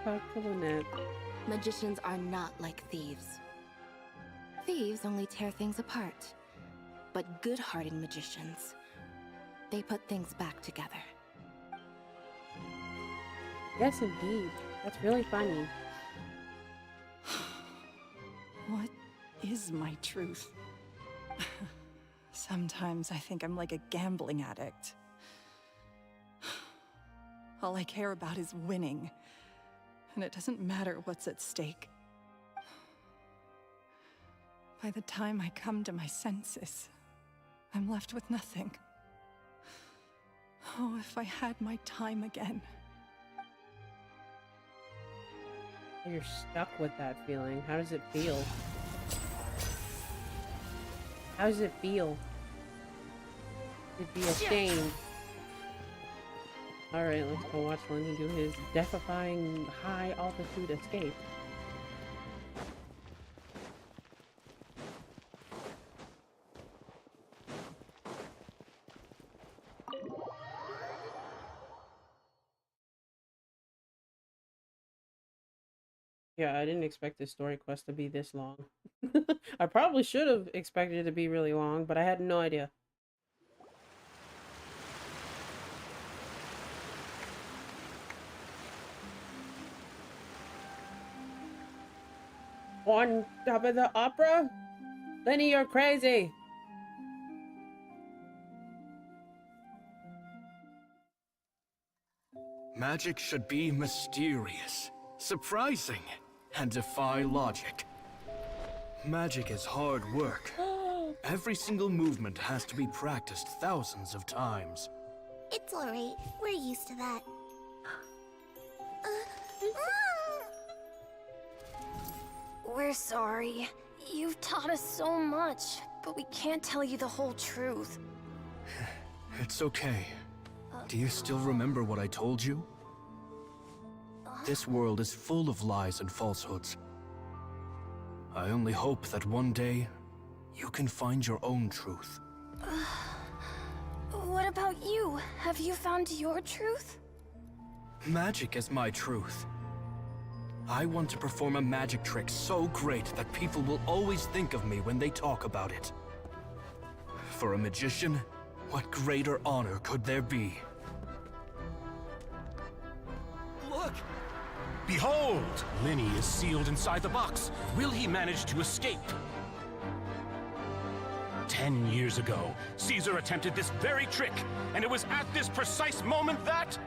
Talk to Lynette. Magicians are not like thieves. Thieves only tear things apart. But good-hearted magicians, they put things back together. Yes, indeed. That's really funny. What is my truth? Sometimes I think I'm like a gambling addict. All I care about is winning, and it doesn't matter what's at stake. By the time I come to my senses, I'm left with nothing. Oh, if I had my time again. You're stuck with that feeling. How does it feel? How does it feel? It'd be ashamed. Alright, let's go watch Lyney do his death-defying high altitude escape. Yeah, I didn't expect this story quest to be this long. I probably should have expected it to be really long, but I had no idea. On top of the opera? Lyney, you're crazy! Magic should be mysterious, surprising, and defy logic. Magic is hard work. Every single movement has to be practiced thousands of times. It's alright. We're used to that. We're sorry. You've taught us so much, but we can't tell you the whole truth. It's okay. Do you still remember what I told you? This world is full of lies and falsehoods. I only hope that one day, you can find your own truth. What about you? Have you found your truth? Magic is my truth. I want to perform a magic trick so great that people will always think of me when they talk about it. For a magician, what greater honor could there be? Look! Behold! Lyney is sealed inside the box. Will he manage to escape? 10 years ago, Caesar attempted this very trick, and it was at this precise moment that...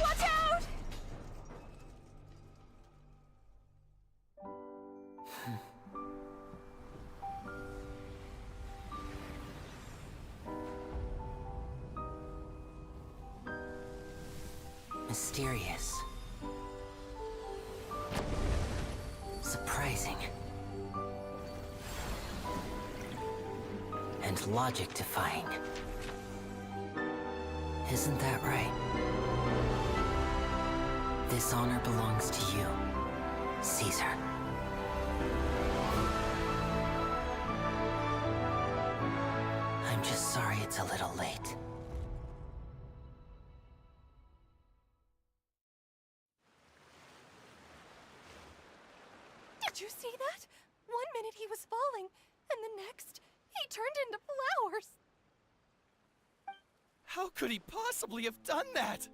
Watch out! Mysterious. Surprising. And logic-defying. Isn't that right? This honor belongs to you, Caesar. I'm just sorry it's a little late. see that? One minute he was falling, and the next, he turned into flowers. How could he possibly have done that?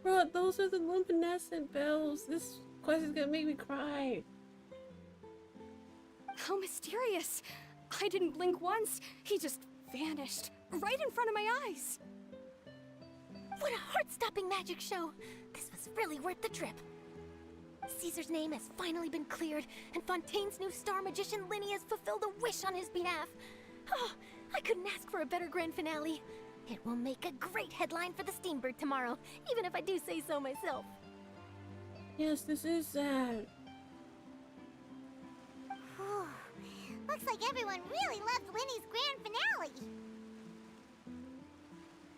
Bro, those are the luminescent bells. This quest is gonna make me cry. How mysterious. I didn't blink once. He just vanished right in front of my eyes. What a heart-stopping magic show! This was really worth the trip. Caesar's name has finally been cleared, and Fontaine's new star magician Lyney has fulfilled a wish on his behalf. Oh, I couldn't ask for a better grand finale. It will make a great headline for the Steambird tomorrow, even if I do say so myself. Yes, this is sad. Looks like everyone really loved Lyney's grand finale.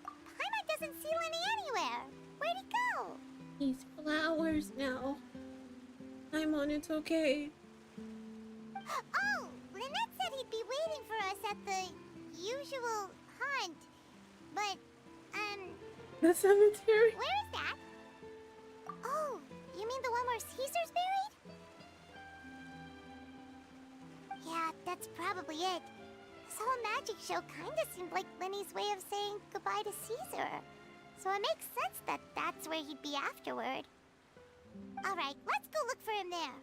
Paimon doesn't see Lyney anywhere. Where'd he go? These flowers now. Paimon, it's okay. Oh, Lynette said he'd be waiting for us at the usual hunt. But, the cemetery? where is that? Oh, you mean the one where Caesar's buried? Yeah, that's probably it. This whole magic show kinda seemed like Lyney's way of saying goodbye to Caesar. So it makes sense that that's where he'd be afterward. Alright, let's go look for him there.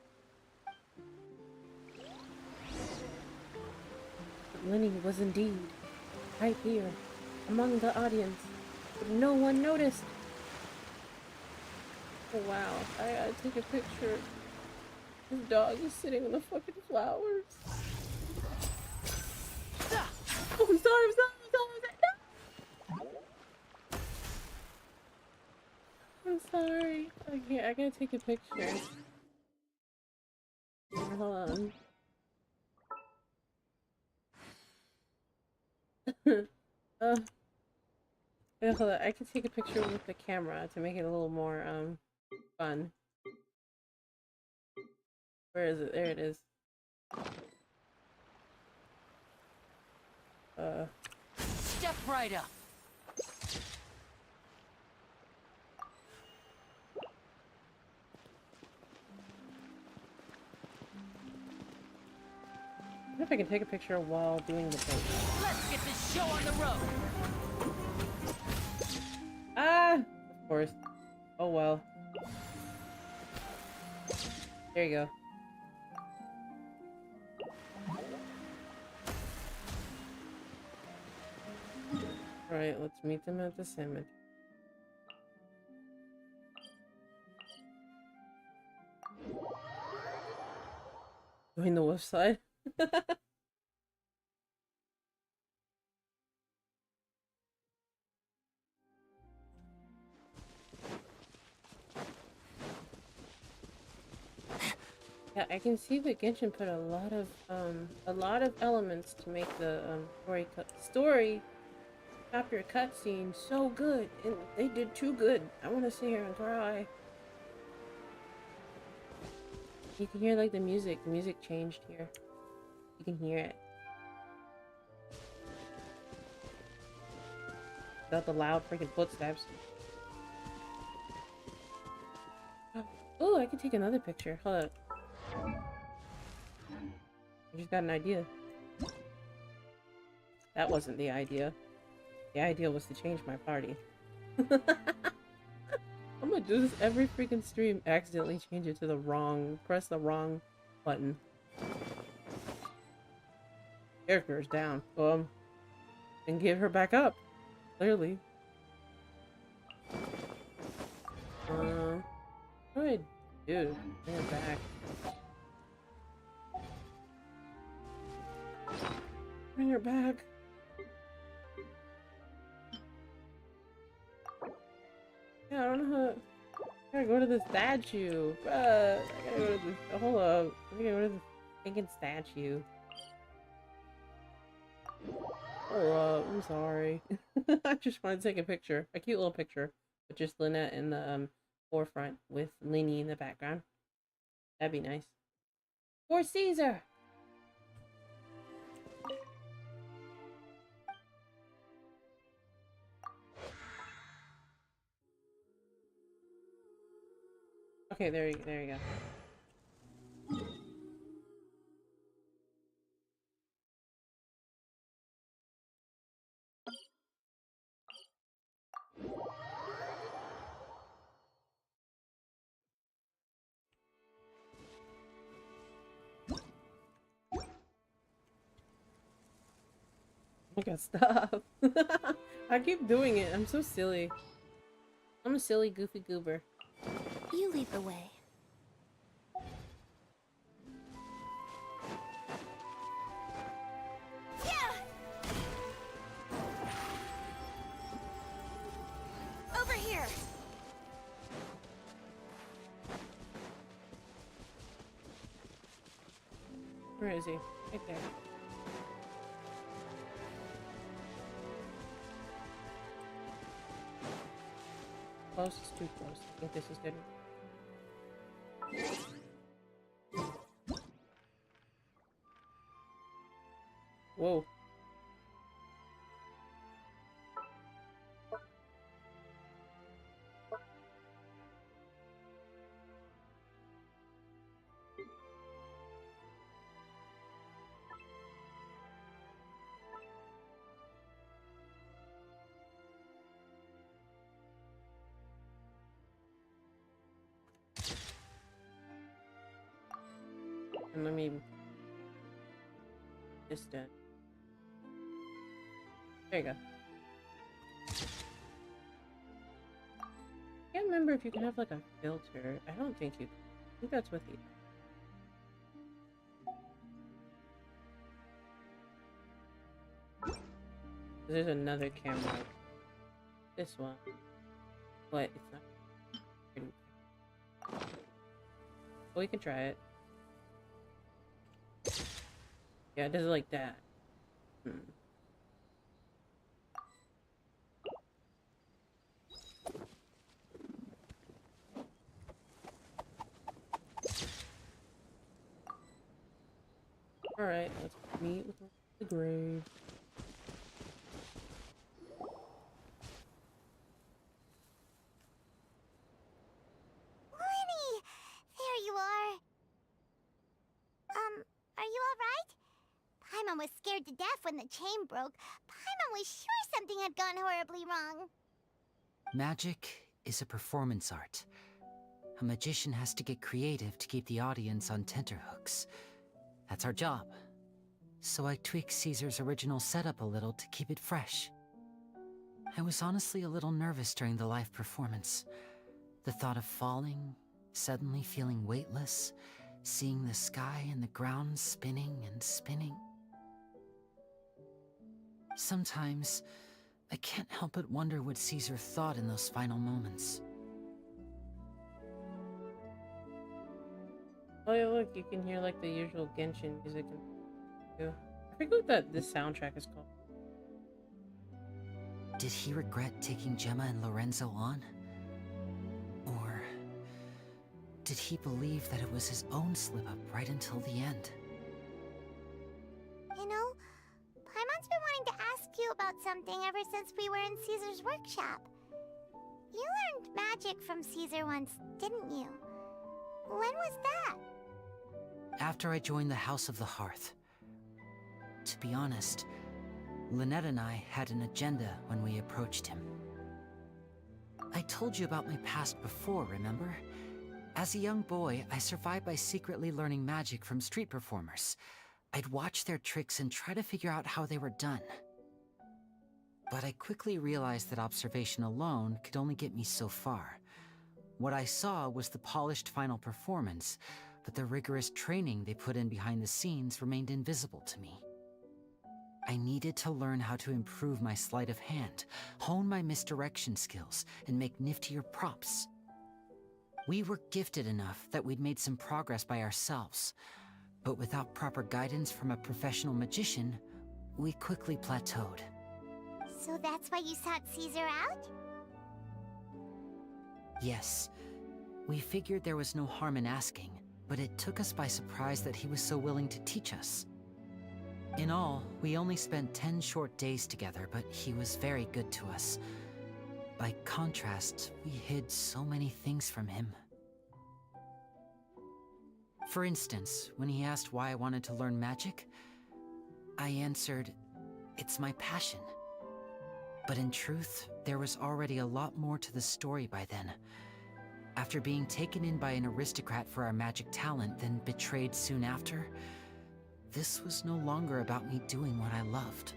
Lyney was indeed right here, among the audience, but no one noticed. Oh wow, I gotta take a picture. This dog is sitting on the fucking flowers. Oh, I'm sorry. I'm sorry. I gotta take a picture. Hold on. Yeah, hold on. I can take a picture with the camera to make it a little more fun. Where is it? There it is. Step right up. I wonder if I can take a picture while doing the thing. Let's get this show on the road. Ah! Of course. Oh well. There you go. Alright, let's meet them at the cemetery. Join the wolf side. Yeah, I can see that Genshin put a lot of elements to make the story chapter cutscene so good, and they did too good. I want to sit here and cry. You can hear like the music changed here. You can hear it. Without the loud freaking footsteps. Oh, I can take another picture. Hold up. I just got an idea. That wasn't the idea. The idea was to change my party. I'm gonna do this every freaking stream. Accidentally change it to the wrong, press the wrong button. Character is down. And get her back up. Clearly. What do I do? Bring her back. Bring her back. Yeah, I don't know how. I gotta go to the statue. I gotta go to the. Hold up. I gotta go to the thinking statue. Hold up. I'm sorry. I just want to take a picture. A cute little picture. With just Lynette in the forefront with Lyney in the background. That'd be nice. For Caesar! Okay, there you go. I got stop. I keep doing it. I'm so silly. I'm a silly, goofy goober. You lead the way. Yeah! Over here! Where is he? Right there. Close is too close. I think this is good. Whoa. And let me just there you go. I can't remember if you can have like a filter. I don't think you can. I think that's with you. There's another camera. This one. But it's not pretty. Well, we can try it. Yeah, it does it like that. Alright, let's meet with the grave. Lyney! There you are. Are you alright? Paimon was scared to death when the chain broke. Paimon was sure something had gone horribly wrong. Magic is a performance art. A magician has to get creative to keep the audience on tenterhooks. That's our job. So I tweaked Caesar's original setup a little to keep it fresh. I was honestly a little nervous during the live performance. The thought of falling, suddenly feeling weightless, seeing the sky and the ground spinning and spinning. Sometimes, I can't help but wonder what Caesar thought in those final moments. Oh yeah, look, you can hear like the usual Genshin music. I forget what this soundtrack is called. Did he regret taking Gemma and Lorenzo on? Or did he believe that it was his own slip-up right until the end? You know, Paimon's been wanting to ask you about something ever since we were in Caesar's workshop. You learned magic from Caesar once, didn't you? When was that? After I joined the House of the Hearth. To be honest, Lynette and I had an agenda when we approached him. I told you about my past before, remember? As a young boy, I survived by secretly learning magic from street performers. I'd watch their tricks and try to figure out how they were done. But I quickly realized that observation alone could only get me so far. What I saw was the polished final performance, but the rigorous training they put in behind the scenes remained invisible to me. I needed to learn how to improve my sleight of hand, hone my misdirection skills, and make niftier props. We were gifted enough that we'd made some progress by ourselves, but without proper guidance from a professional magician, we quickly plateaued. So that's why you sought Caesar out? Yes, we figured there was no harm in asking, but it took us by surprise that he was so willing to teach us. In all, we only spent 10 short days together, but he was very good to us. By contrast, we hid so many things from him. For instance, when he asked why I wanted to learn magic, I answered, it's my passion. But in truth, there was already a lot more to the story by then. After being taken in by an aristocrat for our magic talent, then betrayed soon after, this was no longer about me doing what I loved.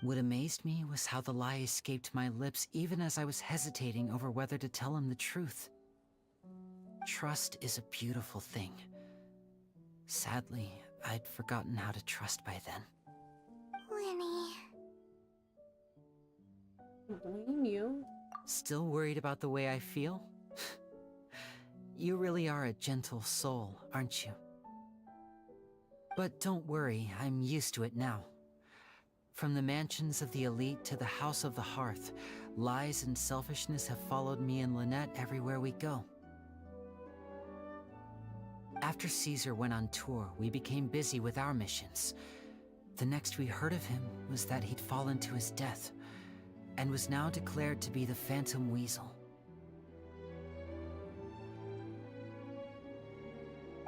What amazed me was how the lie escaped my lips even as I was hesitating over whether to tell him the truth. Trust is a beautiful thing. Sadly, I'd forgotten how to trust by then. Lyney. Blame you. Still worried about the way I feel? You really are a gentle soul, aren't you? But don't worry, I'm used to it now. From the mansions of the elite to the house of the hearth, lies and selfishness have followed me and Lynette everywhere we go. After Caesar went on tour, we became busy with our missions. The next we heard of him was that he'd fallen to his death, and was now declared to be the Phantom Weasel.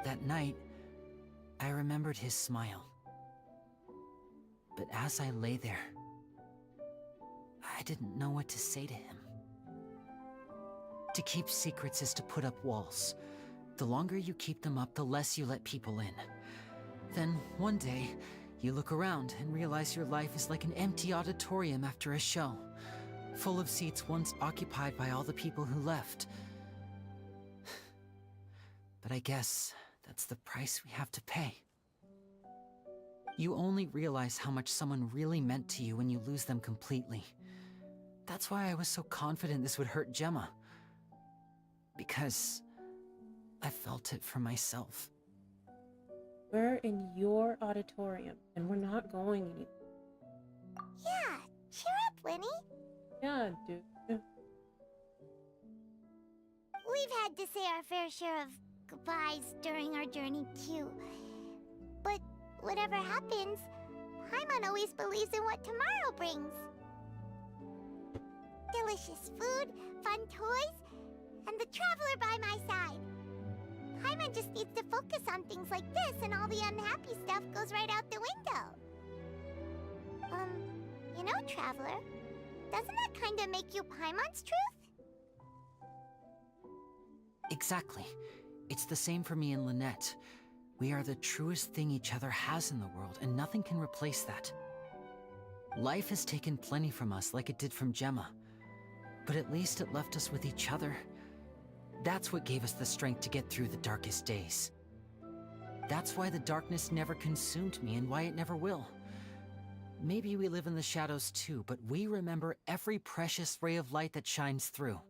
That night, I remembered his smile. But as I lay there, I didn't know what to say to him. To keep secrets is to put up walls. The longer you keep them up, the less you let people in. Then, one day, you look around and realize your life is like an empty auditorium after a show, full of seats once occupied by all the people who left. But I guess that's the price we have to pay. You only realize how much someone really meant to you when you lose them completely. That's why I was so confident this would hurt Gemma. Because I felt it for myself. We're in your auditorium, and we're not going anywhere. Yeah, cheer up, Lyney. Yeah, dude. We've had to say our fair share of goodbyes during our journey, too. But whatever happens, Paimon always believes in what tomorrow brings. Delicious food, fun toys, and the Traveler by my side. Paimon just needs to focus on things like this, and all the unhappy stuff goes right out the window. You know, Traveler, doesn't that kind of make you Paimon's truth? Exactly. It's the same for me and Lynette. We are the truest thing each other has in the world, and nothing can replace that. Life has taken plenty from us, like it did from Gemma. But at least it left us with each other. That's what gave us the strength to get through the darkest days. That's why the darkness never consumed me, and why it never will. Maybe we live in the shadows too, but we remember every precious ray of light that shines through.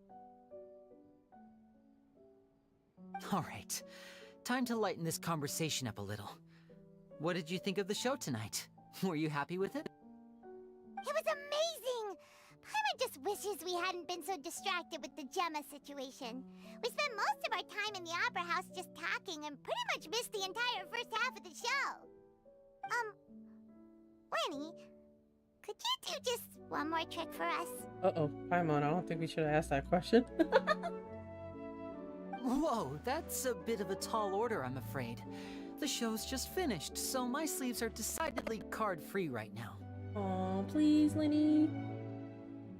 All right. Time to lighten this conversation up a little. What did you think of the show tonight? Were you happy with it? It was amazing! Paimon just wishes we hadn't been so distracted with the Gemma situation. We spent most of our time in the Opera House just talking and pretty much missed the entire first half of the show. Lyney, could you do just one more trick for us? Uh-oh, Paimon, I don't think we should have asked that question. Whoa, that's a bit of a tall order, I'm afraid. The show's just finished, so my sleeves are decidedly card-free right now. Aw, please, Lyney.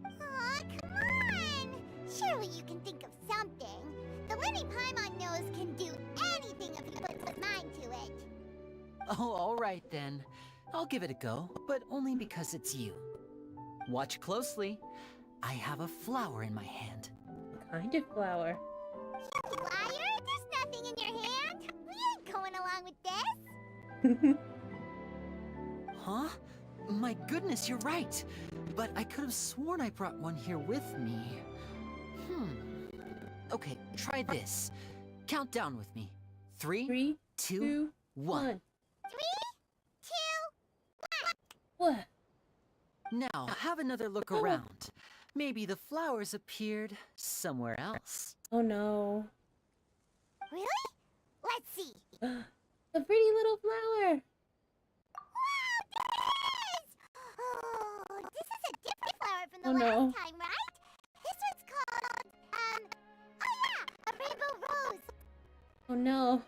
Aw, come on! Surely you can think of something. The Lyney Paimon knows can do anything if he puts his mind to it. Oh, all right then. I'll give it a go, but only because it's you. Watch closely. I have a flower in my hand. What kind of flower? You liar! There's nothing in your hand! We ain't going along with this! Huh? My goodness, you're right. But I could have sworn I brought one here with me. Okay, try this. Count down with me. 3, 2, 1. 3, 2, 1. What? Now, have another look around. Maybe the flowers appeared somewhere else. Oh no. Really? Let's see. The pretty little flower. Wow, there it is! Oh, this is a different flower from the Oh, no. last time, right? This one's called, oh yeah, a no.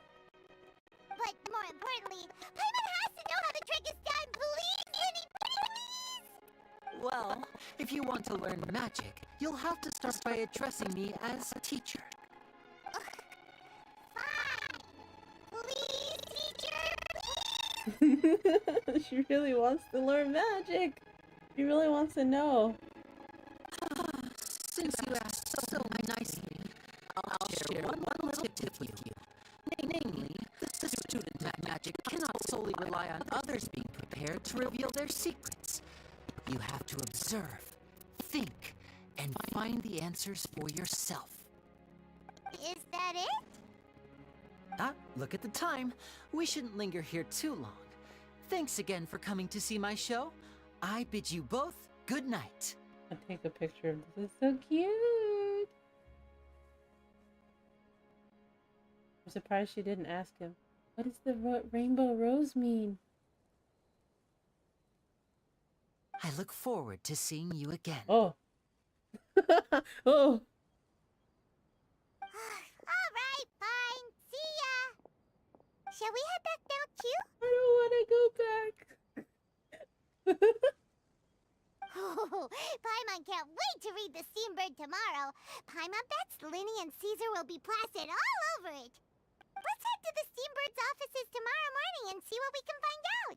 But more importantly, Paimon has to know how the trick is done. Please, Lyney, please! Well, if you want to learn magic, you'll have to start by addressing me as a teacher. Fine. Please, teacher, She really wants to learn magic. She really wants to know. Since you asked so nicely, I'll share one little tip with you. Namely, the student of magic cannot solely rely on others being prepared to reveal their secrets. You have to observe, think, and find the answers for yourself. Is that it? Ah, look at the time. We shouldn't linger here too long. Thanks again for coming to see my show. I bid you both good night. I'll take a picture of this. It's so cute. I'm surprised she didn't ask him. What does the rainbow rose mean? I look forward to seeing you again. Oh. Oh. Alright, fine. See ya. Shall we head back now too? I don't want to go back. Oh, Paimon can't wait to read the Steambird tomorrow. Paimon bets Lyney and Caesar will be plastered all over it. Let's head to the Steambird's offices tomorrow morning and see what we can find out.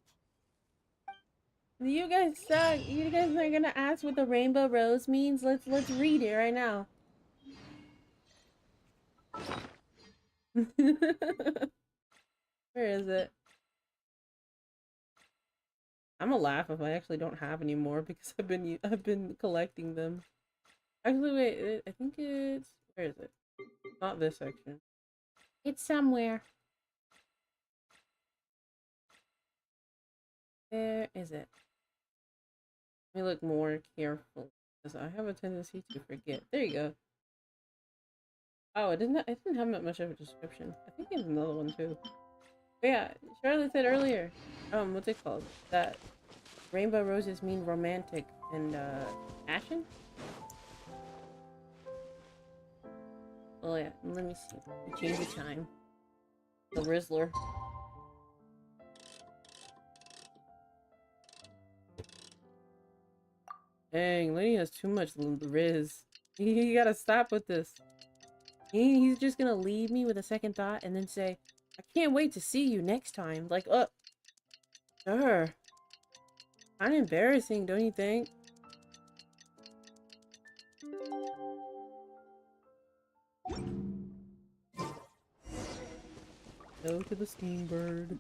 You guys suck. You guys are gonna ask what the rainbow rose means. Let's read it right now. Where is it? I'm gonna laugh if I actually don't have any more because I've been collecting them. Actually, wait. I think it's, where is it? Not this section. It's somewhere. Where is it? Let me look more carefully because I have a tendency to forget. There you go. Oh, it didn't have that much of a description. I think there's another one too. But yeah, Charlotte said earlier. What's it called? That rainbow roses mean romantic and passion. Oh yeah, let me see. We change the time. The Rizzler. Dang, Lyney has too much Riz. You gotta stop with this. He's just gonna leave me with a second thought and then say, I can't wait to see you next time. Like, sure. Kinda embarrassing, don't you think? Go to the Steambird.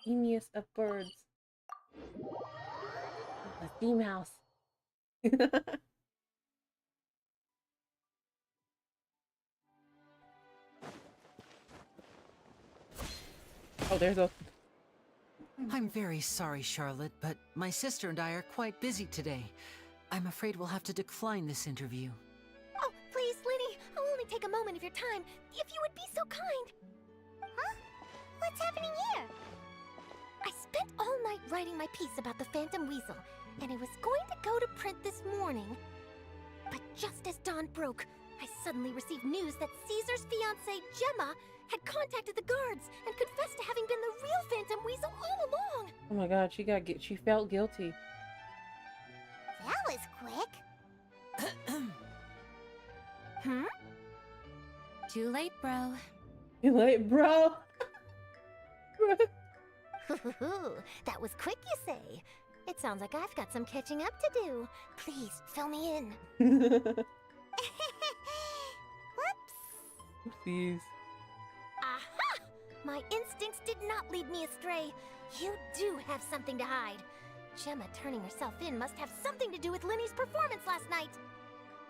Genius of birds. The steam house. Oh, there's a... I'm very sorry, Charlotte, but my sister and I are quite busy today. I'm afraid we'll have to decline this interview. Oh, please, Lyney, I'll only take a moment of your time, if you would be so kind. Huh? What's happening here? I spent all night writing my piece about the Phantom Weasel, and it was going to go to print this morning. But just as dawn broke, I suddenly received news that Caesar's fiancée, Gemma, had contacted the guards and confessed to having been the real Phantom Weasel all along. Oh my god, she felt guilty. That was quick. Hmm? Too late, bro. Too late, bro. That was quick, you say? It sounds like I've got some catching up to do. Please, fill me in. Whoops. Oopsies. Aha! My instincts did not lead me astray. You do have something to hide. Gemma turning herself in must have something to do with Lyney's performance last night.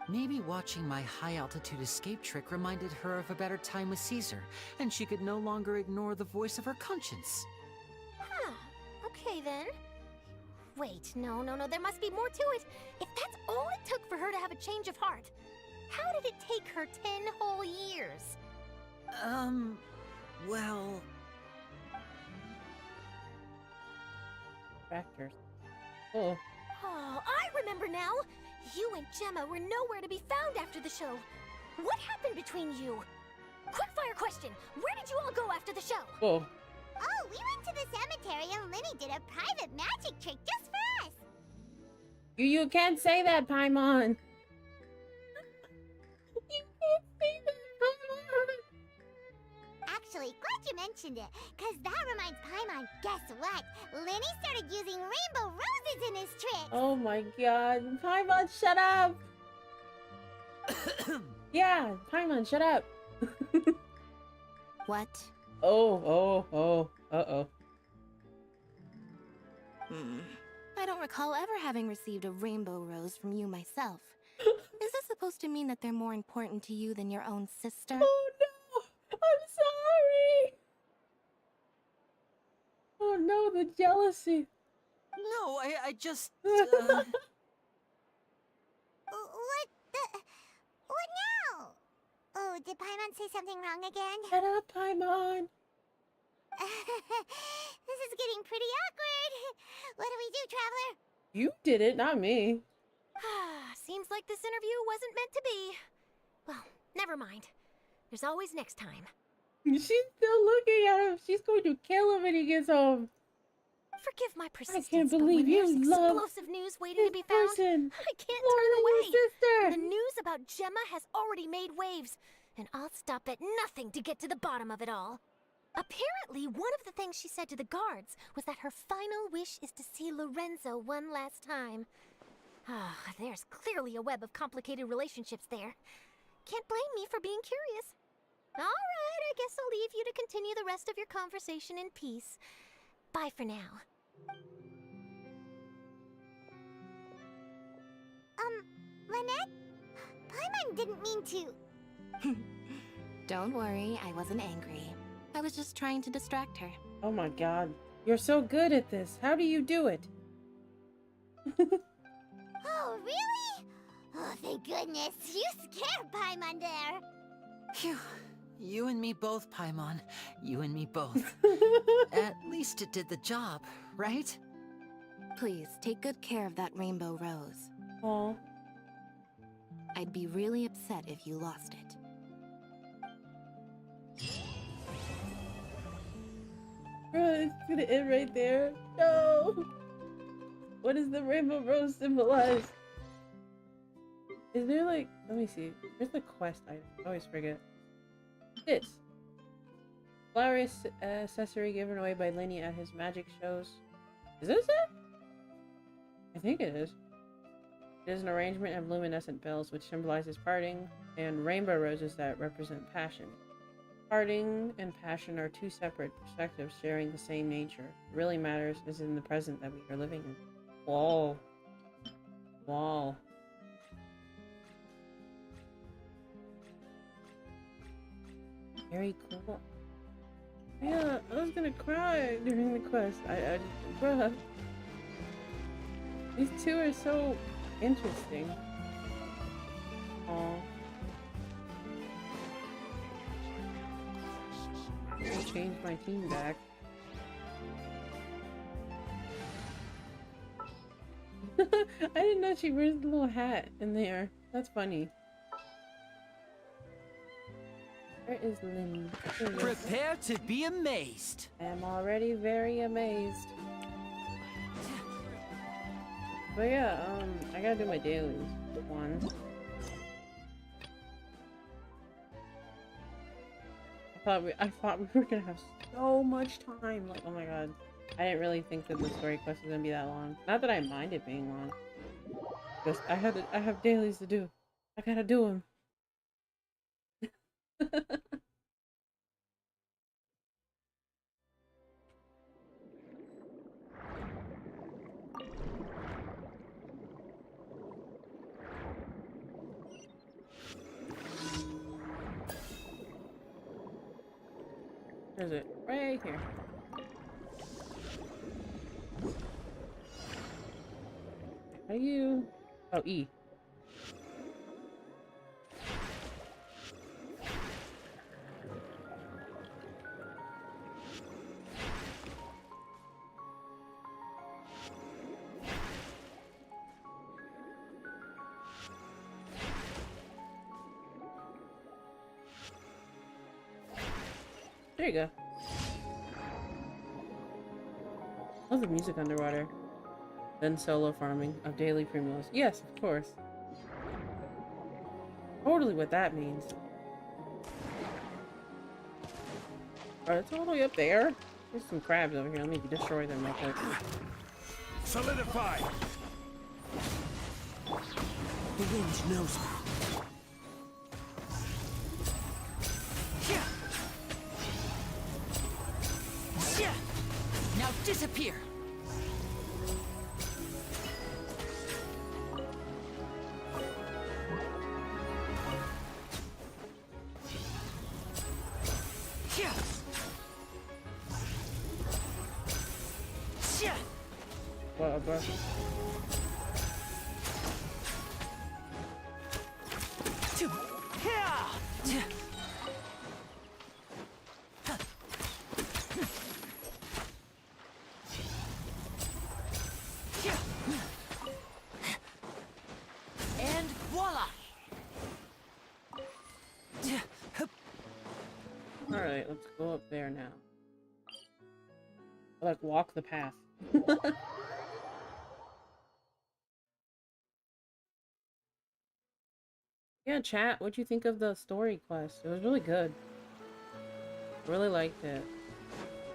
Maybe watching my high-altitude escape trick reminded her of a better time with Caesar, and she could no longer ignore the voice of her conscience. Huh. Okay, then. Wait, no, there must be more to it. If that's all it took for her to have a change of heart, how did it take her 10 whole years? Well... Factors. Oh. Oh, I remember now! You and Gemma were nowhere to be found after the show. What happened between you? Quickfire question. Where did you all go after the show? Whoa. Oh, we went to the cemetery and Lyney did a private magic trick just for us. You can't say that, Paimon. You can't say that, Paimon. Actually, glad you mentioned it, because that reminds Paimon, guess what? Lyney started using rainbow roses in his trick. Oh my god. Paimon, shut up! Yeah, Paimon, shut up. What? Uh-oh. I don't recall ever having received a rainbow rose from you myself. Is this supposed to mean that they're more important to you than your own sister? Oh no! I'm sorry! Oh no, the jealousy. No, I just... What now? Oh, did Paimon say something wrong again? Shut up, Paimon. This is getting pretty awkward. What do we do, Traveler? You did it, not me. Seems like this interview wasn't meant to be. Well, never mind. There's always next time. She's still looking at him. She's going to kill him when he gets home. Forgive my persistence, I can't believe but when you there's love explosive news waiting to be found, person I can't more turn than away. your sister. The news about Gemma has already made waves, and I'll stop at nothing to get to the bottom of it all. Apparently, one of the things she said to the guards was that her final wish is to see Lorenzo one last time. There's clearly a web of complicated relationships there. Can't blame me for being curious. All right, I guess I'll leave you to continue the rest of your conversation in peace. Bye for now. Lynette? Paimon didn't mean to... Don't worry, I wasn't angry. I was just trying to distract her. Oh my god. You're so good at this. How do you do it? Oh, really? Oh, thank goodness. You scared Paimon there. Phew. You and me both, Paimon. You and me both. At least it did the job, right? Please, take good care of that rainbow rose. Aw. I'd be really upset if you lost it. Bro, it's gonna end right there. No! What does the rainbow rose symbolize? Is there like... Let me see. Where's the quest item? I always forget. This. Flower accessory given away by Lyney at his magic shows. Is this it? I think it is. It is an arrangement of luminescent bells which symbolizes parting, and rainbow roses that represent passion. Parting and passion are two separate perspectives sharing the same nature. What really matters is in the present that we are living in. Whoa. Wow. Very cool. Yeah, I was gonna cry during the quest. Bruh. These two are so interesting. Aww. I'll change my team back. I didn't know she wears the little hat in there. That's funny. Where is Lyney? Prepare to be amazed. I am already very amazed. But yeah, I gotta do my dailies. One. I thought we were gonna have so much time. Like, oh my god. I didn't really think that the story quest was gonna be that long. Not that I mind it being long. Just I have dailies to do. I gotta do them. Where is it? Right here. How do you... Oh, E. There you go. Love the music underwater. Then solo farming of daily primrose. Yes, of course. Totally what that means. Alright, it's all the way up there. There's some crabs over here. Let me destroy them real quick. Solidify! The wind knows me. Now disappear! What, bro? And voila! Alright, let's go up there now. Like, walk the path. Yeah, chat, what'd you think of the story quest? It was really good. I really liked it.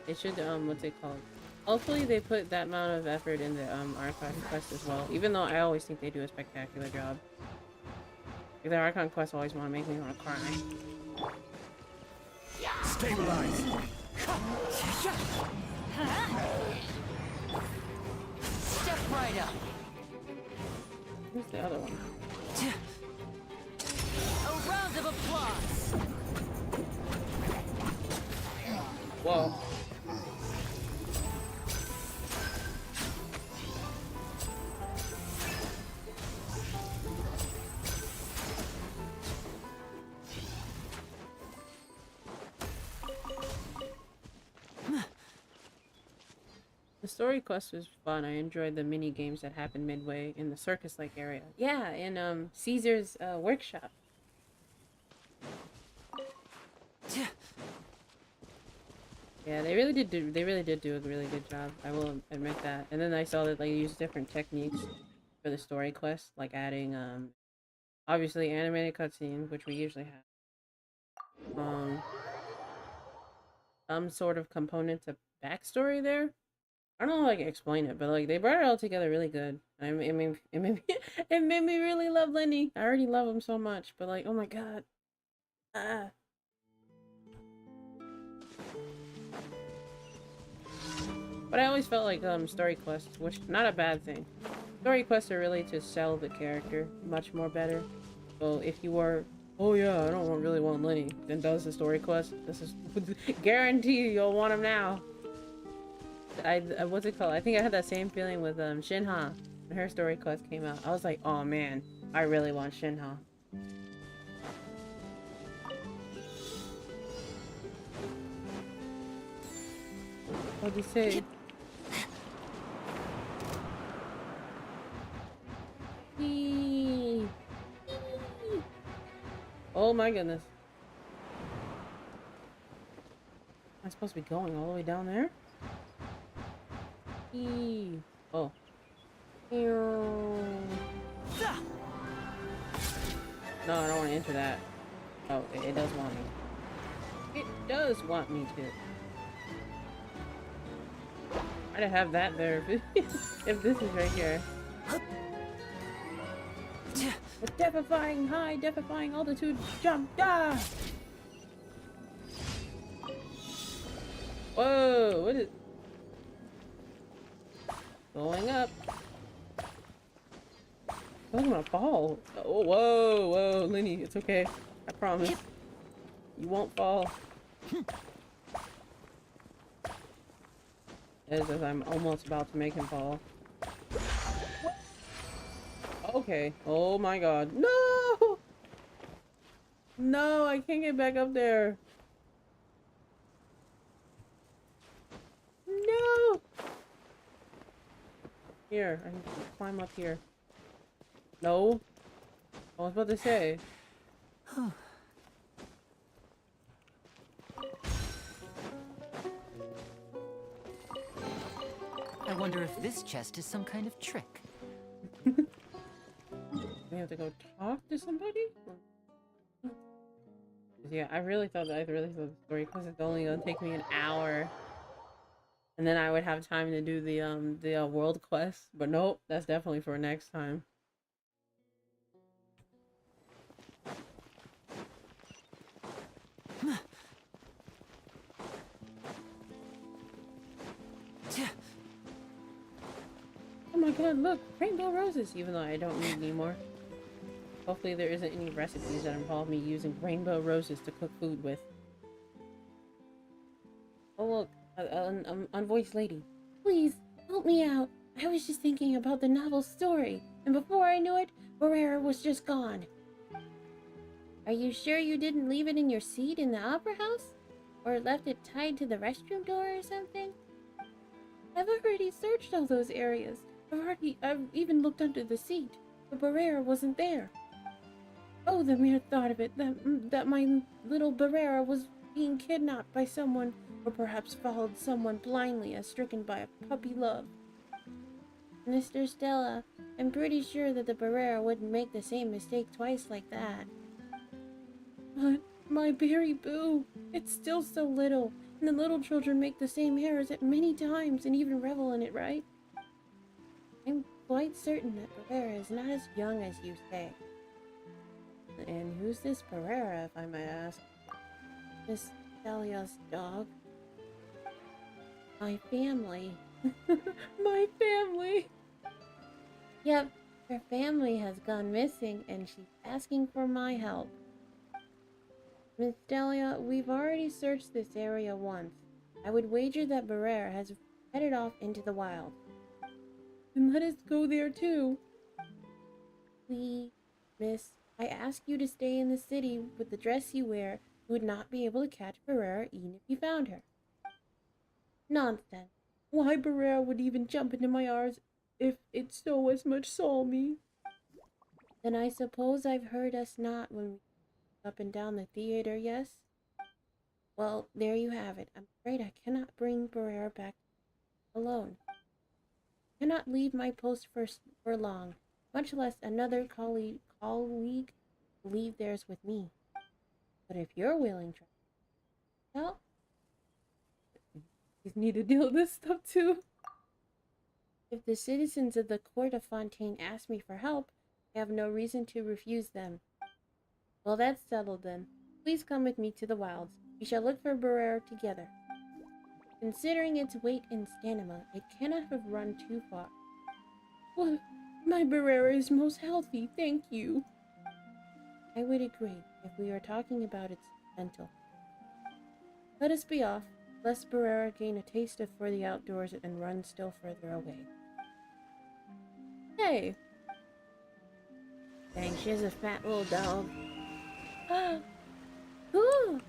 It should, what's it called? Hopefully they put that amount of effort in the, Archon quest as well. Even though I always think they do a spectacular job. Like, the Archon quests always want to make me want to cry. Stabilize! Step right up! Who's the other one? A round of applause! Whoa. The story quest was fun. I enjoyed the mini games that happened midway in the circus-like area. Yeah, in Caesar's workshop. Yeah, they really did do a really good job. I will admit that. And then I saw that they used different techniques for the story quest, like adding obviously animated cutscenes, which we usually have. Some sort of component to backstory there. I don't know how I can explain it, but like they brought it all together really good. It made me it made me really love Lyney. I already love him so much, but like, oh my god. But I always felt like story quests, which not a bad thing. Story quests are really to sell the character much more better. So if you were, oh yeah, I don't really want Lyney, then does the story quest. This is guarantee you'll want him now. What's it called? I think I had that same feeling with Shinha when her story quest came out. I was like, oh man, I really want Shinha. What'd you say? Oh my goodness. Am I supposed to be going all the way down there? Oh. No, I don't want to enter that. Oh, it does want me. It does want me to. I'd have that there if this is right here. With defying high, defying altitude jump! Ah! Whoa! What is... Going up. I'm gonna fall. Oh, whoa, whoa, Lyney, it's okay. I promise. You won't fall. As if I'm almost about to make him fall. Okay. Oh my god. No! No, I can't get back up there. No! Here, I can climb up here. No? I was about to say. Wonder if this chest is some kind of trick. We have to go talk to somebody? Yeah, I really thought the story quest is only gonna take me an hour. And then I would have time to do the world quest. But nope, that's definitely for next time. Oh my god, look! Rainbow roses! Even though I don't need any more. Hopefully there isn't any recipes that involve me using rainbow roses to cook food with. Oh look, an unvoiced lady. Please, help me out. I was just thinking about the novel story, and before I knew it, Barrera was just gone. Are you sure you didn't leave it in your seat in the opera house? Or left it tied to the restroom door or something? I've already searched all those areas. I've even looked under the seat, but Barrera wasn't there. Oh, the mere thought of it, that my little Barrera was being kidnapped by someone, or perhaps followed someone blindly as stricken by a puppy love. Mr. Stella, I'm pretty sure that the Barrera wouldn't make the same mistake twice like that. But my berry boo, it's still so little, and the little children make the same errors at many times and even revel in it, right? I'm quite certain that Barrera is not as young as you say. And who's this Barrera, if I might ask? Miss Delia's dog? My family. My family! Yep, her family has gone missing and she's asking for my help. Miss Delia, we've already searched this area once. I would wager that Barrera has headed off into the wild. Then let us go there too. Please, miss, I ask you to stay in the city with the dress you wear. You would not be able to catch Barrera even if you found her. Nonsense. Why Barrera would even jump into my arms if it so as much saw me? Then I suppose I've heard us not when we up and down the theater, yes? Well, there you have it. I'm afraid I cannot bring Barrera back alone. I cannot leave my post for long, much less another colleague leave theirs with me. But if you're willing to, well, you need to deal with this stuff too. If the citizens of the court of Fontaine ask me for help, I have no reason to refuse them. Well, that's settled then. Please come with me to the wilds. We shall look for Barrera together. Considering its weight and stamina, it cannot have run too far. Well, my Barrera is most healthy, thank you. I would agree if we are talking about its mental. Let us be off, lest Barrera gain a taste for the outdoors and run still further away. Hey! Dang, she has a fat little dog. Ah! Ooh!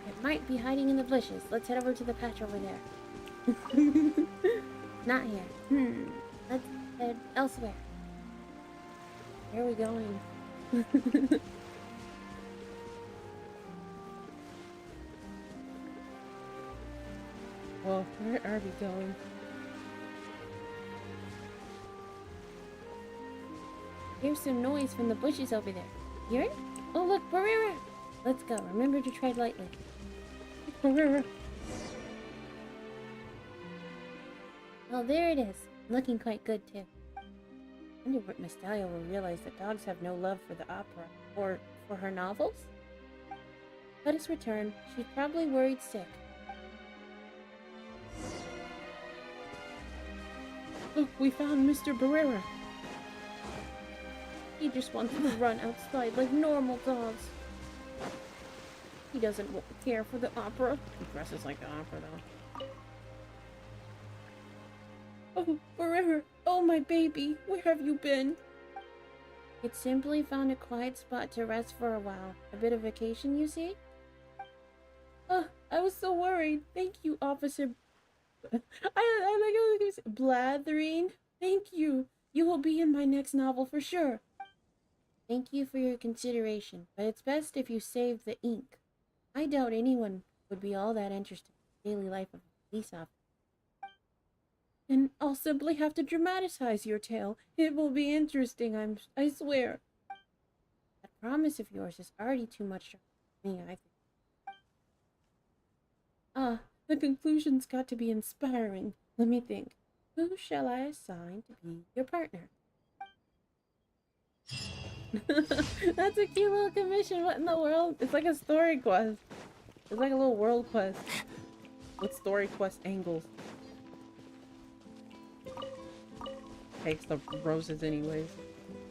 It might be hiding in the bushes. Let's head over to the patch over there. Not here. Let's head elsewhere. Where are we going? Well, where are we going? Here's some noise from the bushes over there. Hear it? Oh look, Barrera! Let's go. Remember to tread lightly. Barrera! Well, there it is. Looking quite good too. I wonder what Miss Dahlia will realize that dogs have no love for the opera or for her novels. Let us return. She's probably worried sick. Look, we found Mr. Barrera. He just wants to run outside like normal dogs. He doesn't care for the opera. He dresses like the opera though. Oh, Barrera! Oh, my baby! Where have you been? It simply found a quiet spot to rest for a while. A bit of vacation, you see? Oh, I was so worried. Thank you, Officer... I like how they say Blathering. Thank you. You will be in my next novel for sure. Thank you for your consideration, but it's best if you save the ink. I doubt anyone would be all that interested in the daily life of a police officer. Then I'll simply have to dramatize your tale. It will be interesting, I swear. That promise of yours is already too much for me, I think. Ah, the conclusion's got to be inspiring. Let me think. Who shall I assign to be your partner? That's a cute little commission. What in the world? It's like a story quest. It's like a little world quest with story quest angles. Takes the roses anyways.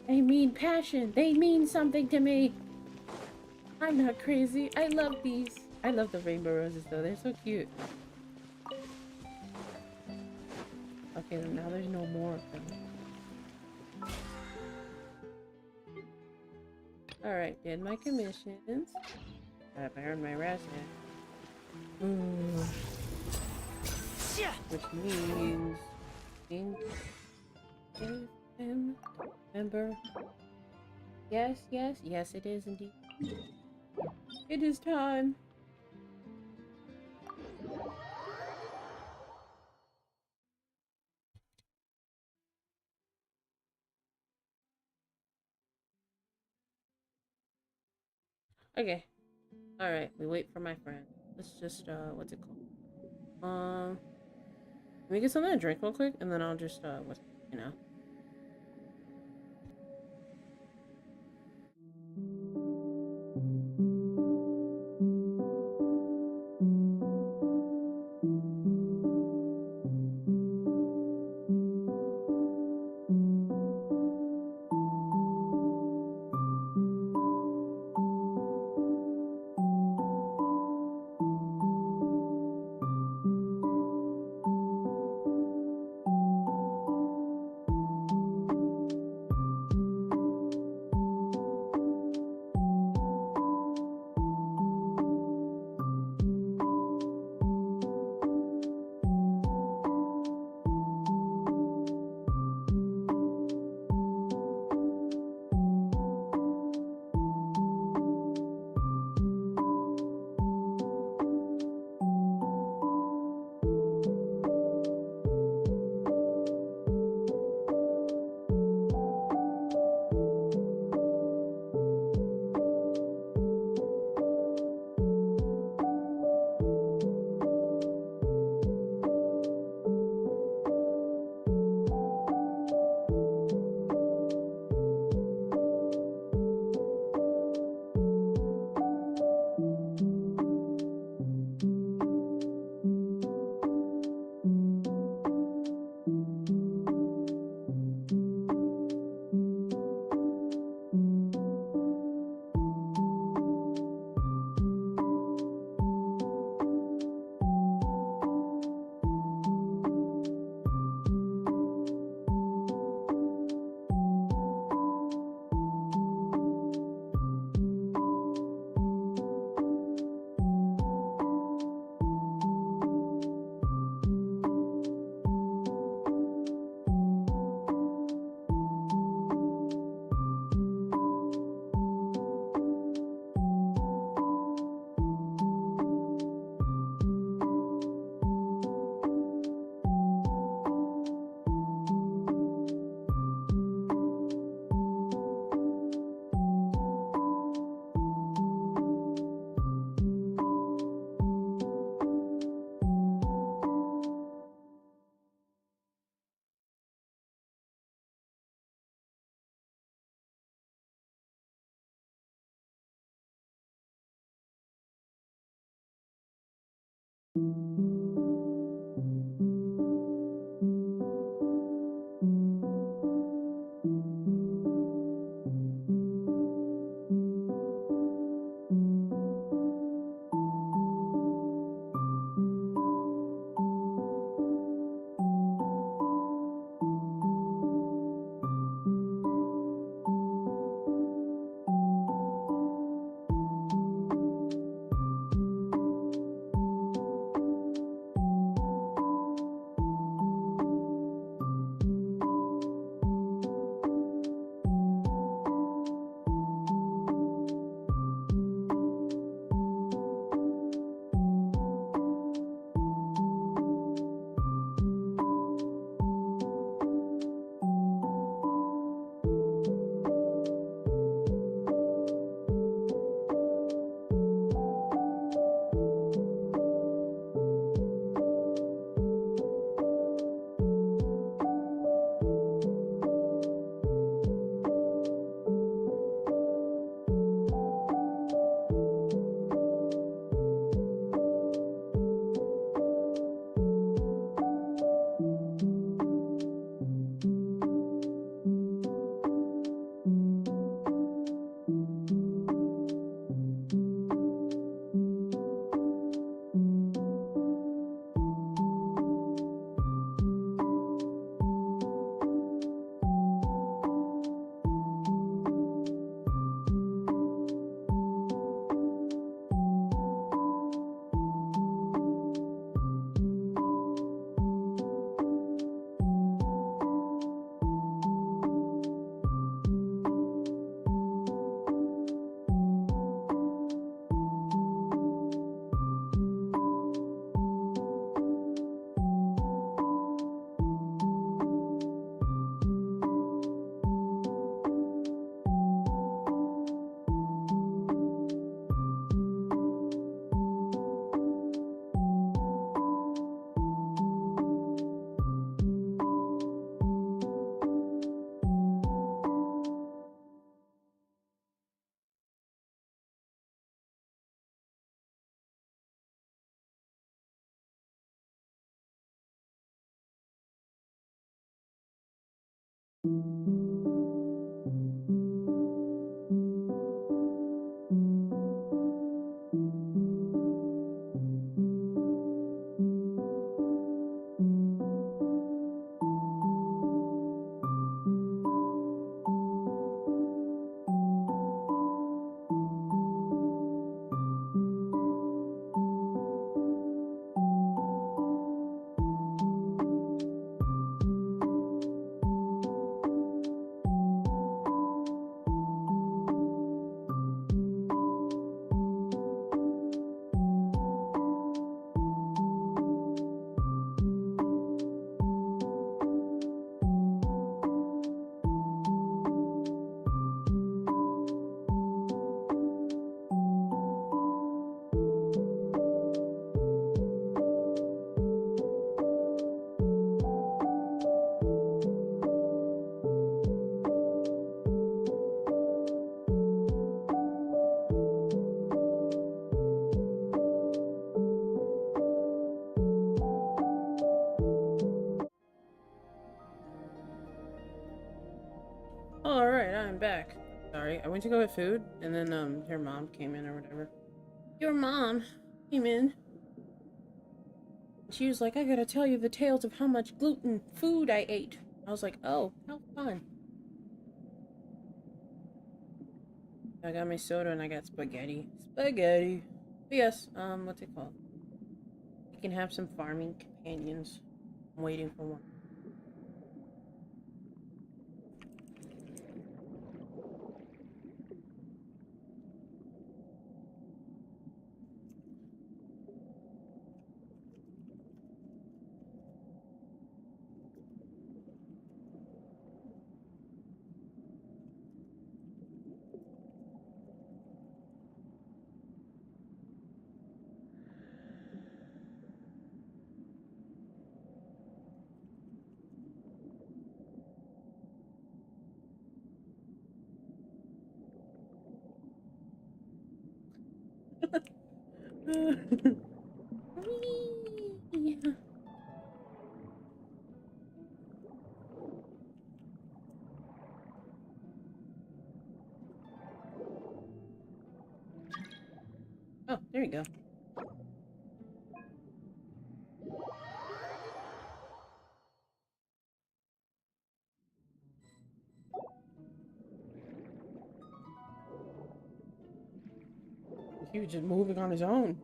They mean passion. They mean something to me. I'm not crazy. I love these. I love the rainbow roses though. They're so cute. Okay, then now there's no more of them. Alright, did my commissions. I've earned my rest now. Which means... Remember? Yes, yes, yes it is indeed. It is time. Okay. Alright, we wait for my friend. Let's just, what's it called? Let me get something to drink real quick, and then I'll just, you know. Alright, I'm back. Sorry, I went to go get food, and then, your mom came in or whatever. Your mom came in. She was like, I gotta tell you the tales of how much gluten food I ate. I was like, oh, how fun. I got my soda and I got spaghetti. Spaghetti. But yes, what's it called? You can have some farming companions. I'm waiting for one. Whee! Oh, there you go. He was just moving on his own.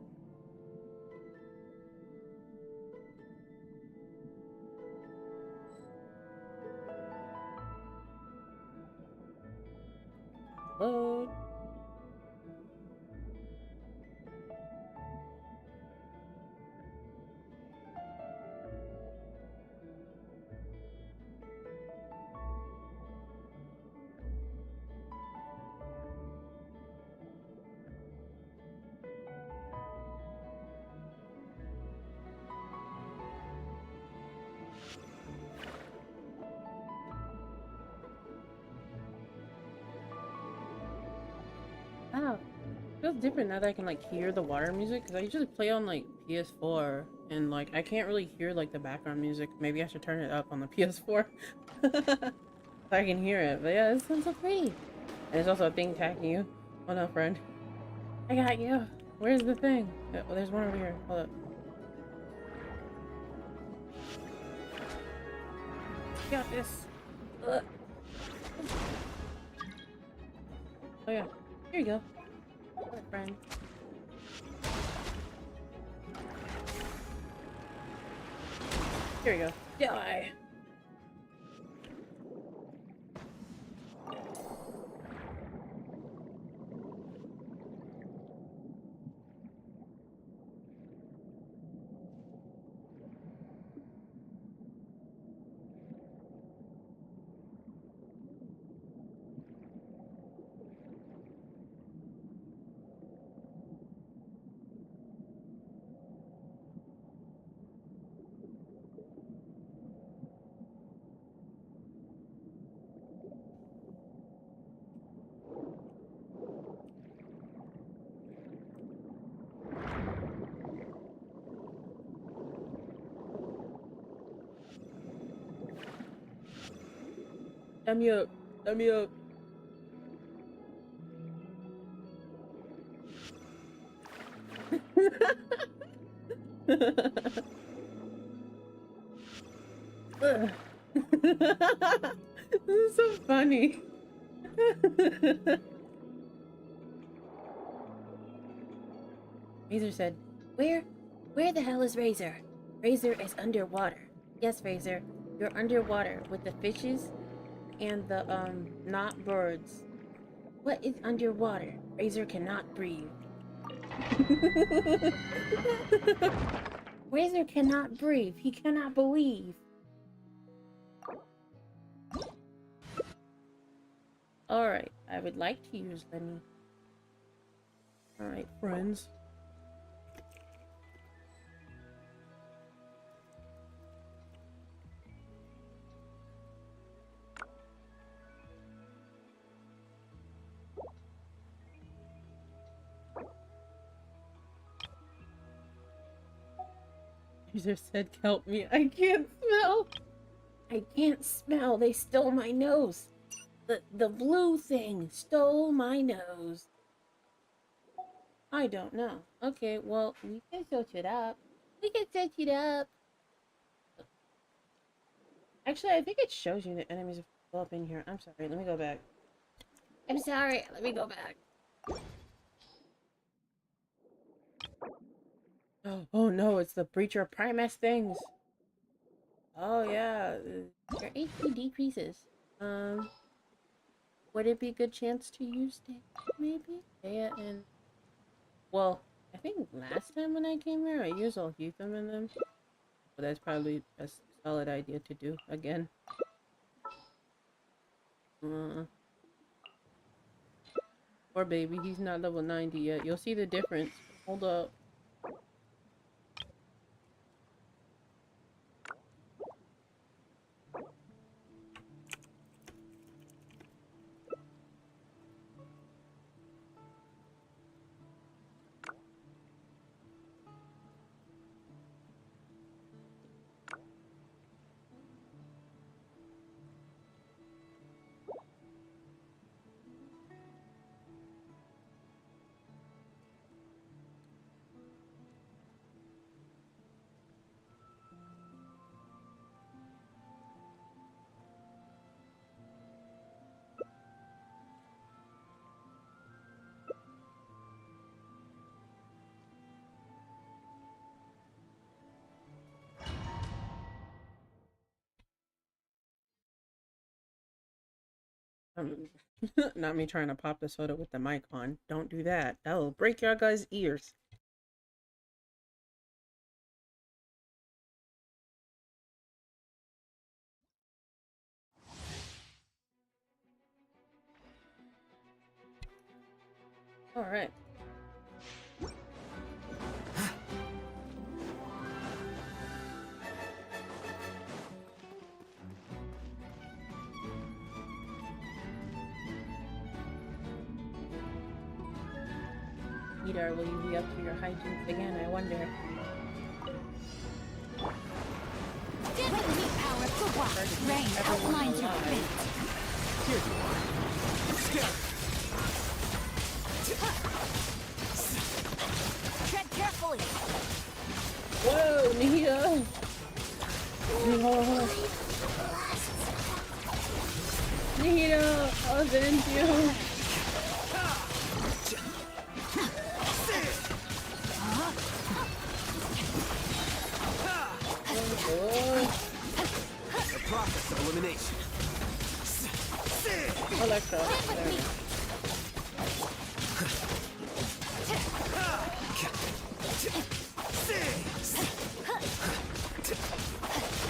Load. Wow. Feels different now that I can like hear the water music, because I usually play on like PS4 and like I can't really hear like the background music. Maybe I should turn it up on the PS4 so I can hear it. But yeah, this sounds so pretty. And there's also a thing attacking you. Oh no, friend. I got you. Where's the thing? Oh, there's one over here. Hold up. Got this. Ugh. Oh yeah. Here you go. Hello, friend. Here we go. Die. Sign me up. Sign me up. Ugh. This is so funny. Razor said, Where the hell is Razor? Razor is underwater. Yes, Razor, you're underwater with the fishes and the, not birds. What is underwater? Razor cannot breathe. Razor cannot breathe. He cannot believe. Alright, I would like to use Lyney. Alright, friends. User said, help me. I can't smell. I can't smell. They stole my nose. The blue thing stole my nose. I don't know. Okay, well, we can search it up. We can search it up. Actually, I think it shows you the enemies are up in here. I'm sorry. Let me go back. I'm sorry. Let me go back. Oh no, it's the Breacher Primus things. Oh yeah, your HP decreases. Would it be a good chance to use that? Maybe? Yeah, and well, I think last time when I came here, I used all Eutham in them. But that's probably a solid idea to do again. Poor baby, he's not level 90 yet. You'll see the difference. Hold up. Not me trying to pop the soda with the mic on. Don't do that. That'll break your guys' ears. All right. Peter, will you be up to your hijinks again? I wonder. Power for what? Rain outlines your fate. Here you are. Tread carefully. Whoa, Nihito! Nihito, I'll avenge you! The process of elimination. Electro.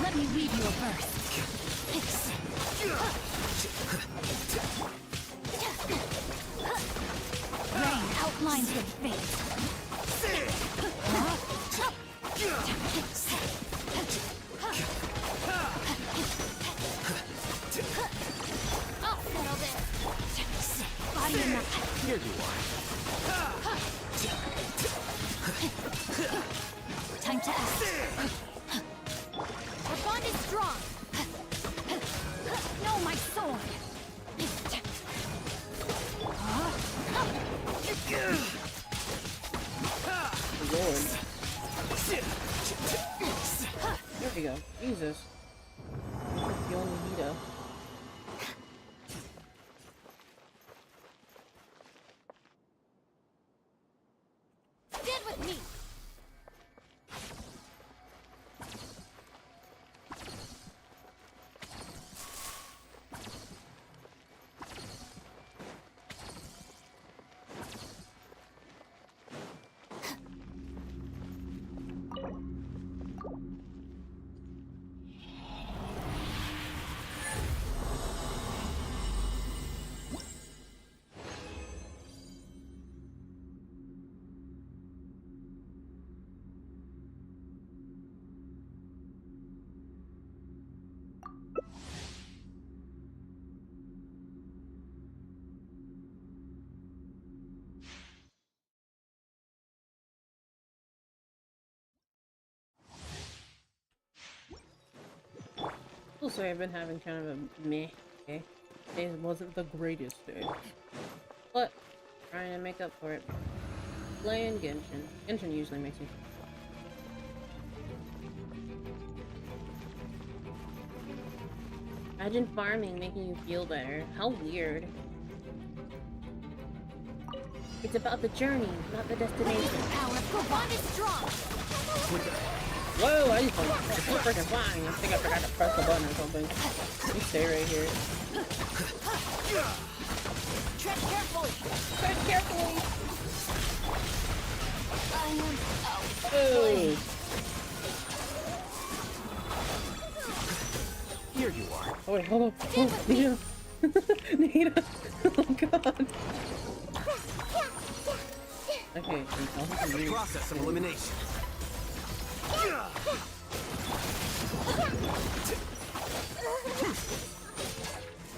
Let me read you a verse. Rain outlines your fate. I'll settle this. Body in the Here you are. time to act. Our bond is strong. No Know my sword! Lord. There we go. Jesus. The only Vito. Stand with me! Also, I've been having kind of a meh day. It wasn't the greatest day. But, trying to make up for it. Playing Genshin. Genshin usually makes me... Imagine farming making you feel better. How weird. It's about the journey, not the destination. Bond is strong! Whoa, I just went so freaking flying. I think I forgot to press the button or something. Let me stay right here. Tread carefully! Tread carefully! I am out. Oh! Here you are. Oh wait, hold on. Oh, Nita. Nita. Oh god. Okay, Process of elimination.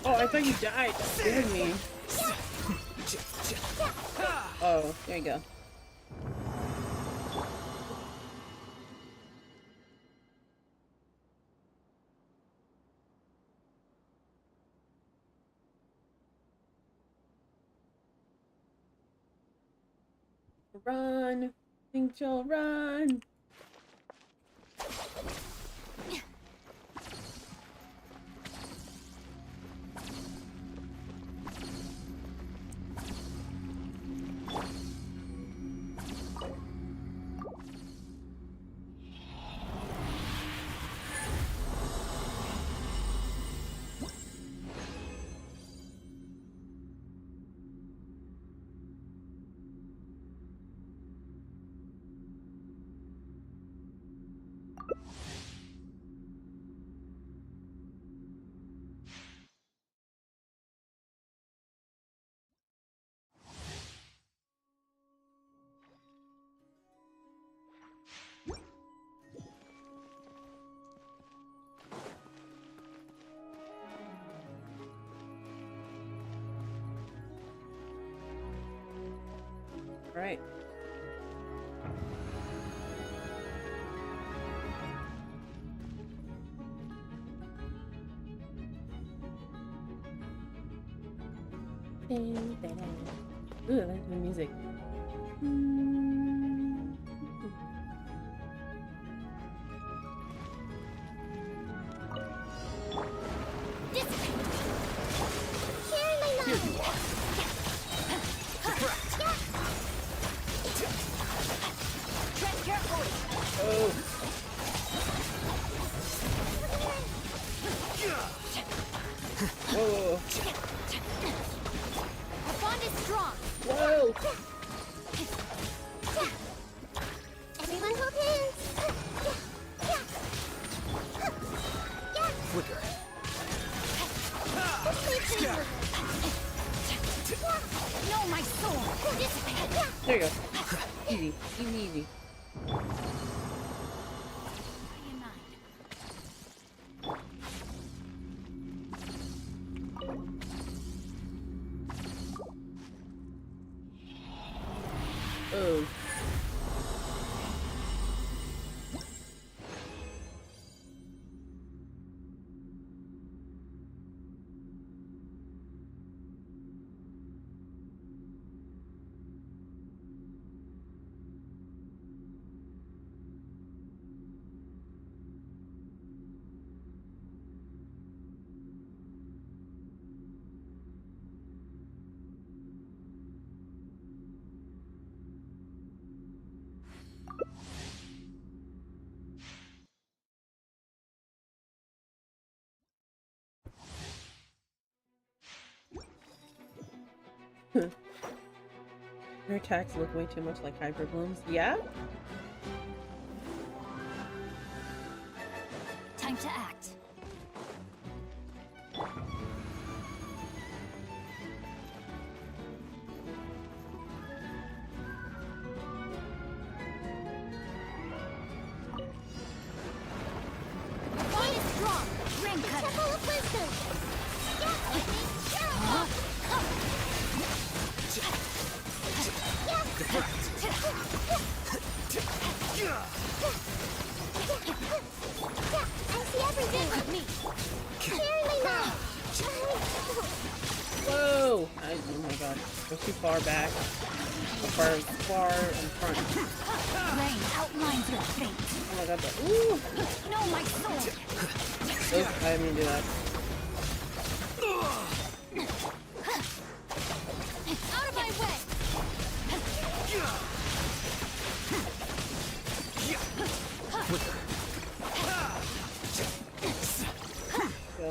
Oh, I thought you died. That scared me. Oh, there you go. Run! Think you'll run! Right. Ooh, I like the music. Here you are. Tread carefully! Oh. Whoa. Our bond is strong! Whoa. Everyone hold hands. Flicker. Know my sword! Dissipate! There you go. Easy. Easy, easy. Oh. Her attacks look way too much like hyper blooms. Yeah? Time to act. One is strong. Ring cutter. Temple of wisdom. I see everything with me. Carry me now. Whoa! Oh my god. We're too far back. Far in front. Rain outlines your fate. Oh my god. Ooh! No, my sword. Oops, I didn't mean to do that. Out of my way. Go.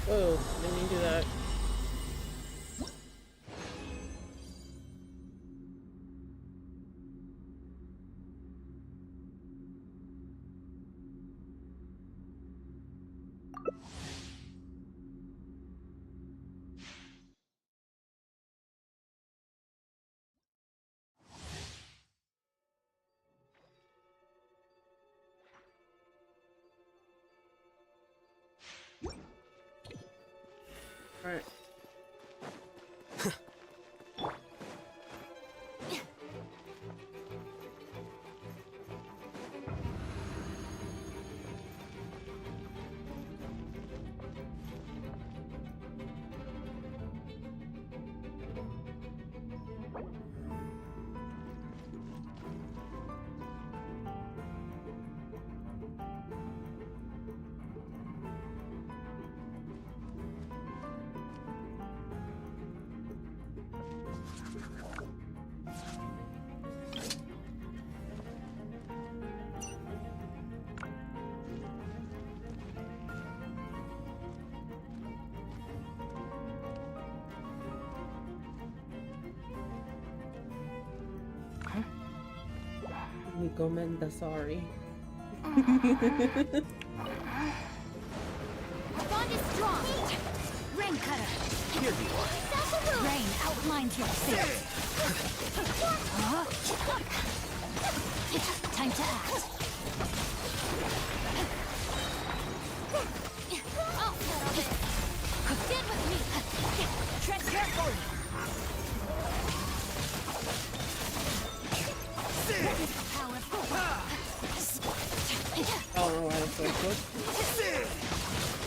Whoa, didn't mean to do that. Alright. We go mend the sorry. Bond is strong. Rain cutter. Here you are. Rain outlines your fate. Time to act. I'll settle this. Stand with me. Tread carefully. I don't know why that's so quick.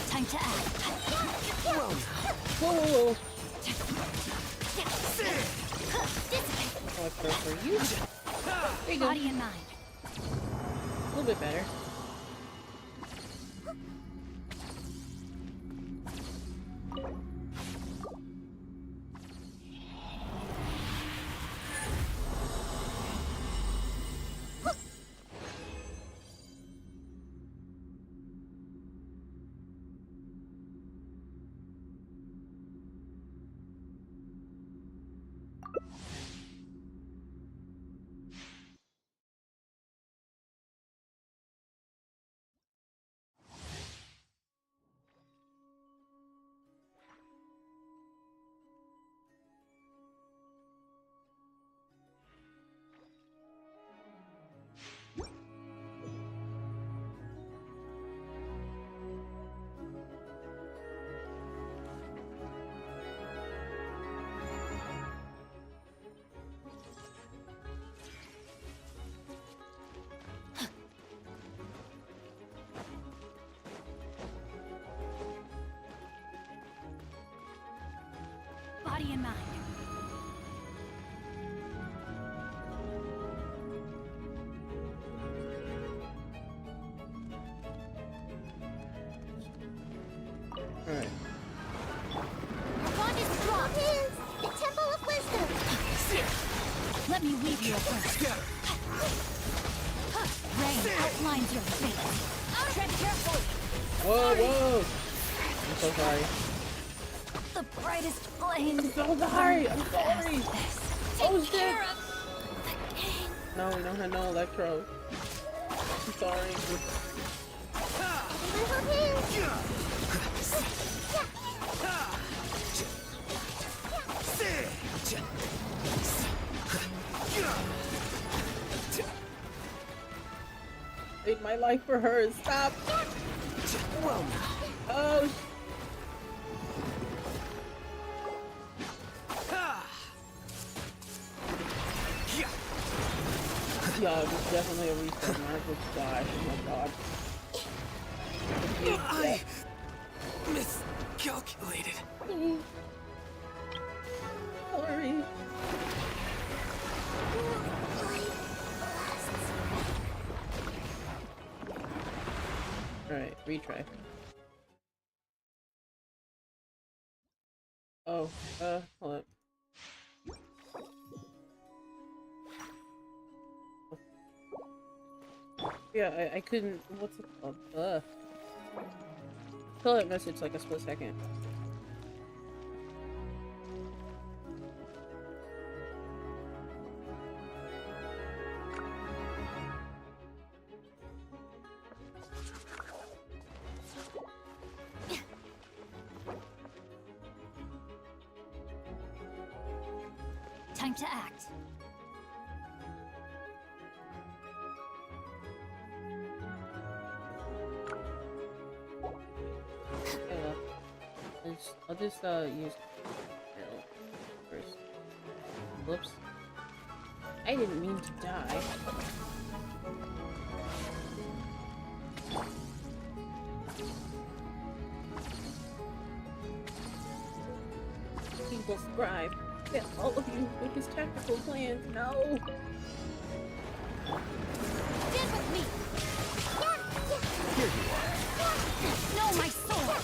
Time to act. Whoa, whoa, whoa. Oh, I press for you. There you go. Body and mind. A little bit better. Body and mind. Alright. Your wand is strong. The Temple of Wisdom. Let me weave you a first. Rain outlines your fate. Tread carefully. Whoa, whoa! I'm so sorry. The brightest flame. I'm so sorry. I'm sorry. Oh shit! No, we don't have no electro. I'm sorry. Made my life for her. Stop. Oh. Yeah, it was definitely a reset. I just died. Oh my god. I miscalculated. Sorry. Alright, retry. Oh, hold up. Yeah, I couldn't. What's it called? Saw that message like a split second. Time to act. I'll just use Bill first. Whoops. I didn't mean to die. People scribe. Get all of you with his tactical plans. No! Stand with me! Here you are. No, my sword!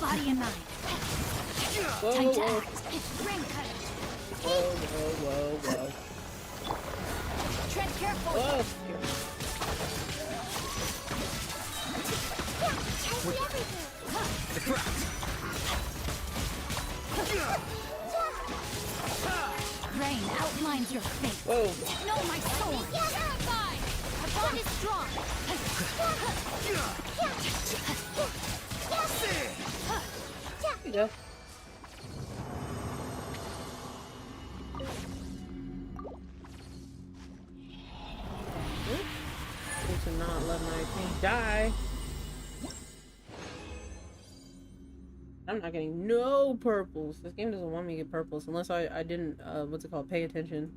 Body and mind. Whoa, Time to whoa. act. Ring cutter. Whoa, whoa, whoa, Tread carefully. whoa. The crowd. Rain outlines your fate. Whoa. No, my sword. Terrified. Our bond is strong. There you go. To not let my thing die. I'm not getting no purples. This game doesn't want me to get purples unless I didn't what's it called, pay attention.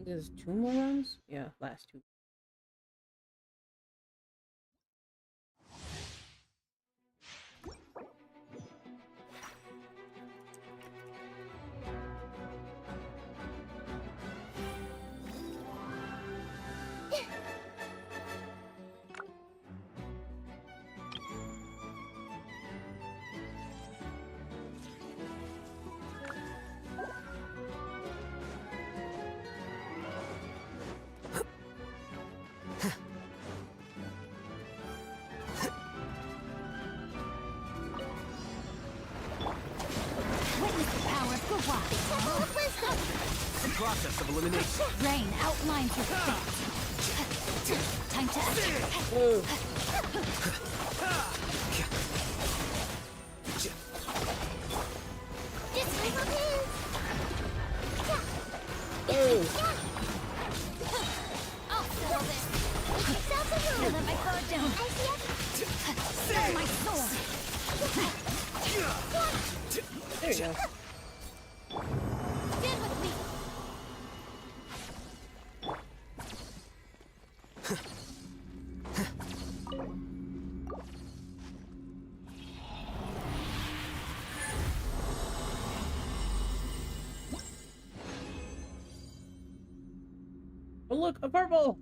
There's 2 more runs? Yeah, last 2. The process of elimination. Rain outlines your fate. Time to act. I'll settle this. Let my guard down. Sell my sword. There you go. Stand with me. look, a purple.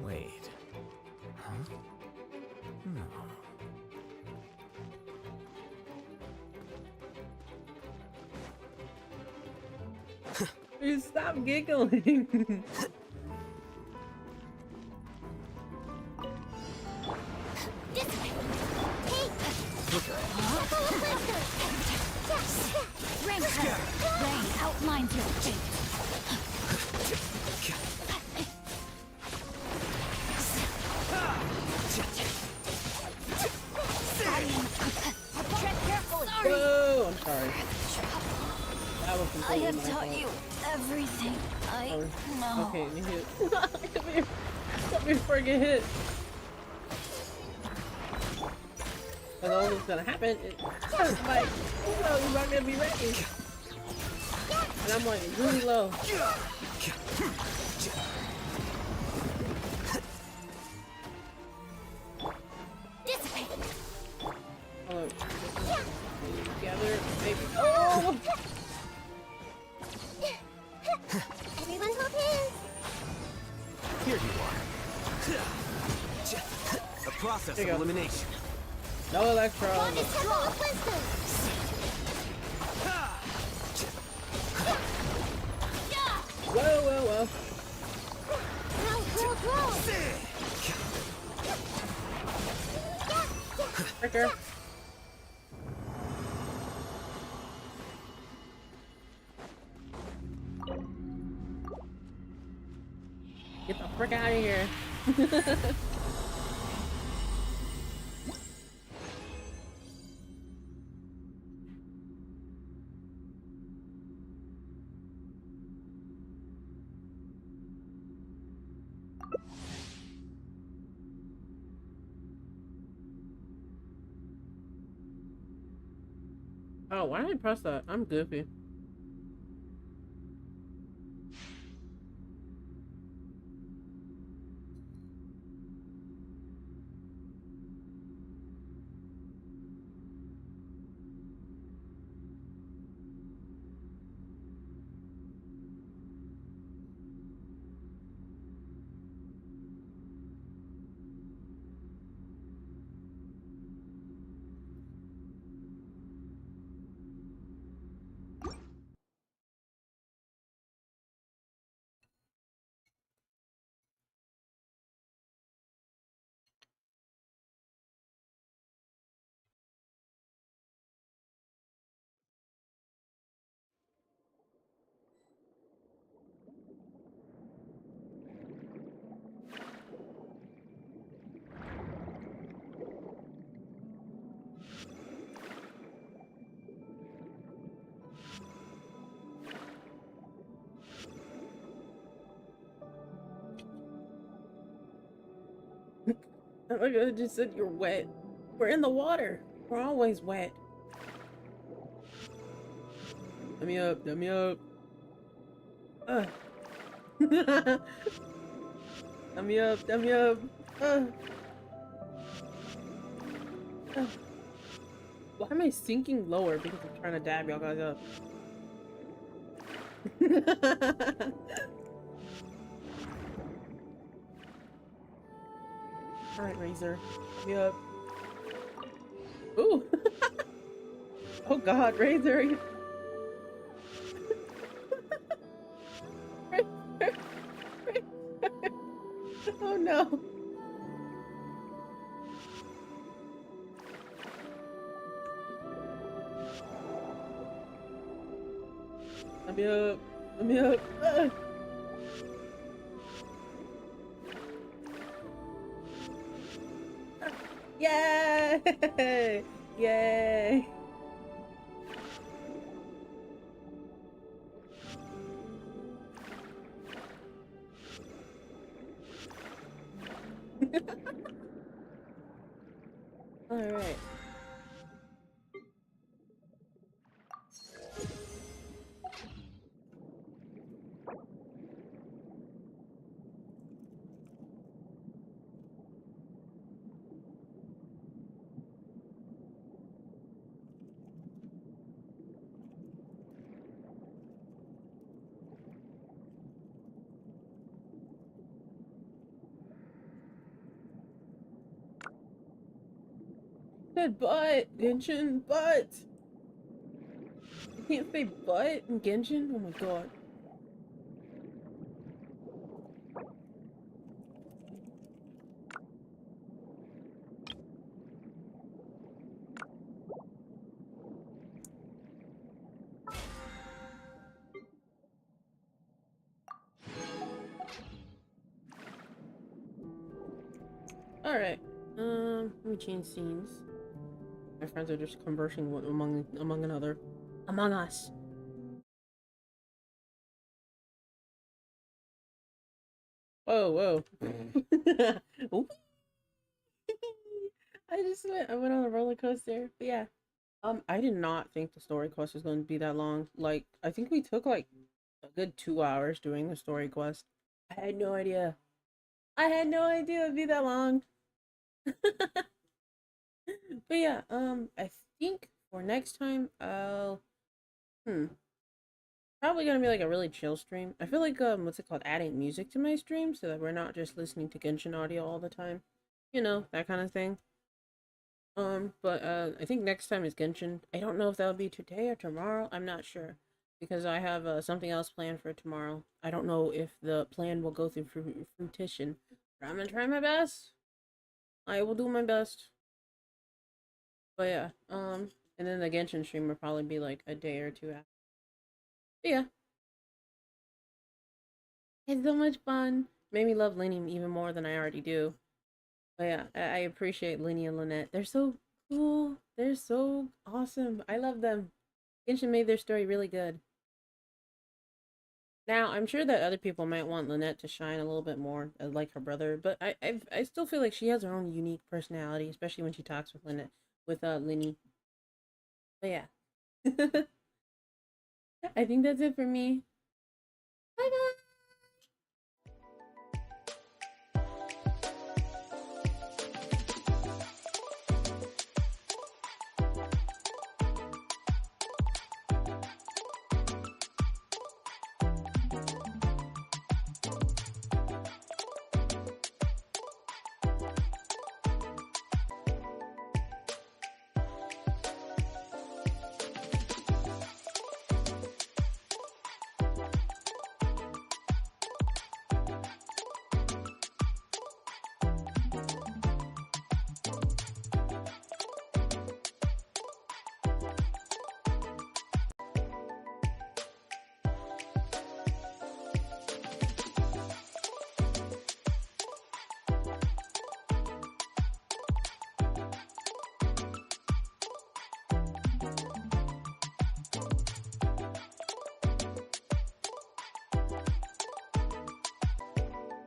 Wait. Huh? No. You stop giggling. Rain outlines your fate. Tread carefully. Whoa, I'm sorry. That was I completely have my taught fault. you everything I know. Okay, you hit. Come here. Come here before I get hit. But all that's gonna happen is like, oh, you're not gonna be ready. And I'm like really low. Oh, together, baby. Oh! Everyone hold hands. Here you are. A process There of you go. elimination. No electro. Temple of Wisdom. Whoa, whoa, whoa. Grow. Fricker. Get the frick out of here. Oh, why did I press that? I'm goofy. Look, I just said you're wet. We're in the water. We're always wet. Let me up. Let me up. Let me up. Let me up. Why am I sinking lower? Because I'm trying to dab y'all guys up. Alright, Razor. Let me up. Ooh! Oh god, Razor! Oh no! Let me up! Let me up! Yay! Yay! Alright. Said butt, Genshin, butt. You can't say butt in Genshin? Oh my god. Alright. Let me change scenes. My friends are just conversing among another. Among us. Whoa, whoa. I went on a roller coaster. But yeah. I did not think the story quest was going to be that long. Like, I think we took like a good 2 hours doing the story quest. I had no idea. I had no idea it'd be that long. But yeah, I think for next time I'll probably gonna be like a really chill stream. I feel like what's it called, adding music to my stream so that we're not just listening to Genshin audio all the time. You know, that kind of thing. But I think next time is Genshin. I don't know if that'll be today or tomorrow. I'm not sure because I have something else planned for tomorrow. I don't know if the plan will go through fruition, but I'm gonna try my best. I will do my best. But yeah, and then the Genshin stream will probably be like a day or two after. But yeah. It's so much fun. Made me love Lyney even more than I already do. But yeah, I appreciate Lyney and Lynette. They're so cool. They're so awesome. I love them. Genshin made their story really good. Now, I'm sure that other people might want Lynette to shine a little bit more, like her brother, but I still feel like she has her own unique personality, especially when she talks with Lyney. But yeah. I think that's it for me. Bye bye!